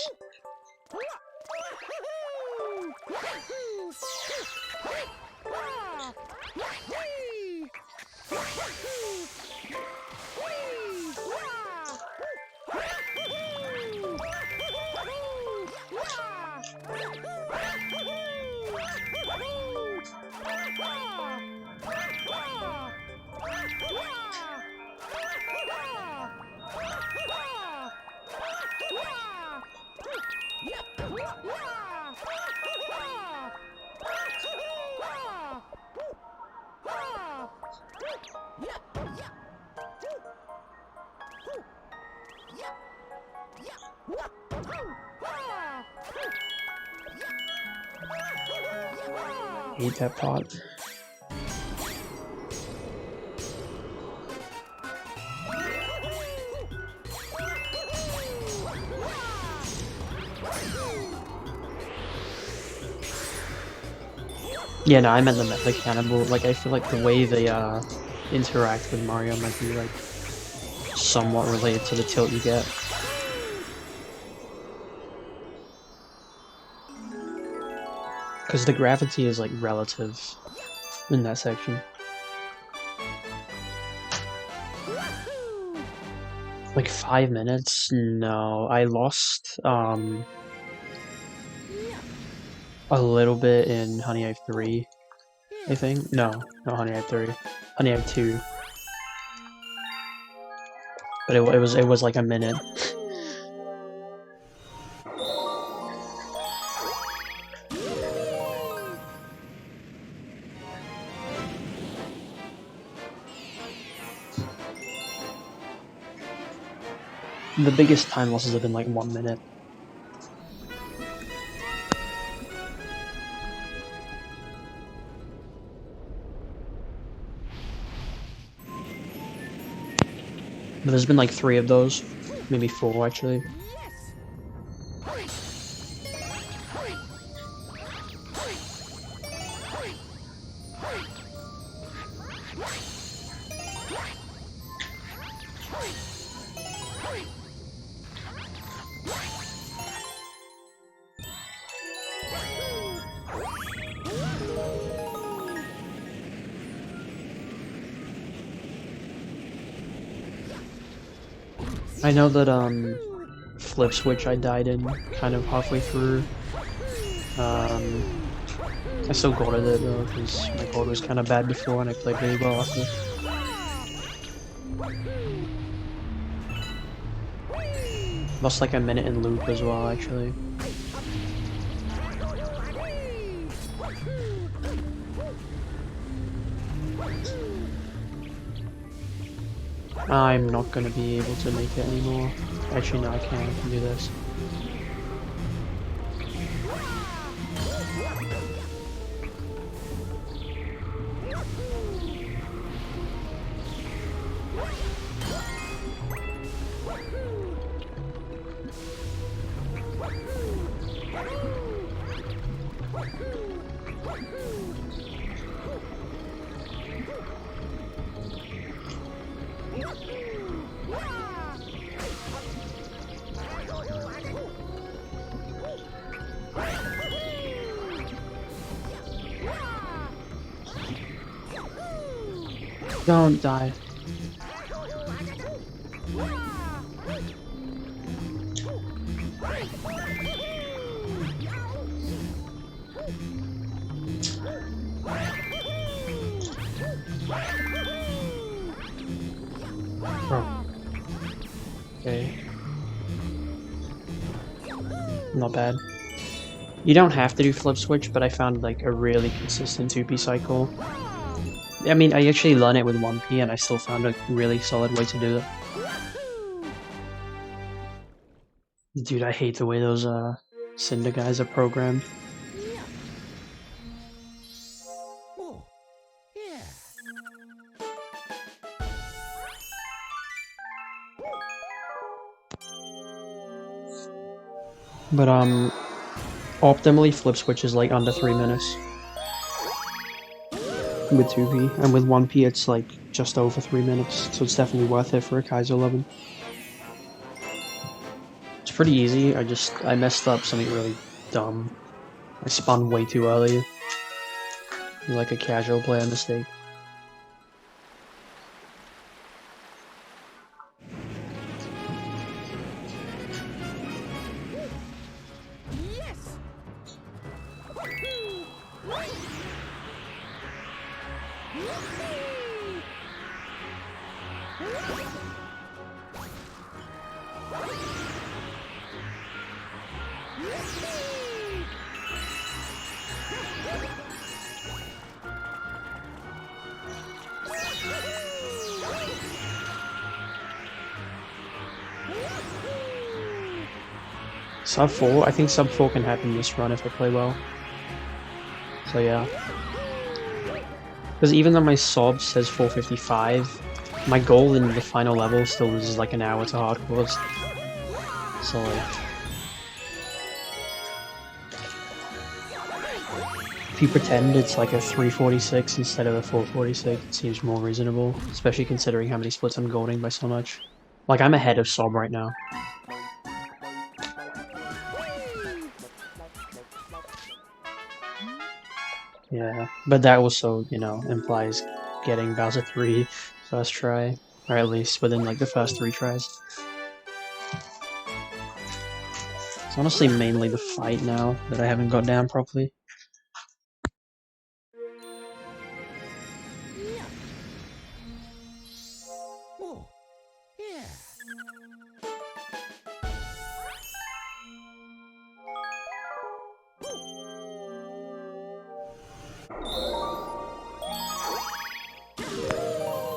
A: hate that part. Yeah, no, I meant the mechanical. Like, I feel like the way they interact with Mario might be like somewhat related to the tilt you get. Because the gravity is like relative in that section. Like 5 minutes? No, I lost a little bit in Honey Hive 3, I think. No, not Honey Hive 3. Honey Hive 2. But it was like a minute. The biggest time losses have been like 1 minute. But there's been like 3 of those. Maybe 4 actually. I know that Flip Switch I died in kind of halfway through. I still got it though because my board was kind of bad before and I played really well after. Lost like a minute in loop as well actually. I'm not gonna be able to make it anymore. Actually, no, I can do this. Don't die. Oh. Okay. Not bad. You don't have to do flip switch, but I found like a really consistent 2P cycle. I mean, I actually learned it with 1P and I still found a really solid way to do it. Dude, I hate the way those Cinder guys are programmed. But optimally flip switch is like under 3 minutes. With 2P, and with 1P it's like just over 3 minutes, so it's definitely worth it for a Kaizo 11. It's pretty easy, I messed up something really dumb. I spun way too early. Like a casual player mistake. Sub 4? I think sub 4 can happen this run if I play well. So yeah. Because even though my sob says 455, my goal in the final level still loses like an hour to hardcore. So like, if you pretend it's like a 346 instead of a 446, it seems more reasonable, especially considering how many splits I'm golding by so much. Like, I'm ahead of sob right now. Yeah, but that also, you know, implies getting Bowser 3 first try, or at least within like the first 3 tries. It's honestly mainly the fight now that I haven't got down properly.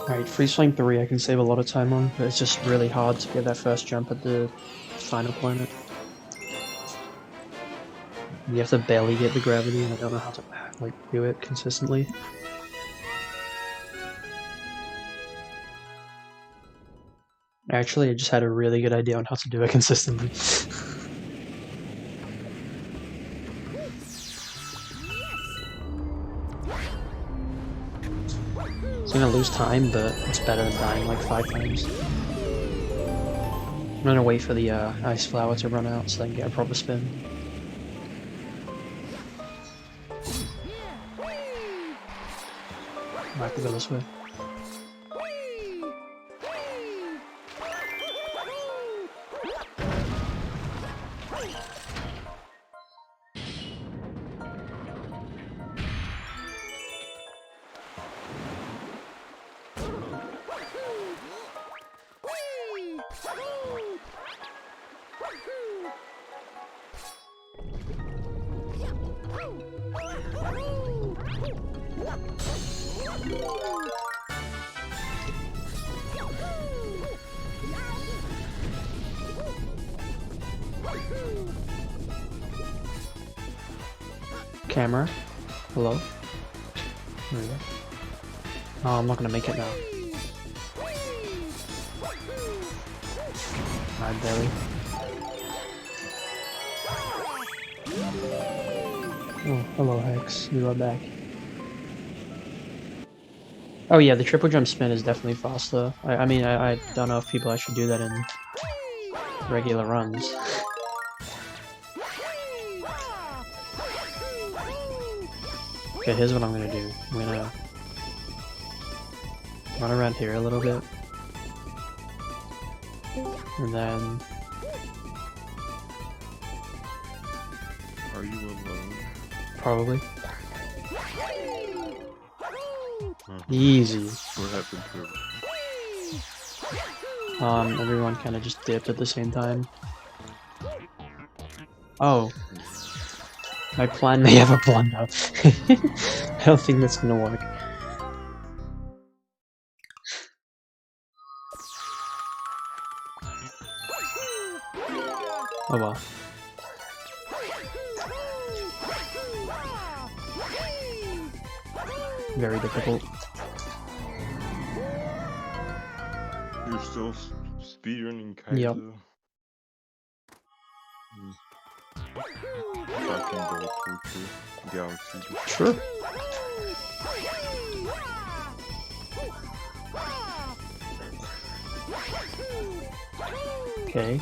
A: Alright, Freeze Flame 3 I can save a lot of time on, but it's just really hard to get that first jump at the final planet. You have to barely get the gravity, and I don't know how to like do it consistently. Actually, I just had a really good idea on how to do it consistently. It's gonna lose time, but it's better than dying like 5 times. I'm gonna wait for the ice flower to run out so I can get a proper spin. I have to go this way. Camera. Hello? There we go. Oh, I'm not gonna make it now. I barely. Oh, hello Hex. You are back. Oh yeah, the triple jump spin is definitely faster. I mean, I don't know if people actually do that in regular runs. Okay, here's what I'm gonna do. I'm gonna run around here a little bit. And then...
C: Are you alone?
A: Probably. Easy.
C: What happened to him?
A: Everyone kind of just dipped at the same time. Oh. My plan may have a blunder. I don't think that's gonna work. Oh well. Very difficult.
C: You're still speedrunning Kaizo?
A: Yep.
C: Talking about torture, galaxy.
A: Sure. Okay,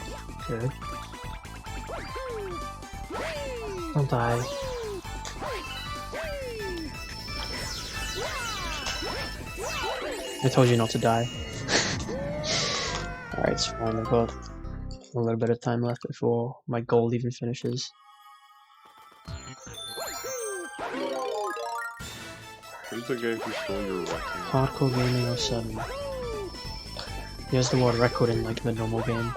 A: good. Don't die. I told you not to die. Alright, it's fine. I've got a little bit of time left before my gold even finishes.
C: Who's the guy who stole your record?
A: Hardcore Gaming 07. He has the word record in like the normal game.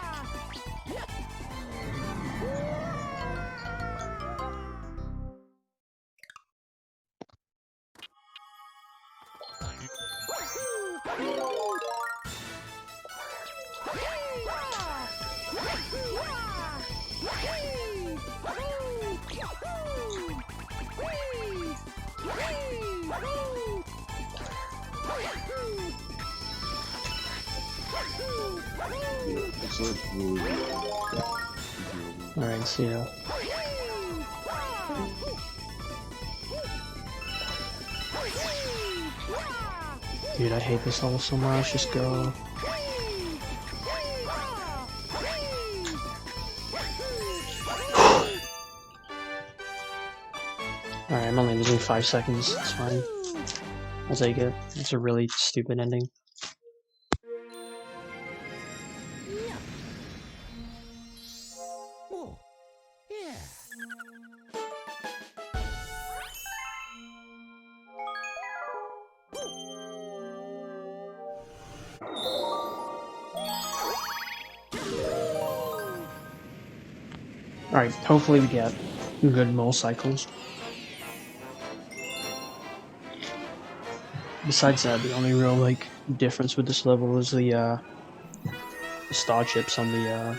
A: Alright, so yeah. Dude, I hate this level so much. Just go. Alright, I'm only losing 5 seconds. It's fine. I'll take it. It's a really stupid ending. Alright, hopefully we get good mole cycles. Besides that, the only real like difference with this level is the star chips on the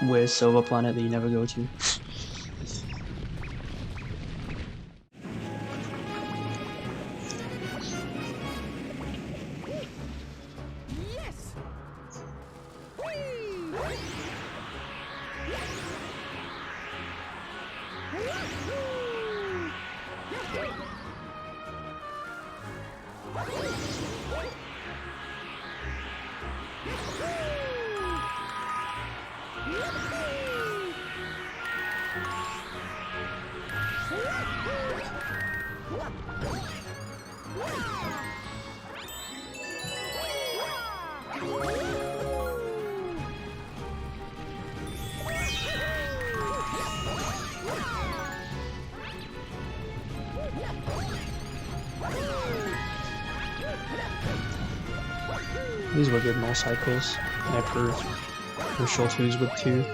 A: weird silver planet that you never go to. These were good mole cycles. And I proved for sure twos with 2.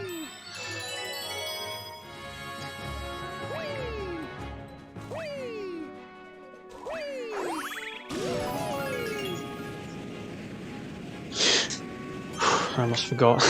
A: I almost forgot.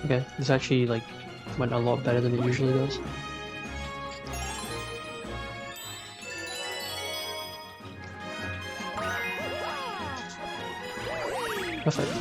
A: Okay, this actually like went a lot better than it usually does. Perfect.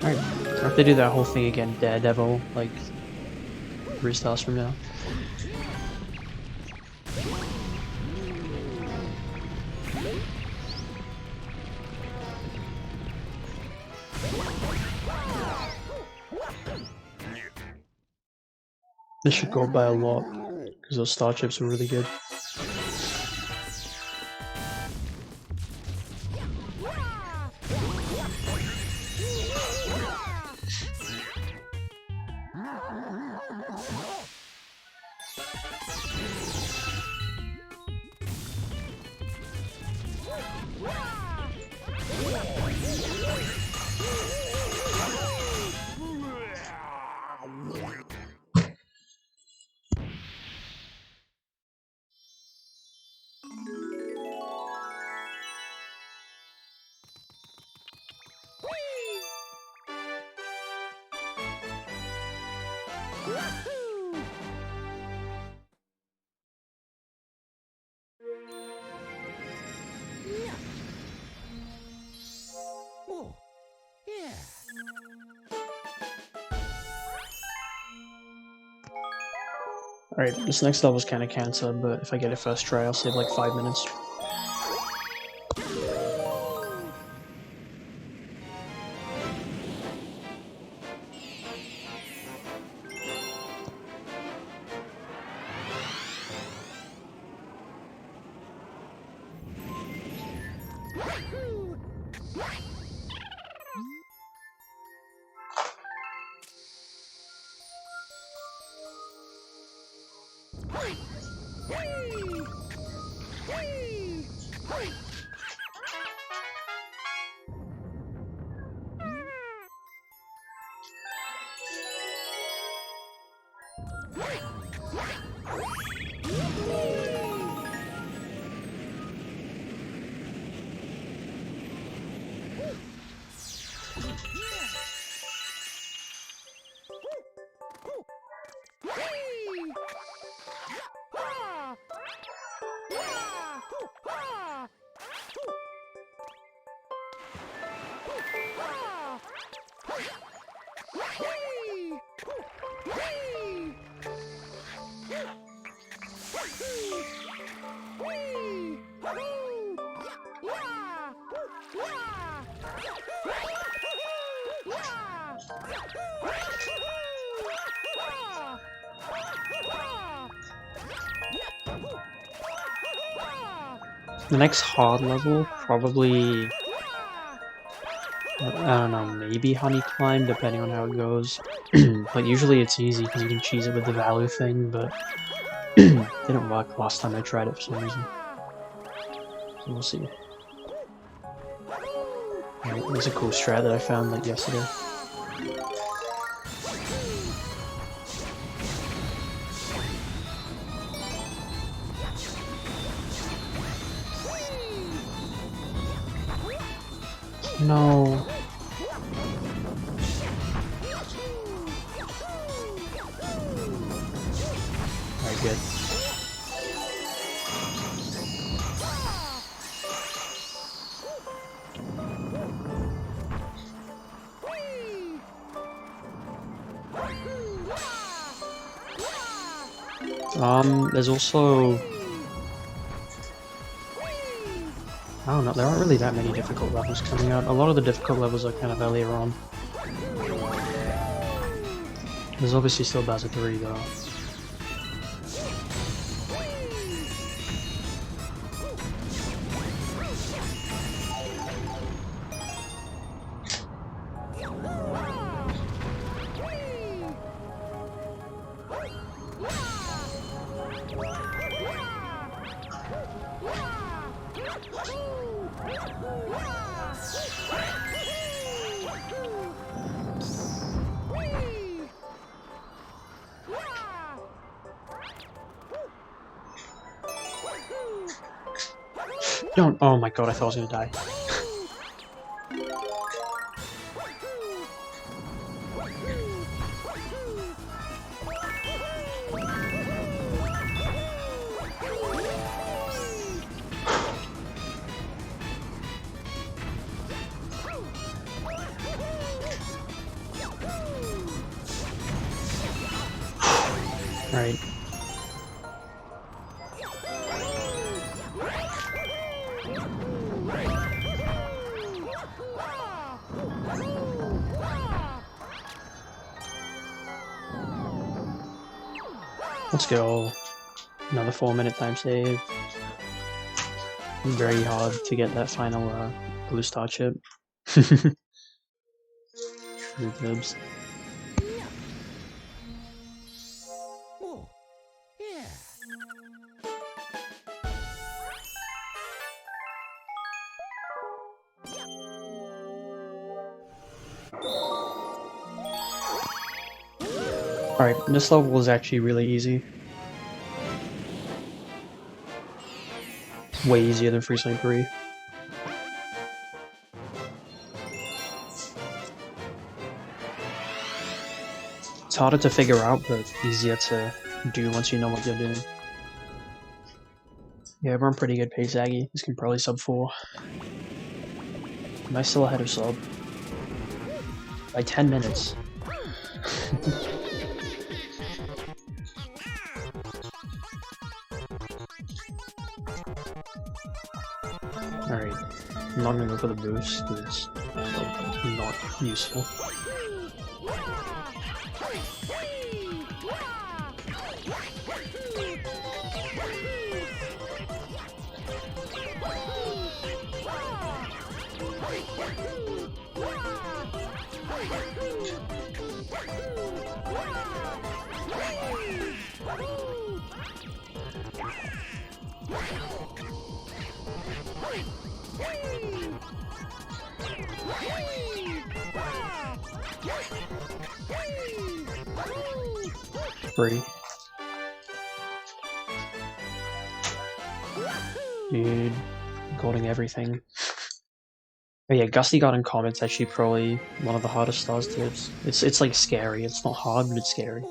A: Alright, I have to do that whole thing again, Daredevil, like, restarts from now. This should go by a lot, because those star chips are really good. Alright, this next level's kinda cancelled, but if I get it first try, I'll save like 5 minutes. The next hard level, probably, I don't know, maybe Honey Climb, depending on how it goes. But usually it's easy because you can cheese it with the value thing, but didn't work last time I tried it for some reason. So we'll see. Right, there's a cool strat that I found like yesterday. No. Alright, good. There's also, I don't know, there aren't really that many difficult levels coming out. A lot of the difficult levels are kind of earlier on. There's obviously still Bowser 3 though. Don't, oh my god, I thought I was gonna die. Right. Let's go. Another 4-minute time save. Very hard to get that final blue star chip. True dibs. Alright, this level is actually really easy. Way easier than Freeslane 3. It's harder to figure out, but easier to do once you know what you're doing. Yeah, we're on pretty good pace, Aggie. This can probably sub 4. Am I still ahead of sub? By 10 minutes. Alright, I'm not gonna go for the boost, because it's not useful. Free. Dude, golding everything. Oh yeah, Gusty God in Comet's actually probably one of the hardest stars tips. It's like scary. It's not hard, but it's scary.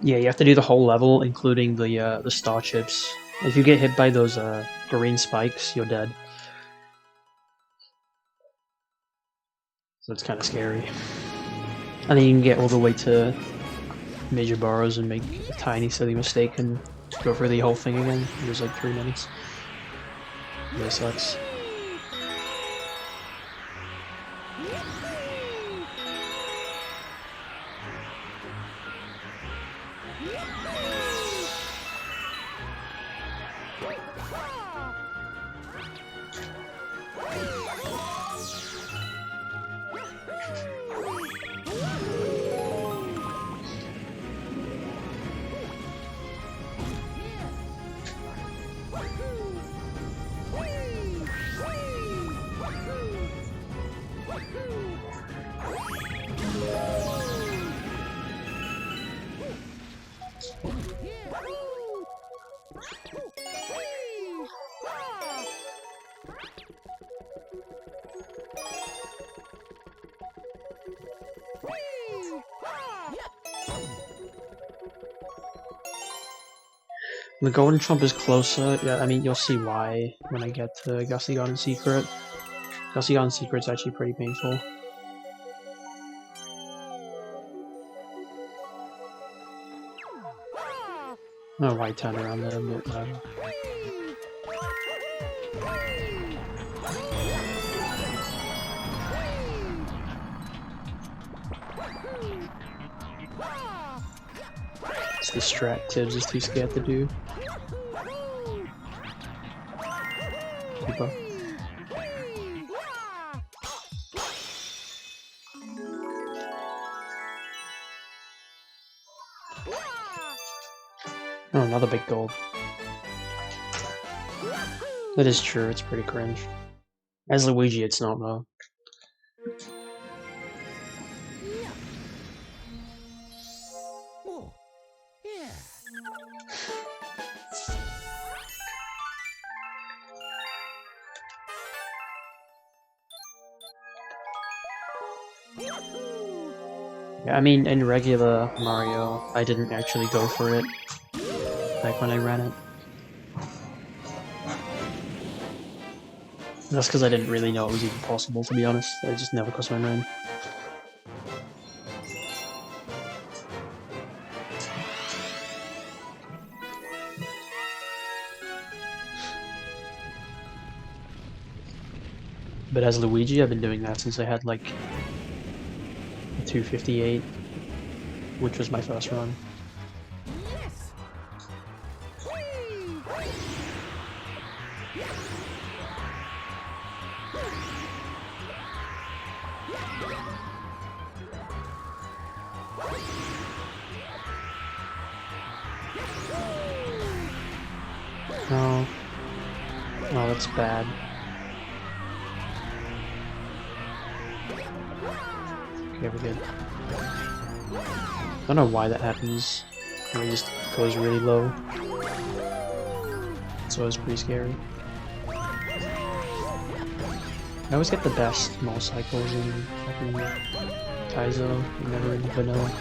A: Yeah, you have to do the whole level, including the star chips. If you get hit by those green spikes, you're dead. So it's kind of scary. And then you can get all the way to Major Burrows and make a tiny silly mistake and go for the whole thing again. It was like 3 minutes. Really sucks. The golden trump is closer. Yeah, I mean, you'll see why when I get to Gusty Garden Secret. Gusty Garden Secret's actually pretty painful. I don't know why I turned around there, but it's the strat Tibbs is too scared to do. Keep up. Oh, another big gold. That is true, it's pretty cringe. As Luigi, it's not though. Yeah, I mean, in regular Mario, I didn't actually go for it back when I ran it. That's because I didn't really know it was even possible, to be honest. I just never crossed my mind. But as Luigi, I've been doing that since I had like a 258, which was my first run. No. No, that's bad. Okay, we're good. I don't know why that happens. It just goes really low. So it's pretty scary. I always get the best motorcycles in fucking Kaizo, never in vanilla.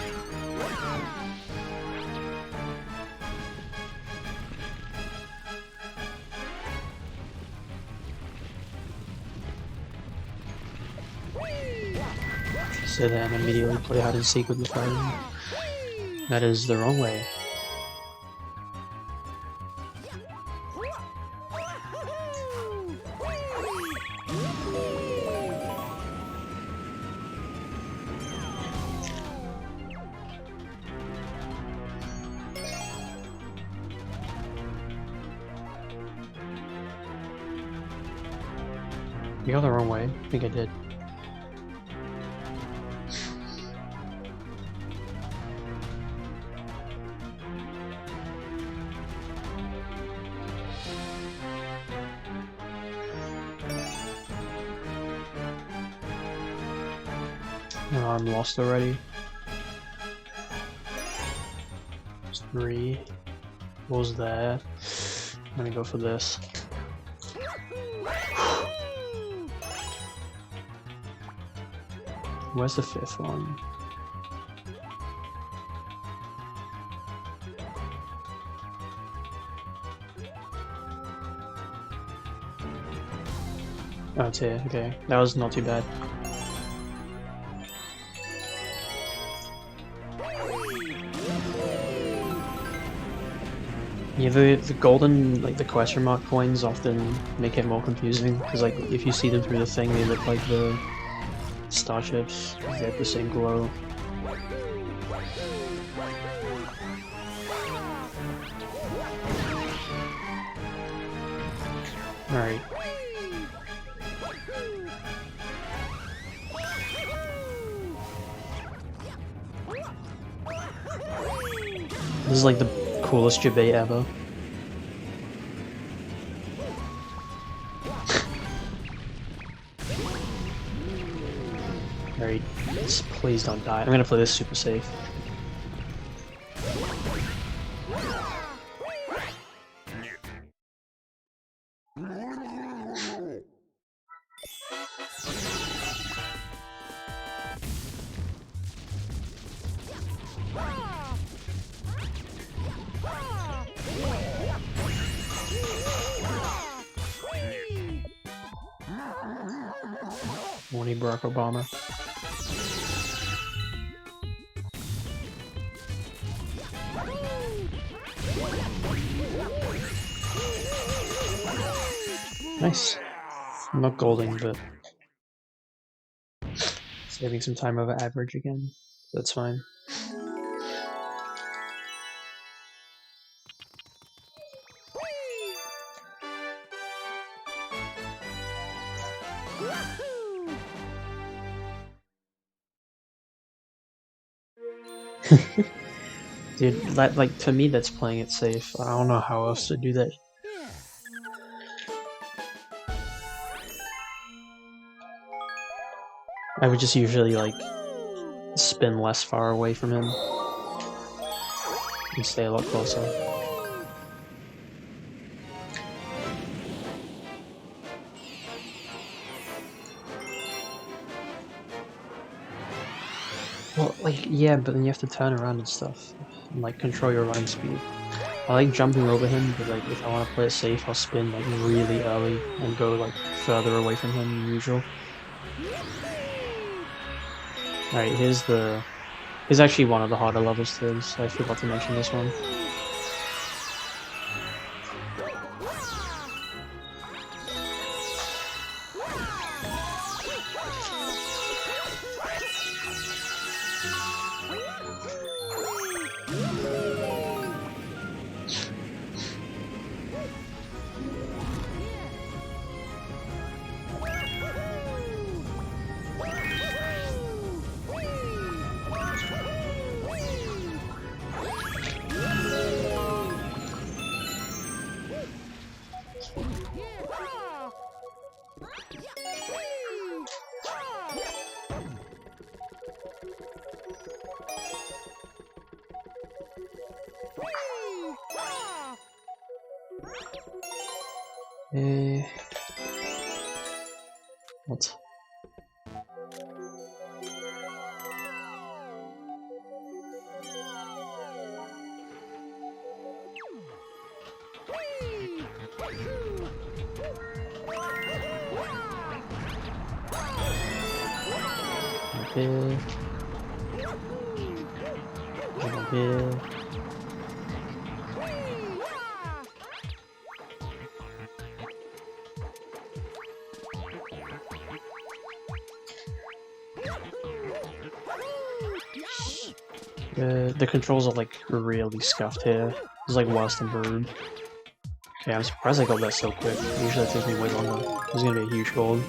A: So then immediately play hide and seek with the fire. That is the wrong way. You go the wrong way. I think I did. Oh, I'm lost already. It's 3. What was that? I'm gonna go for this. Where's the 5th one? Oh, it's here. Okay, that was not too bad. Yeah, the golden, like the question mark coins often make it more confusing, because like if you see them through the thing, they look like the starships, they have the same glow. Alright. This is like the coolest debate ever. Alright, please don't die. I'm gonna play this super safe. Morning, Barack Obama. Nice. I'm not golding, but saving some time over average again. That's fine. Dude, that, like, to me that's playing it safe. I don't know how else to do that. I would just usually, like, spin less far away from him and stay a lot closer. Well, like, yeah, but then you have to turn around and stuff, and, like, control your running speed. I like jumping over him, but, like, if I want to play it safe, I'll spin, like, really early and go, like, further away from him than usual. Alright, here's actually one of the harder levels too, so I forgot to mention this one. What? Okay. Over here. The controls are like really scuffed here. It's like worse than Brood. Okay, I'm surprised I got that so quick. Usually that takes me way longer. This is gonna be a huge gold.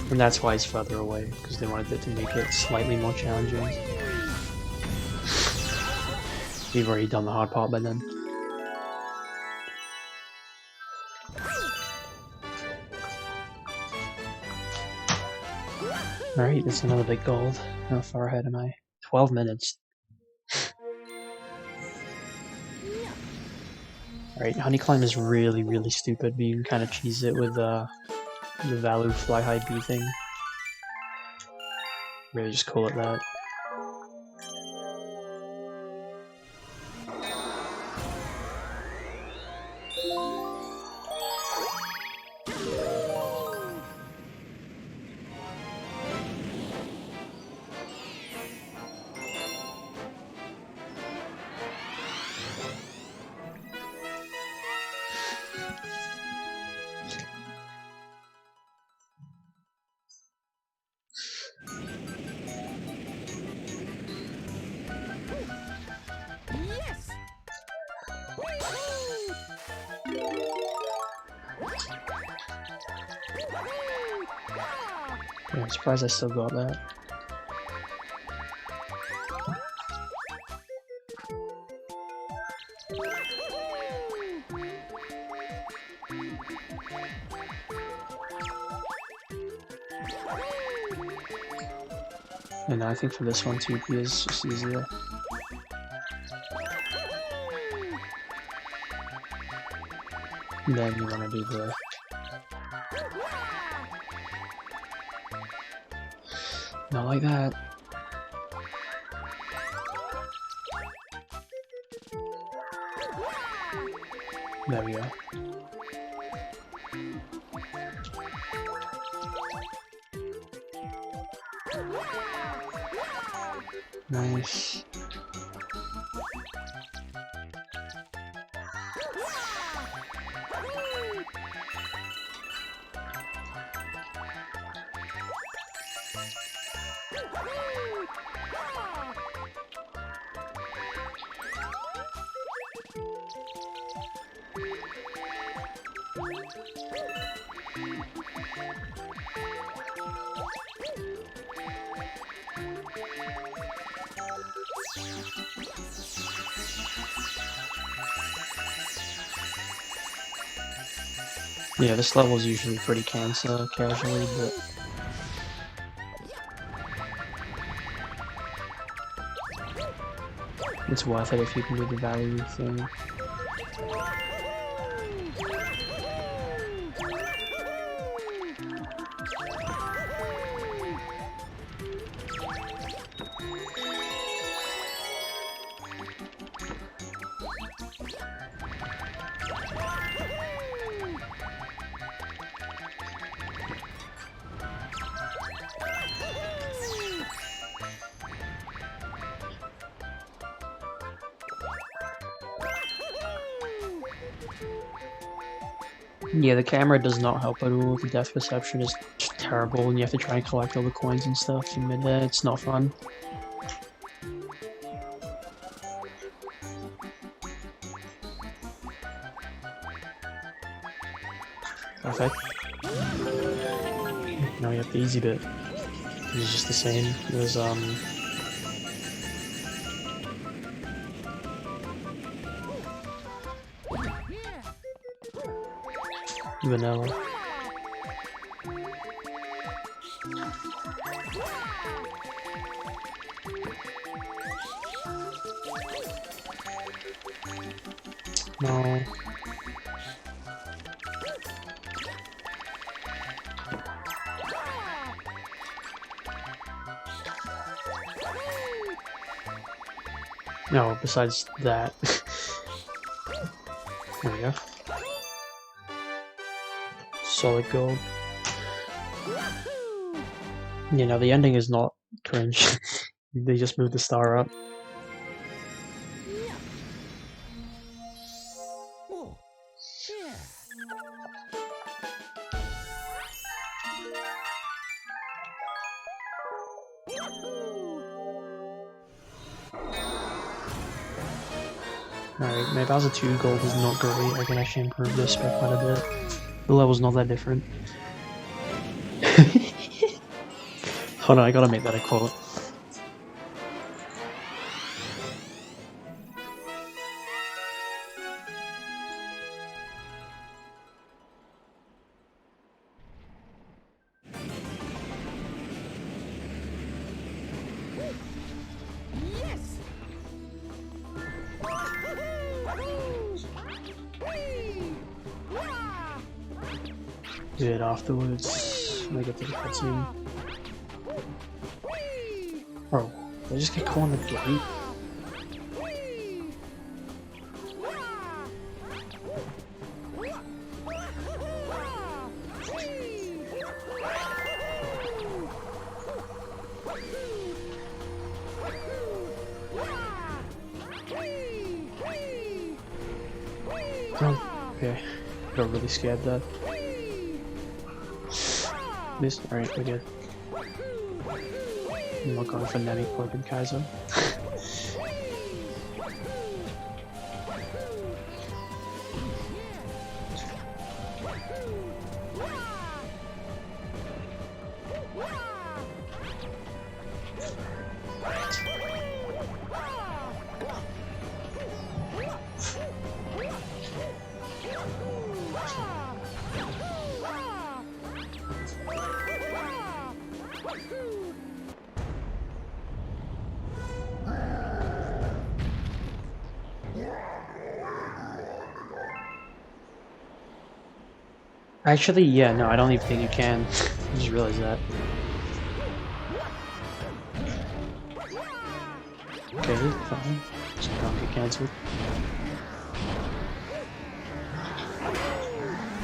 A: And that's why it's further away, because they wanted it to make it slightly more challenging. We've already done the hard part by then. Alright, that's another big gold. How far ahead am I? 12 minutes. Alright, honey climb is really, really stupid, but you can kind of cheese it with the value fly high B thing. Really just call it that. Yeah, I'm surprised I still got that. And I think for this one 2P is just easier. And then you want to do the... Not like that. There we go. Nice. Yeah, this level is usually pretty casually, but it's worth it if you can do the value thing. Yeah, the camera does not help at all. The depth perception is just terrible, and you have to try and collect all the coins and stuff in mid-air. It's not fun. Perfect. Now we have the easy bit. It's just the same. There's vanilla. No. No, besides that. There we go. Solid gold. You know, the ending is not cringe. They just moved the star up. Alright, my Bowser 2 gold is not great. I can actually improve this by quite a bit. The level's not that different. Hold on, I gotta make that a quote. Do it afterwards when I get to the cutscene. Bro, did I just get caught on the gate? Oh, okay. Got really scared that. This, alright, we're good. I'm not going for Nemi Corp and Kaizo. Actually, yeah, no, I don't even think you can. I just realized that. Okay, fine. Just don't get cancelled.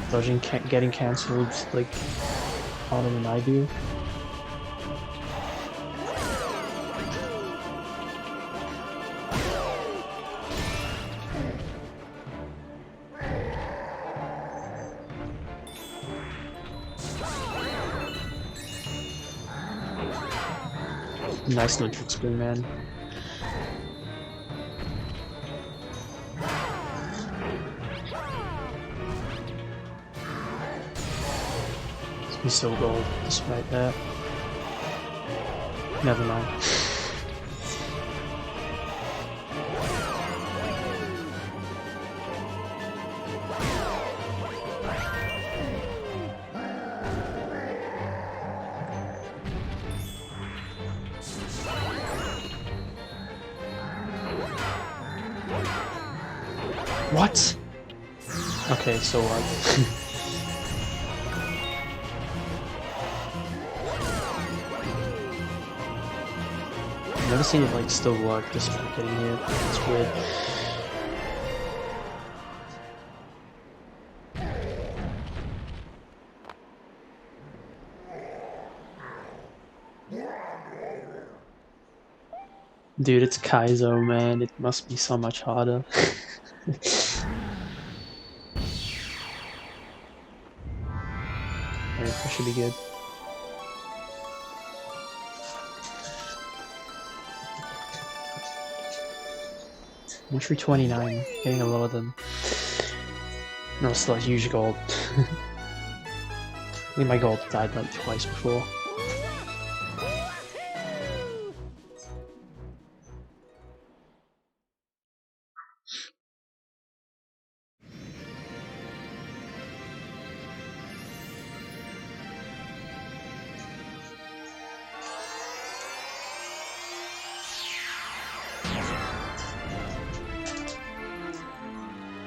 A: Dodging getting cancelled like harder than I do. Nice little trick spin, man. He's still gold despite that. Never mind. What? Okay, so I've never seen it like still work despite getting hit. It's weird. Dude, it's Kaizo, man. It must be so much harder. Alright, that should be good. Entry 29, getting a lower than... No, still a huge gold. I think my gold died like twice before.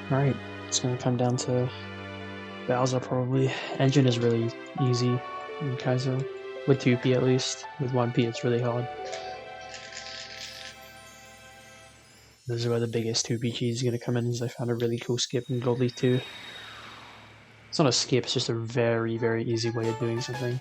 A: Alright, it's gonna come down to Bowser probably. Engine is really easy in Kaizo. With 2P at least. With 1P it's really hard. This is where the biggest 2P cheese is gonna come in, is I found a really cool skip in Gold Leaf 2. It's not a skip, it's just a very, very easy way of doing something.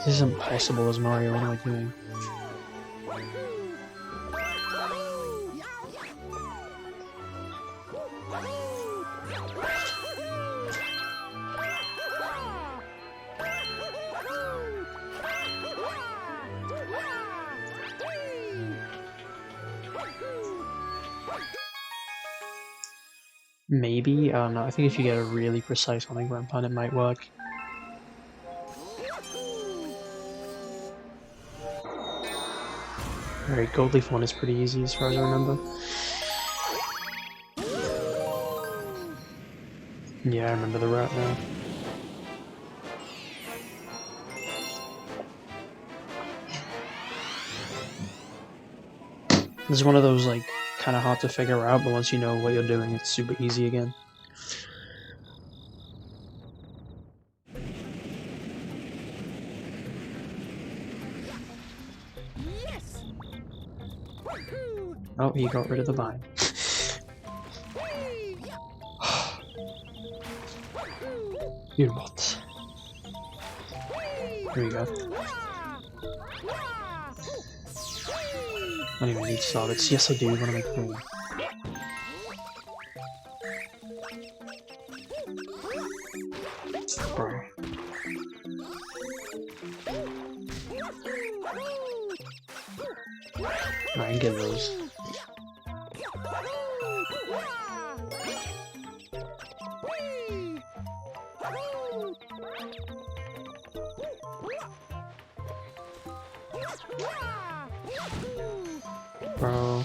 A: This is impossible as Mario, what am I doing? Maybe, I don't know. I think if you get a really precise on a ground pound, it might work. Alright, Gold Leaf 1 is pretty easy as far as I remember. Yeah, I remember the route now. This is one of those, like, kind of hard to figure out, but once you know what you're doing, it's super easy again. Oh, he got rid of the vine. You bot. There we go. I don't even need starters. Yes, I do. What am I doing? Bro. I can get those. Bro.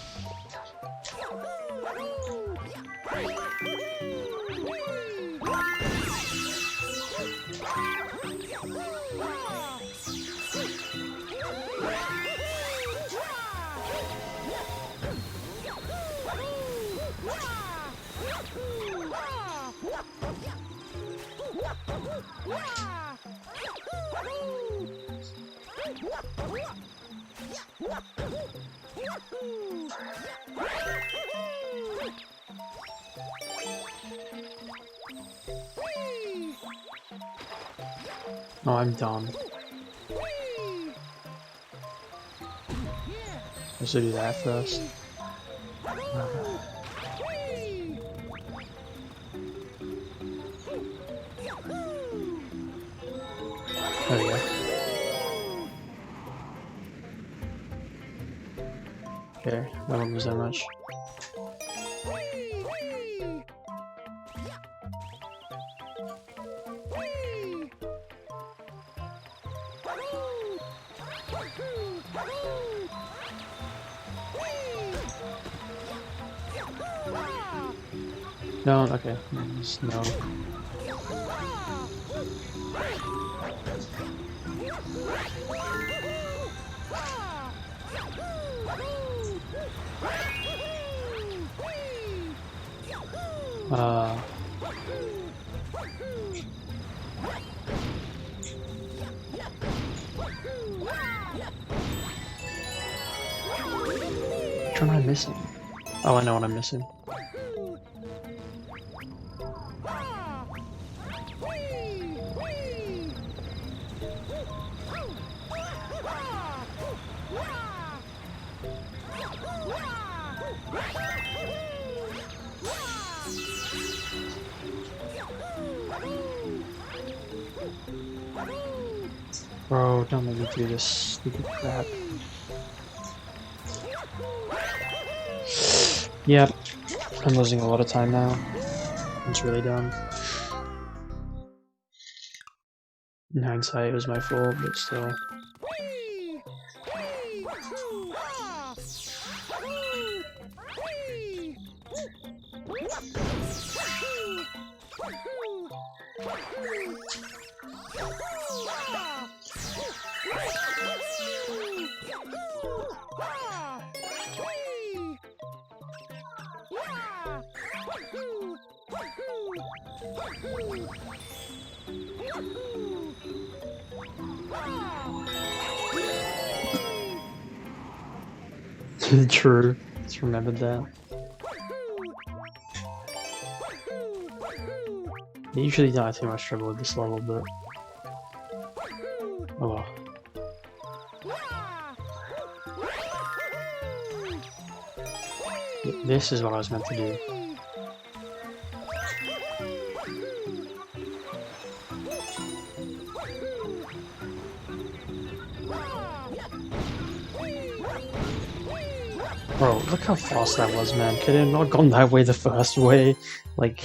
A: Oh, I'm done. I should do that first. There we go. Okay, I don't lose that much. No, okay. Just no. Which one am I missing? Oh, I know what I'm missing. Bro, don't make me do this stupid crap. Yep, I'm losing a lot of time now. It's really dumb. In hindsight, it was my fault, but still. True. Just remembered that. I usually don't have too much trouble with this level, but oh well. This is what I was meant to do. Bro, look how fast that was, man. Could it have not gone that way the first way? Like...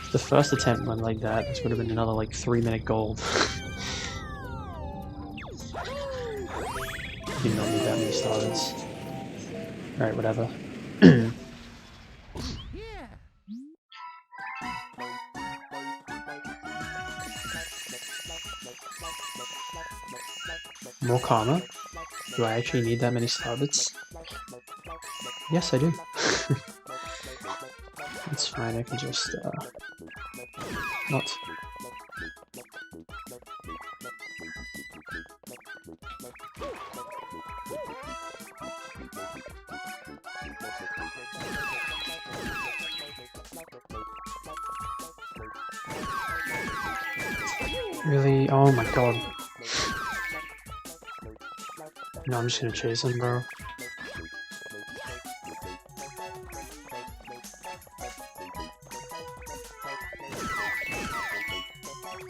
A: If the first attempt went like that, this would have been another, like, 3-minute gold. You don't need that many stars. Alright, whatever. More karma? Do I actually need that many star bits? Yes, I do. It's fine, I can just, not. Really? Oh my god. No, I'm just gonna chase him, bro.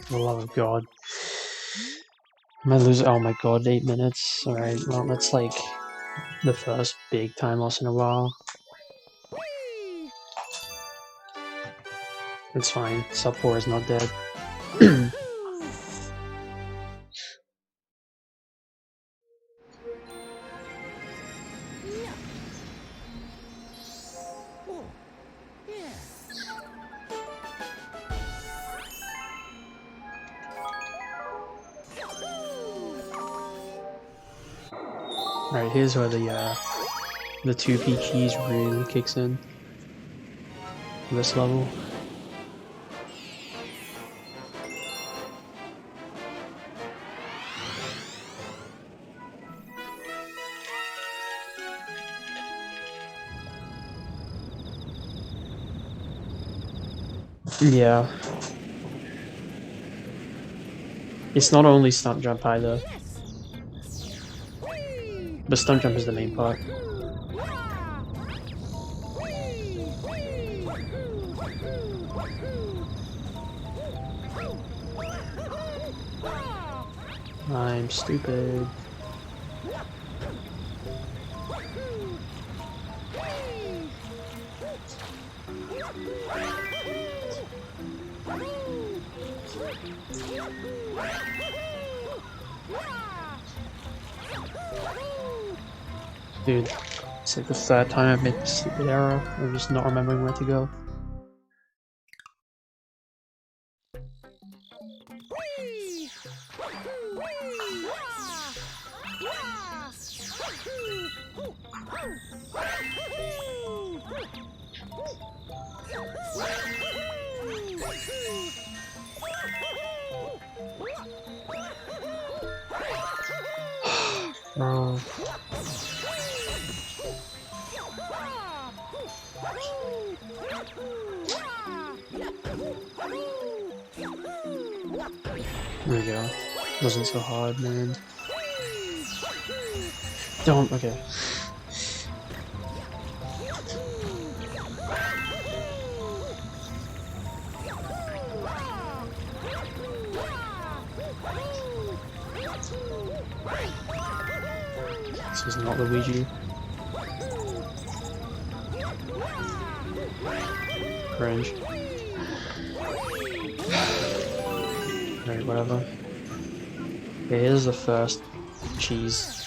A: For the love of God. Am I losing? Oh my god, 8 minutes. Alright, well, that's like the first big time loss in a while. It's fine. Sub 4 is not dead. Alright, here's where the 2p cheese really kicks in. This level. Yeah. It's not only stunt jump either. But stunt jump is the main part. I'm stupid. Dude, it's like the third time I've made this stupid error. I'm just not remembering where to go. Bro. There we go. Wasn't so hard, man. Don't. Okay. This is not Luigi. Cringe. Alright, whatever. Okay, here's the first cheese.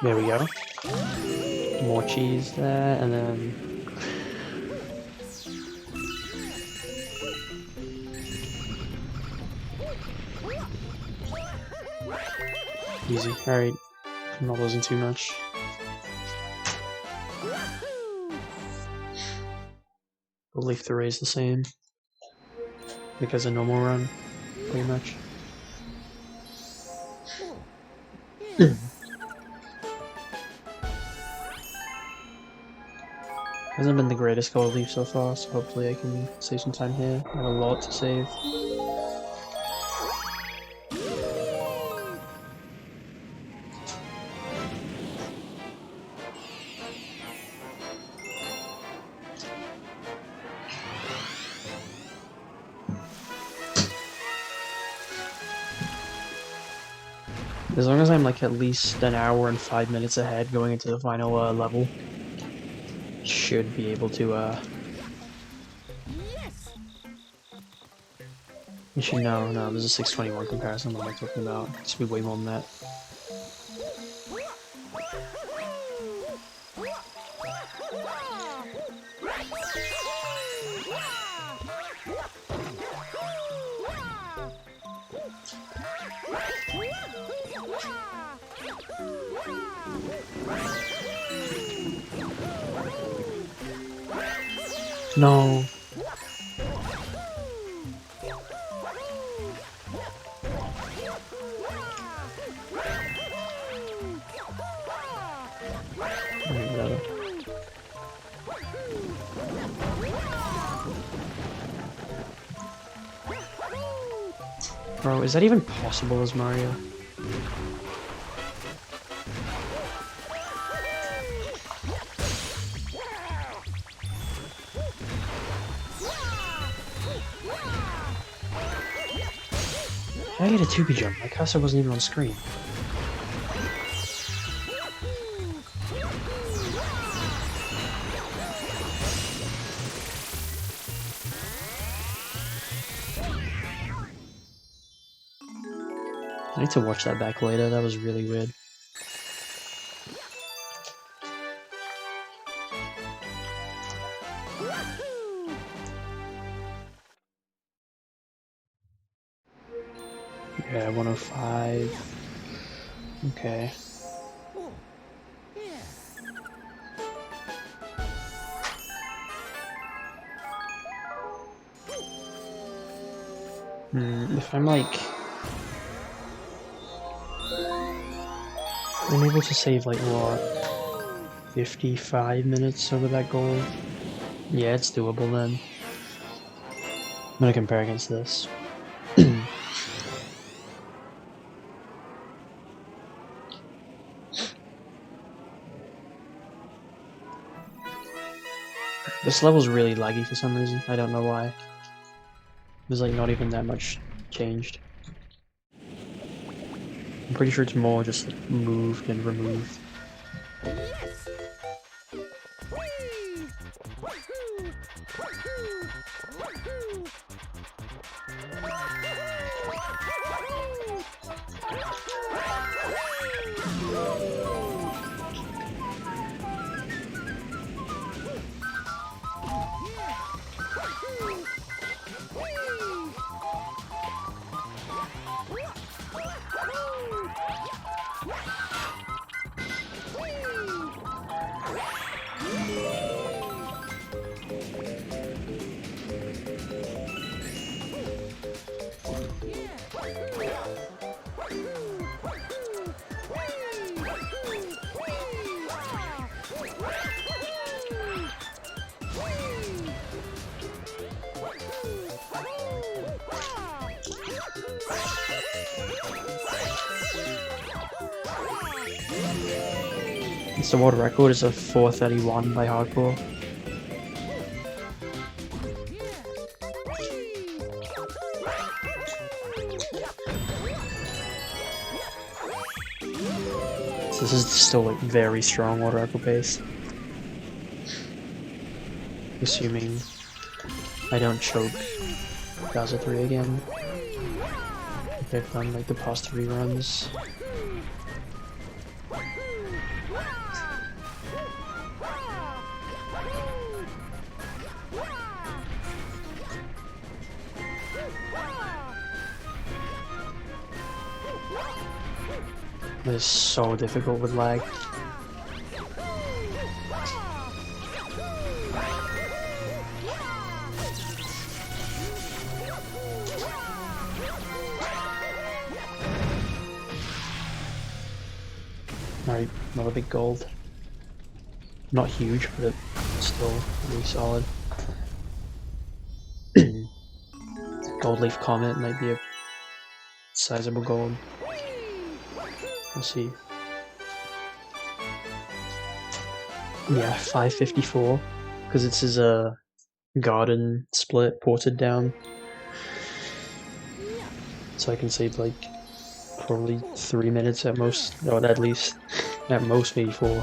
A: There we go. More cheese there, and then... Easy. Alright. I'm not losing too much. We'll leave the raise the same. like as a normal run, pretty much. Hasn't been the greatest gold leaf so far, so hopefully I can save some time here. I have a lot to save. As long as I'm like at least an hour and 5 minutes ahead going into the final level, should be able to you should know. No, there's a 621 comparison. What am I talking about? It should be way more than that. No. Bro, is that even possible as Mario? How did I get a 2B jump? My cursor wasn't even on screen. I need to watch that back later, that was really weird. Yeah, 105. Okay. If I'm like... I'm able to save like what? 55 minutes over that goal? Yeah, it's doable then. I'm gonna compare against this. This level's really laggy for some reason. I don't know why. There's like not even that much changed. I'm pretty sure it's more just like, moved and removed. So the world record is a 4:31 by hardcore. So this is still like very strong world record pace. Assuming I don't choke Gaza 3 again. Like I've done like the past 3 runs. It is so difficult with lag. Alright, another big gold. Not huge, but still really solid. Gold leaf comet might be a sizable gold. We'll see. Yeah, 554, because it's his garden split ported down. So I can save like probably 3 minutes at most, or at least, at most maybe 4.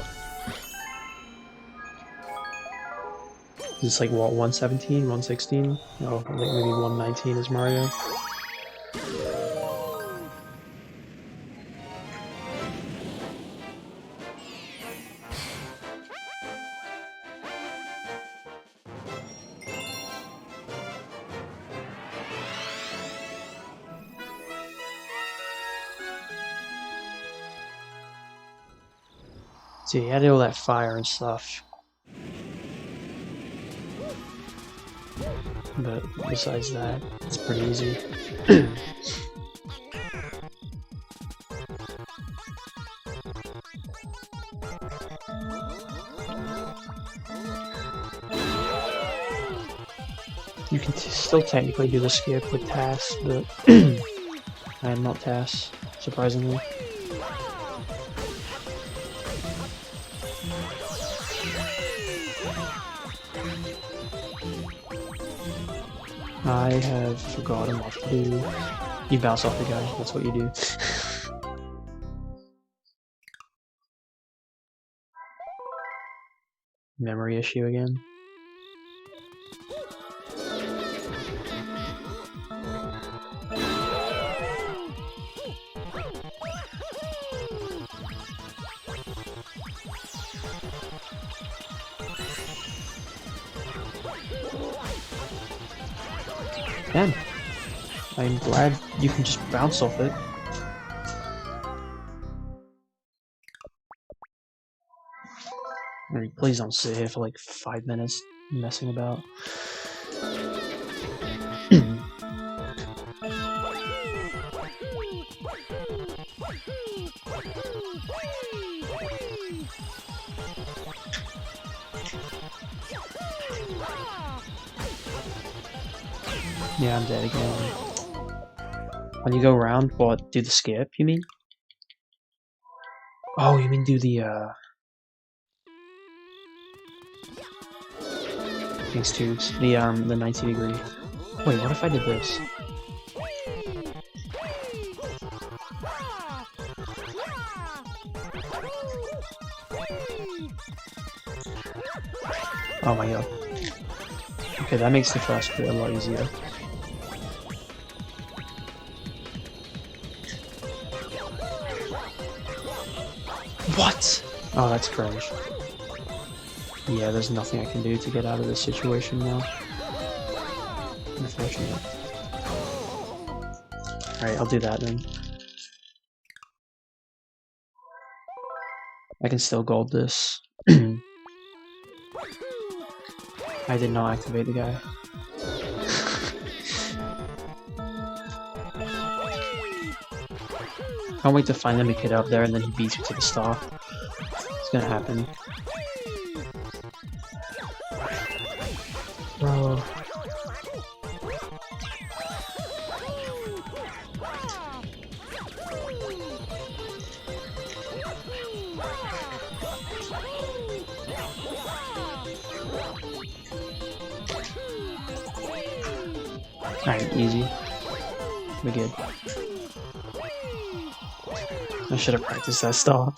A: It's like what, 117, 116? Oh, I think maybe 119 is Mario. So he added all that fire and stuff. But besides that, it's pretty easy. You can still technically do the skip with TAS, but I am not TAS, surprisingly. I have forgotten what to do. You bounce off the guy, that's what you do. Memory issue again. Man, I'm glad you can just bounce off it. I mean, please don't sit here for like 5 minutes messing about. Yeah, I'm dead again. When you go around, what, do the skip, you mean? Oh, you mean do the, Thanks, tubes. The 90 degree. Wait, what if I did this? Oh my god. Okay, that makes the first bit a lot easier. What? Oh, that's cringe. Yeah, there's nothing I can do to get out of this situation now. Unfortunate. Alright, I'll do that then. I can still gold this. I did not activate the guy. Can't wait to finally get up there and then he beats me to the star. It's gonna happen. Bro. Alright, easy. We're good. I should have practiced that stall.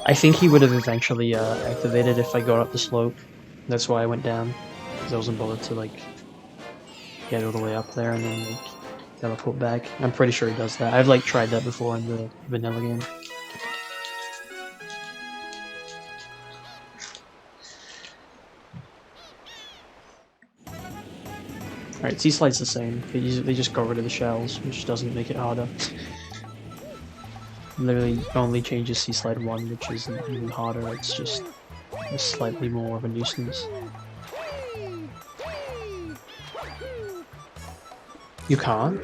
A: I think he would have eventually activated if I got up the slope. That's why I went down, because I wasn't bothered to like get all the way up there and then like teleport back. I'm pretty sure he does that. I've like tried that before in the vanilla game. Alright, Seaslide's the same. They just got rid of the shells, which doesn't make it harder. Literally only changes Seaslide 1, which isn't even harder, it's just slightly more of a nuisance. You can't?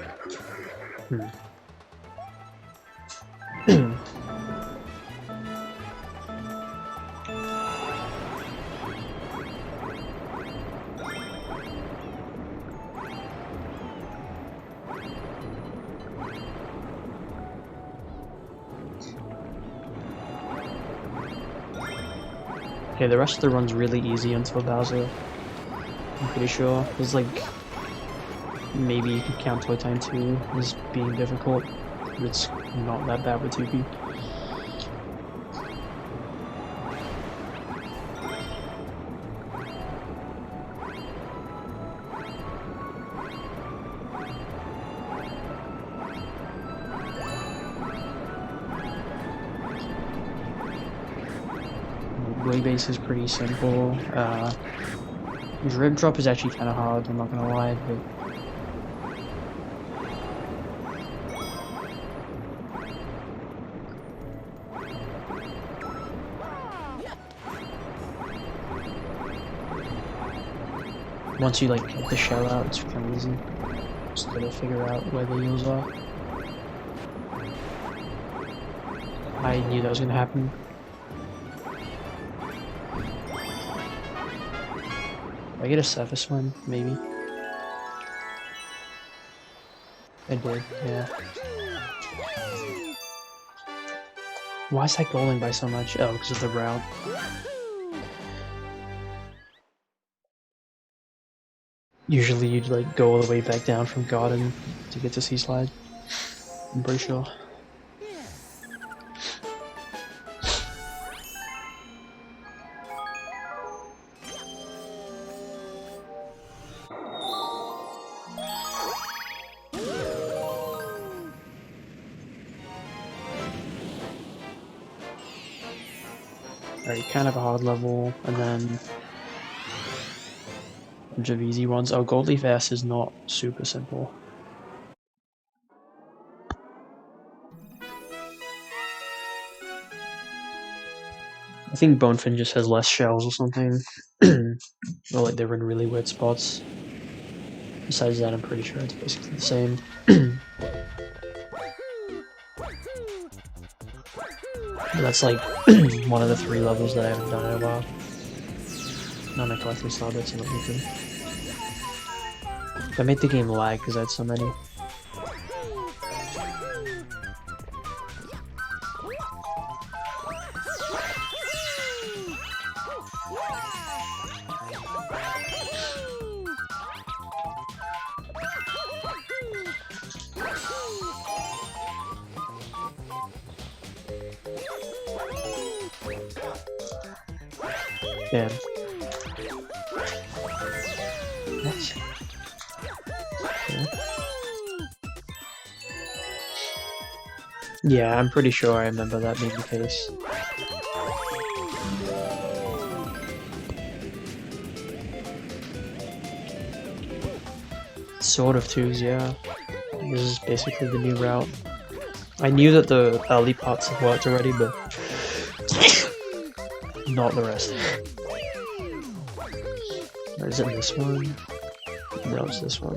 A: Okay, the rest of the run's really easy until Bowser. I'm pretty sure. There's like... maybe you could count Toy Time 2 as being difficult, but it's not that bad with 2P. Way base is pretty simple. Drip drop is actually kind of hard, I'm not gonna lie, but once you like get the shell out, it's kind of easy. Just gotta figure out where the heals are. I knew that was gonna happen. I get a surface one, maybe. I did, yeah. Why is that golden by so much? Oh, because of the route. Usually you'd like go all the way back down from Garden to get to Seaslide. I'm pretty sure. Alright, kind of a hard level, and then a bunch of easy ones. Oh, Gold Leaf S is not super simple. I think Bonefin just has less shells or something. Or like they're in really weird spots. Besides that, I'm pretty sure it's basically the same. But that's like one of the 3 levels that I haven't done in a while. None of my collecting star bits and everything. I made the game lag because I had so many. Damn. What? Okay. Yeah, I'm pretty sure I remember that being the case. Sort of twos, yeah. This is basically the new route. I knew that the early parts have worked already, but not the rest. Or is it this one? No, it's this one.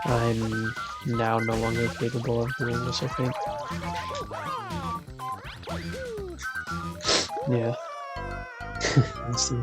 A: I'm now no longer capable of doing this, I think. Yeah. Let's see.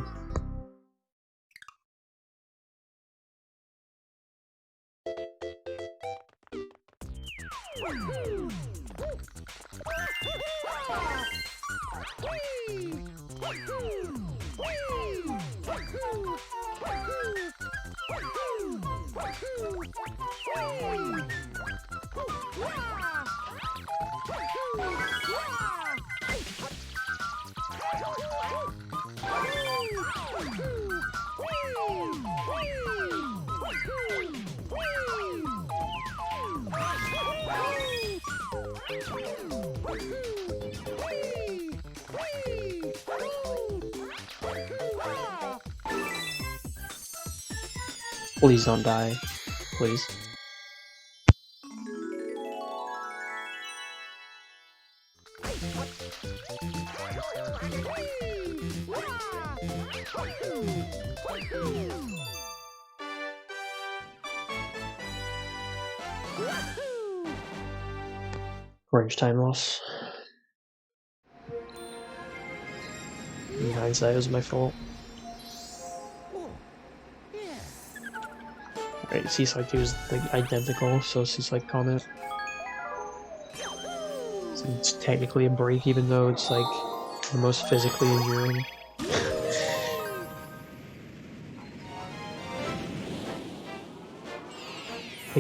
A: Please don't die. Please. Range time loss. In hindsight, it was my fault. Right, Seaside 2 is like identical, so Seaside Comet. So it's technically a break, even though it's like the most physically enduring.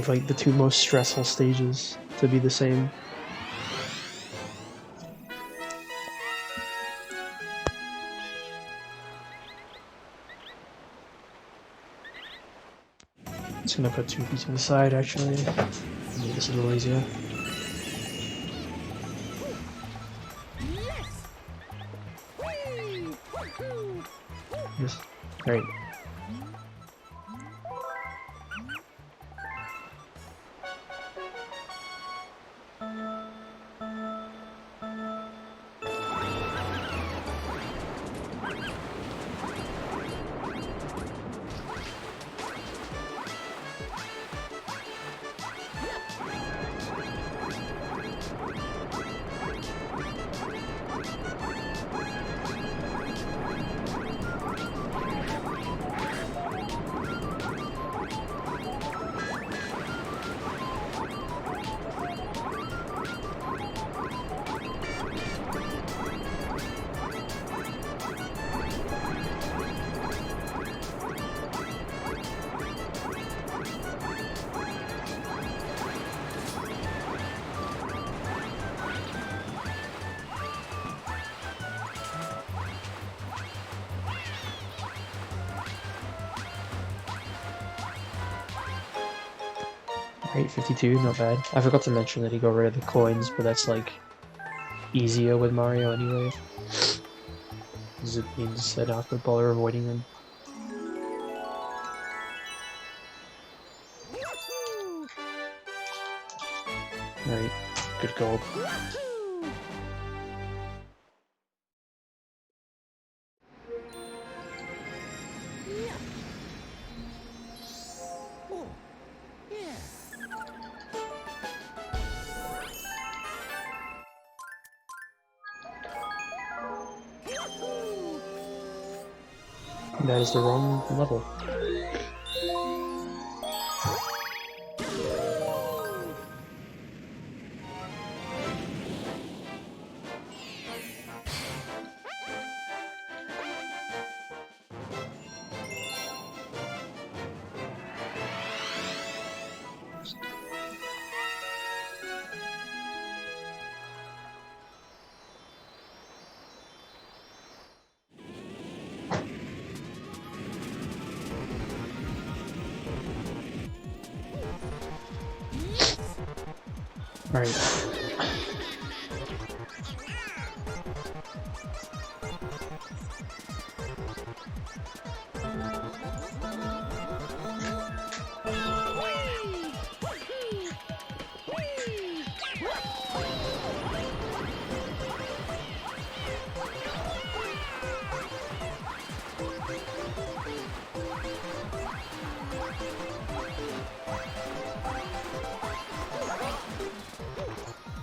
A: Like the two most stressful stages to be the same. Just gonna put 2 feet to the side actually. Make this a little easier. Yes. Alright. Alright, 52, not bad. I forgot to mention that he got rid of the coins, but that's like easier with Mario anyway. Because it means that I don't have to bother avoiding them. Alright, good gold. That is the wrong level. Alright.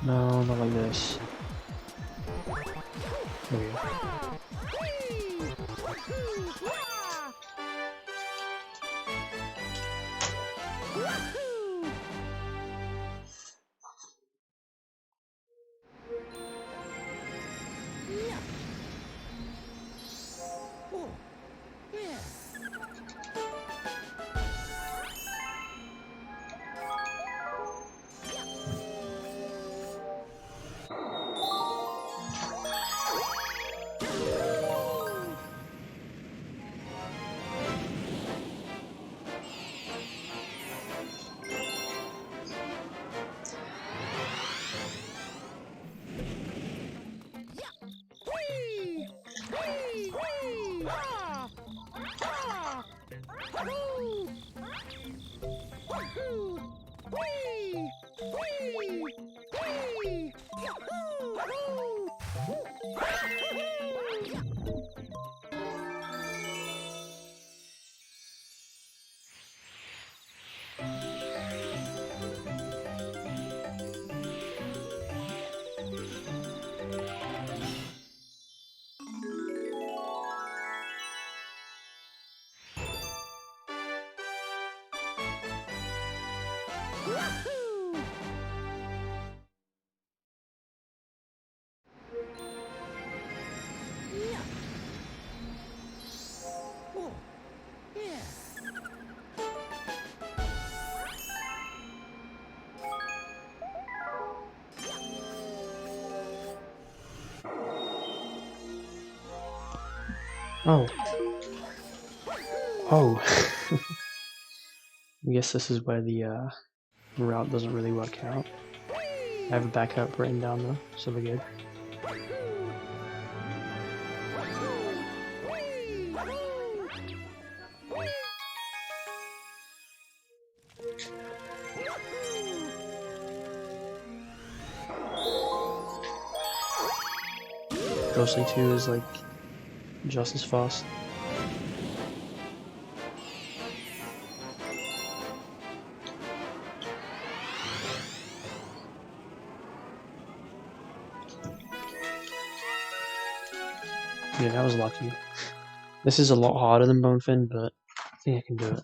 A: No, not like this. There we go. Oh. Oh. I guess this is where the route doesn't really work out. I have a backup written down though, so we're good. Ghostly 2 is like just as fast. Yeah, that was lucky. This is a lot harder than Bonefin, but I think I can do it.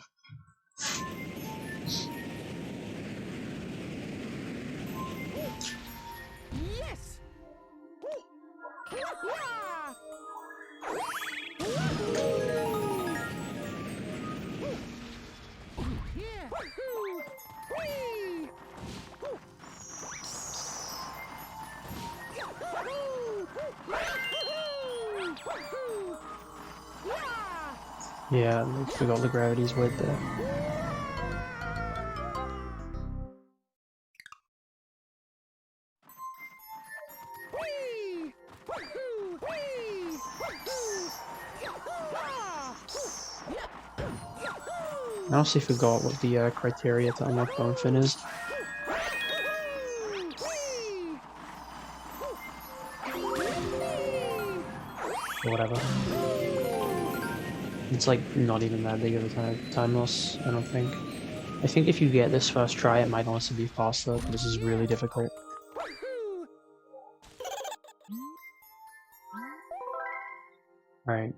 A: Yeah, I forgot the gravity's right there. I honestly forgot what the criteria to unlock Bonefin is. Or whatever. It's like not even that big of a time loss, I don't think. I think if you get this first try, it might honestly be faster, but this is really difficult. Alright.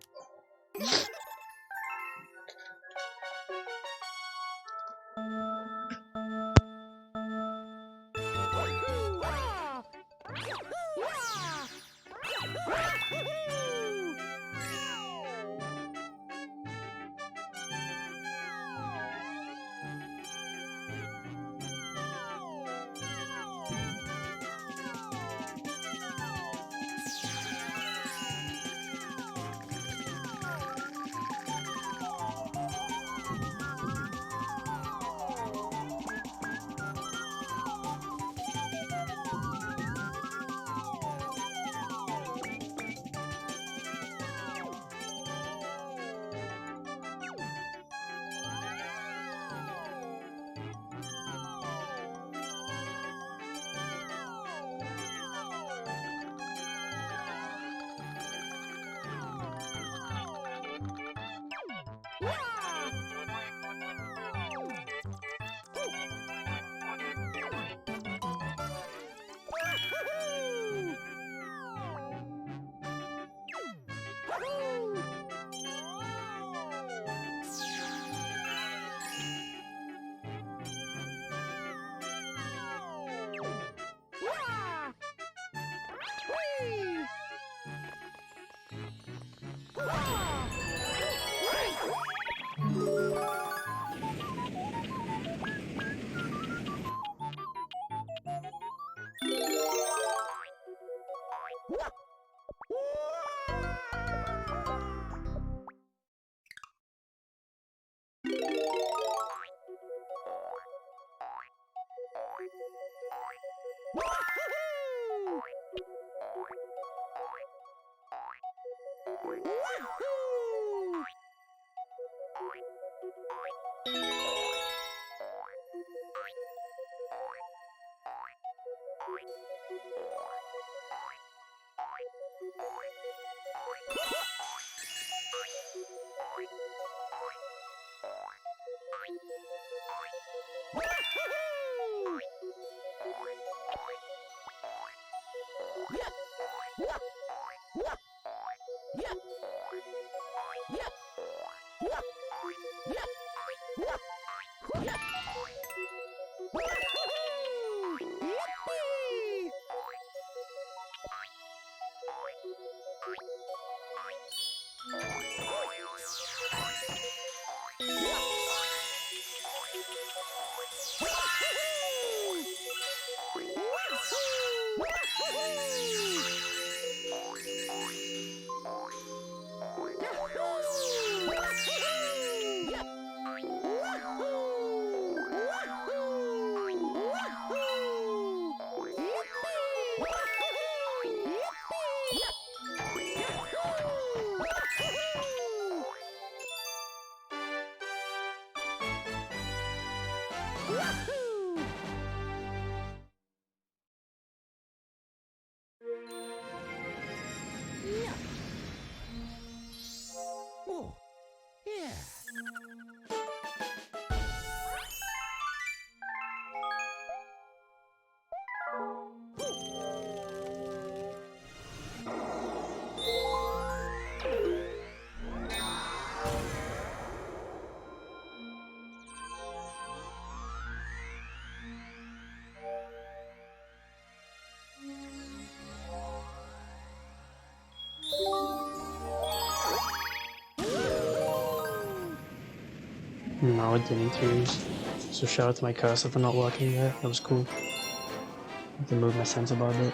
A: No, it didn't freeze. So shout out to my cursor for not working there. That was cool. I have to move my sensor bar a bit.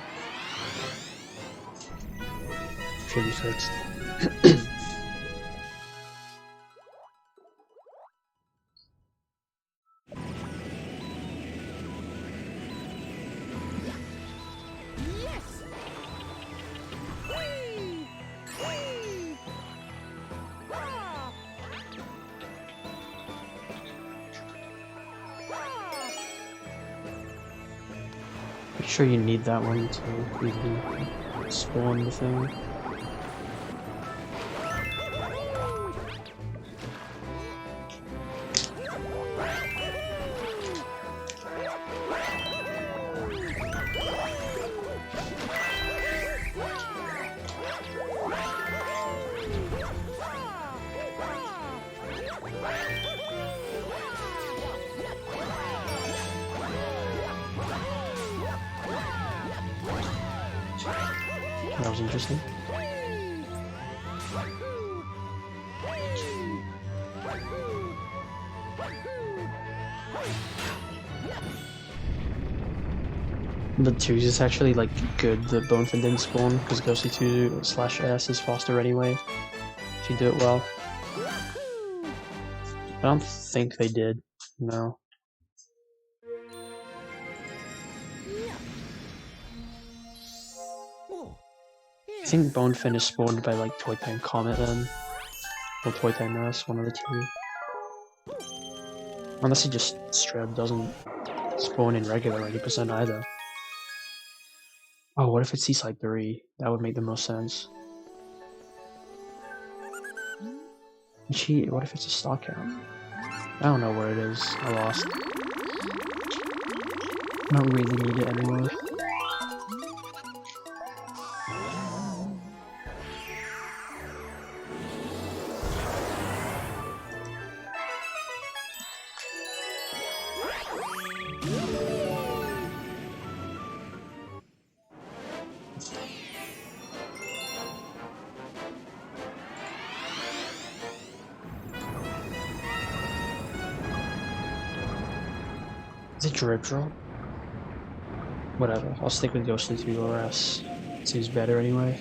A: Should be fixed. Pretty sure you need that one to really spawn the thing. That was interesting. The 2s is actually like good that Bonefin didn't spawn because Ghostly 2/S is faster anyway if you do it well. I don't think they did, no. I think Bonefin is spawned by like Toy Time Comet then, or Toy Time Nurse, one of the two. Unless he just straight up doesn't spawn in regular 80% either. Oh, what if it's Seaside 3? That would make the most sense. What if it's a stock count? I don't know where it is. I lost. I don't really need it anymore. Is it drip drop? Whatever, I'll stick with Ghostly 2 or S. It seems better anyway.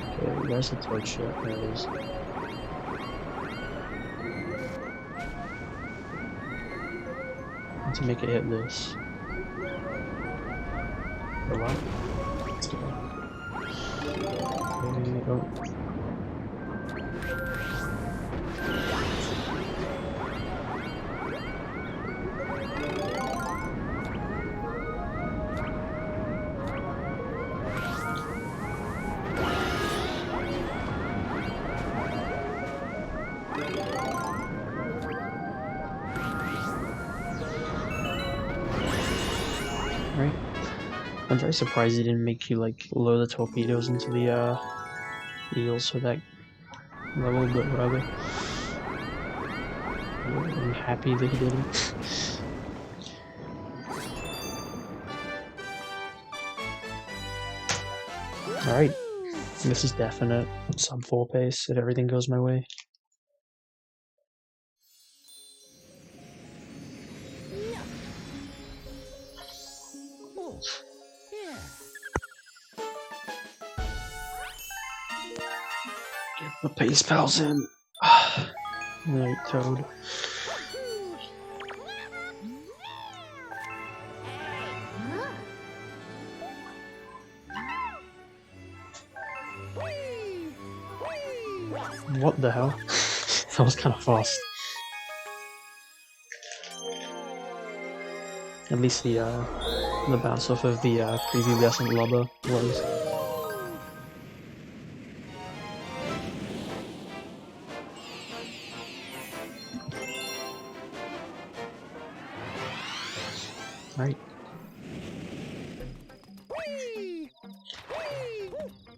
A: Okay, there's the torch shit. There it is. To make it hit this. Or what? Let's go. Okay, oh. Right. I'm very surprised he didn't make you like lower the torpedoes into the eels for that level, but whatever. I'm happy that he didn't. Alright. This is definite sub 4 pace if everything goes my way. Get the pace pals in. Right, Toad. What the hell? That was kind of fast. At least the bounce off of the prepubescent lubber was. Right.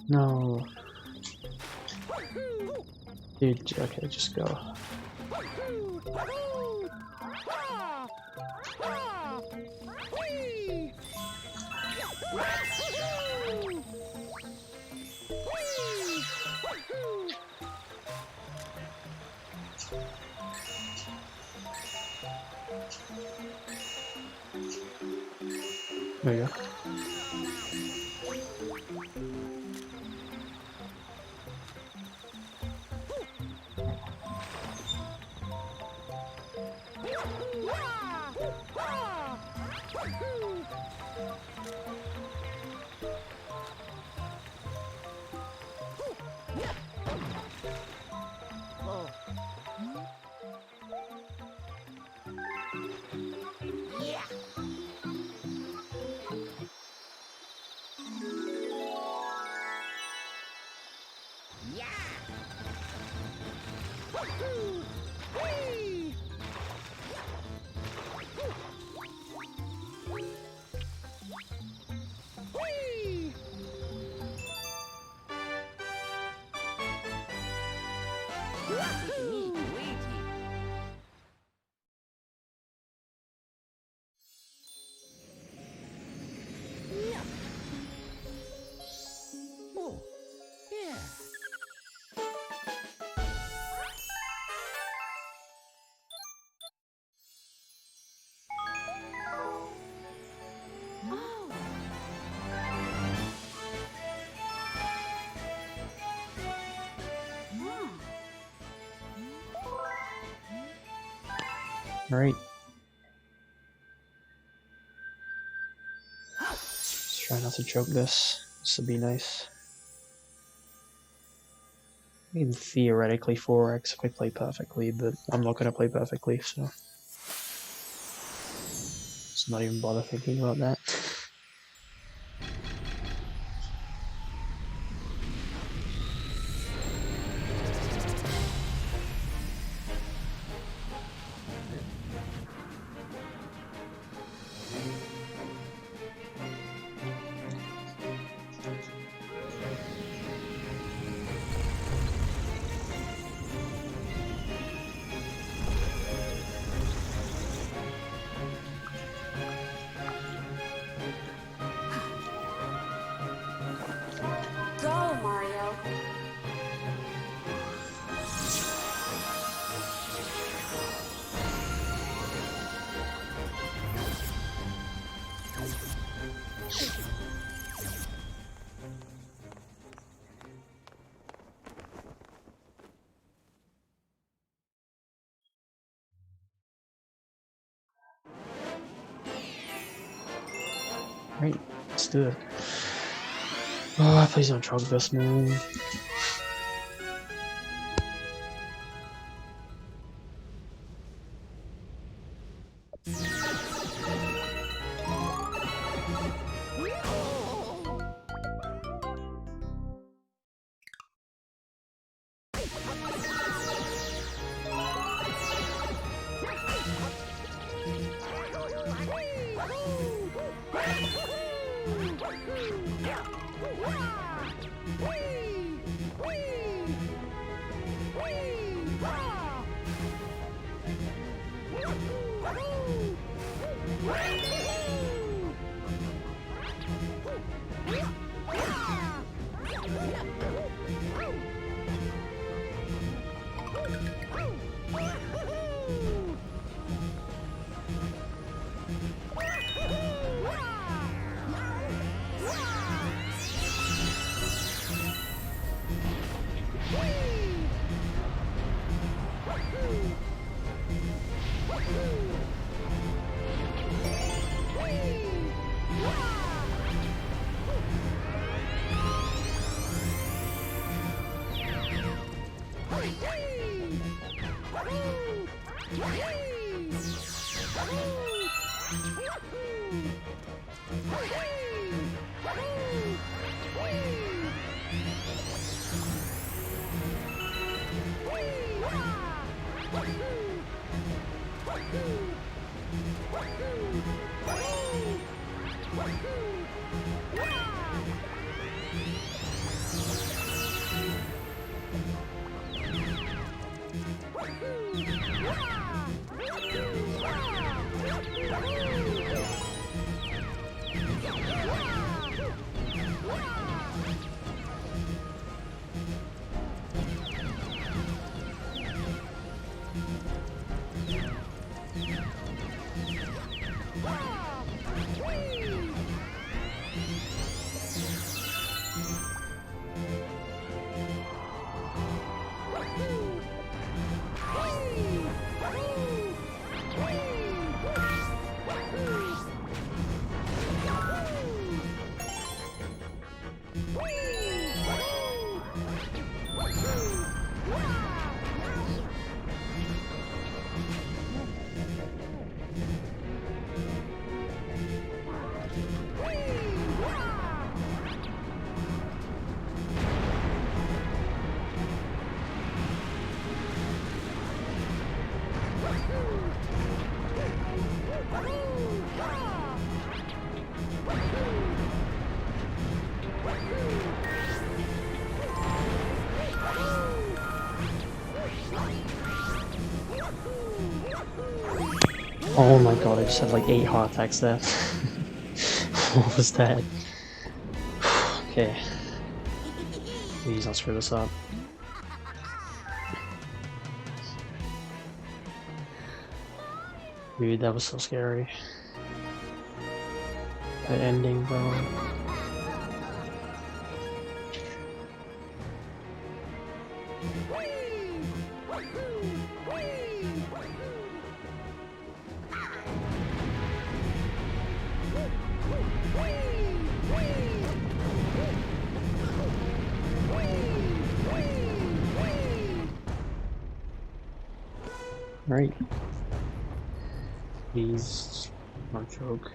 A: No. Dude, okay, just go. There you go. Alright. Let's try not to choke this. This would be nice. I mean, theoretically 4x if I play perfectly, but I'm not going to play perfectly, so let's not even bother thinking about that.
H: Go, Mario.
A: Right, let's do it. Oh, please don't choke this, man. Oh my god, I just had like 8 heart attacks there. What was that? Okay. Please don't screw this up. Dude, that was so scary. The ending, bro. Right. Please, don't choke.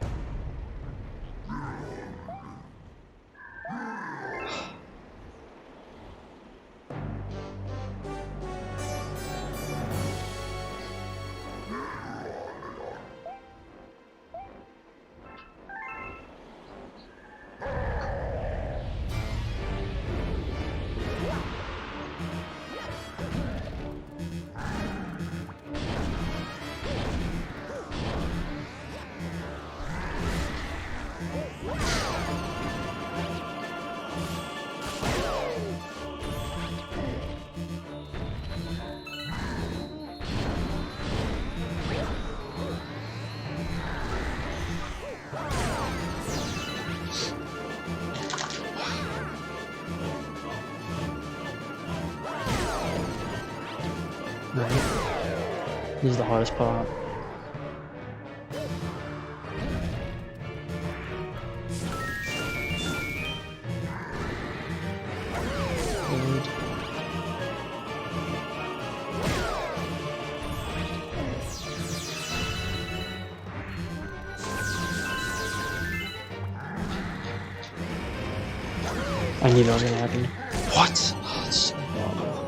A: Right. This is the hardest part. Good. I knew that was gonna happen. What? Oh, it's so horrible.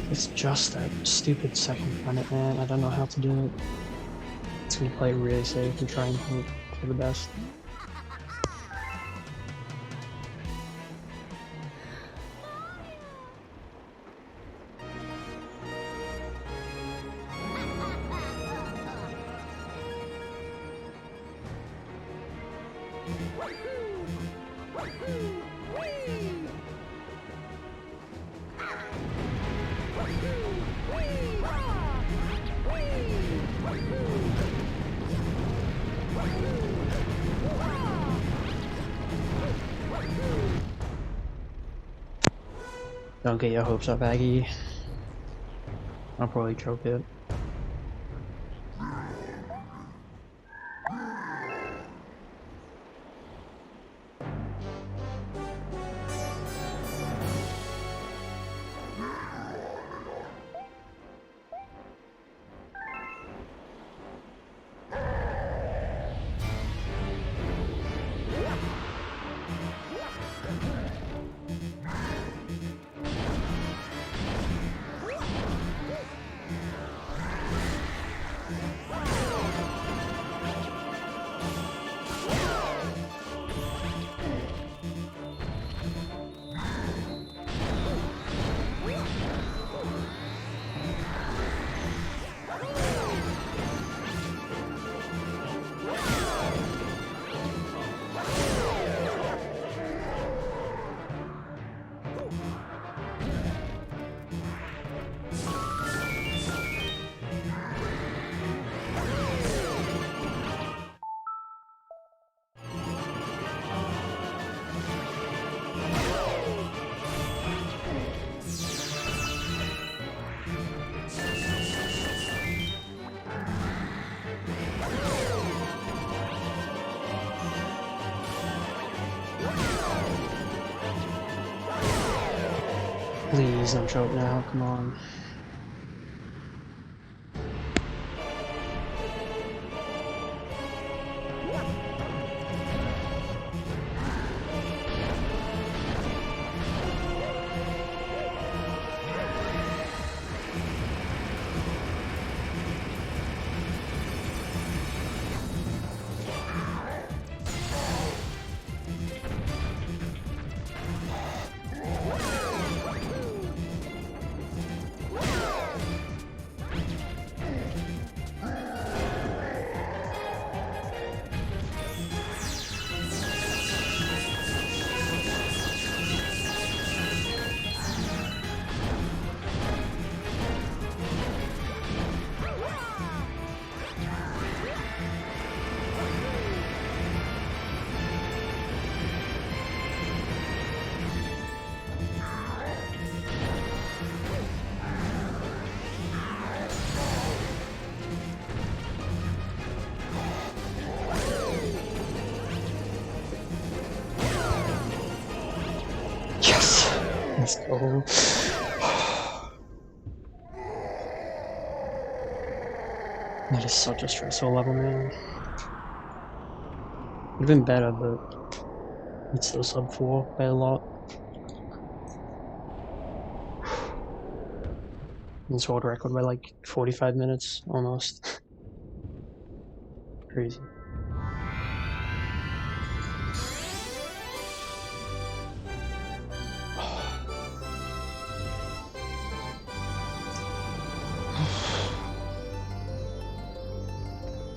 A: It's just that stupid second planet, man. I don't know how to do it. It's gonna play it really safe and try and hope for the best. Don't get your hopes up, Aggie. I'll probably choke it. Please don't choke now, come on. Let's go. That is such a stressful level, man. Would have been better, but it's still sub 4 by a lot. It's world record by like 45 minutes almost. Crazy.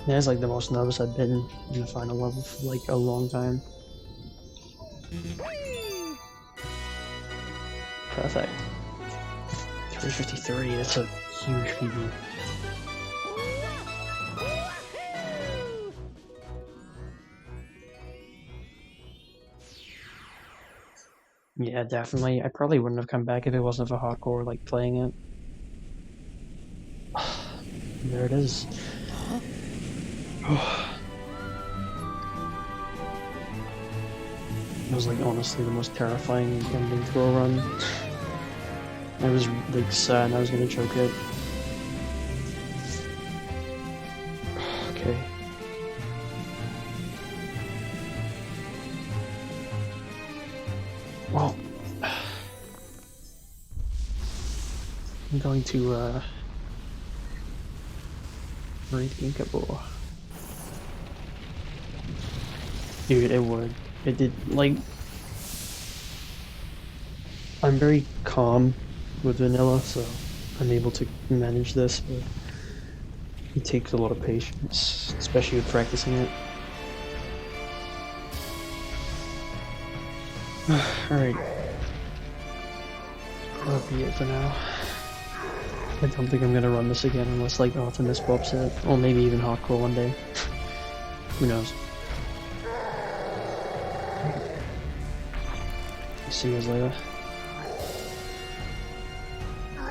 A: Yeah, it's like the most nervous I've been in the final level for like a long time. Perfect. 353, that's a huge PB. Yeah, definitely. I probably wouldn't have come back if it wasn't for hardcore, like, playing it. There it is. It was, like, honestly the most terrifying ending to a run. I was, like, certain I was gonna choke it. Okay. Well, I'm going to, read Inkable. Dude, it would. It did, like... I'm very calm with vanilla, so I'm able to manage this, but it takes a lot of patience, especially with practicing it. Alright. That'll be it for now. I don't think I'm gonna run this again unless like Artemis pops it, or maybe even hardcore one day. Who knows? See you guys later.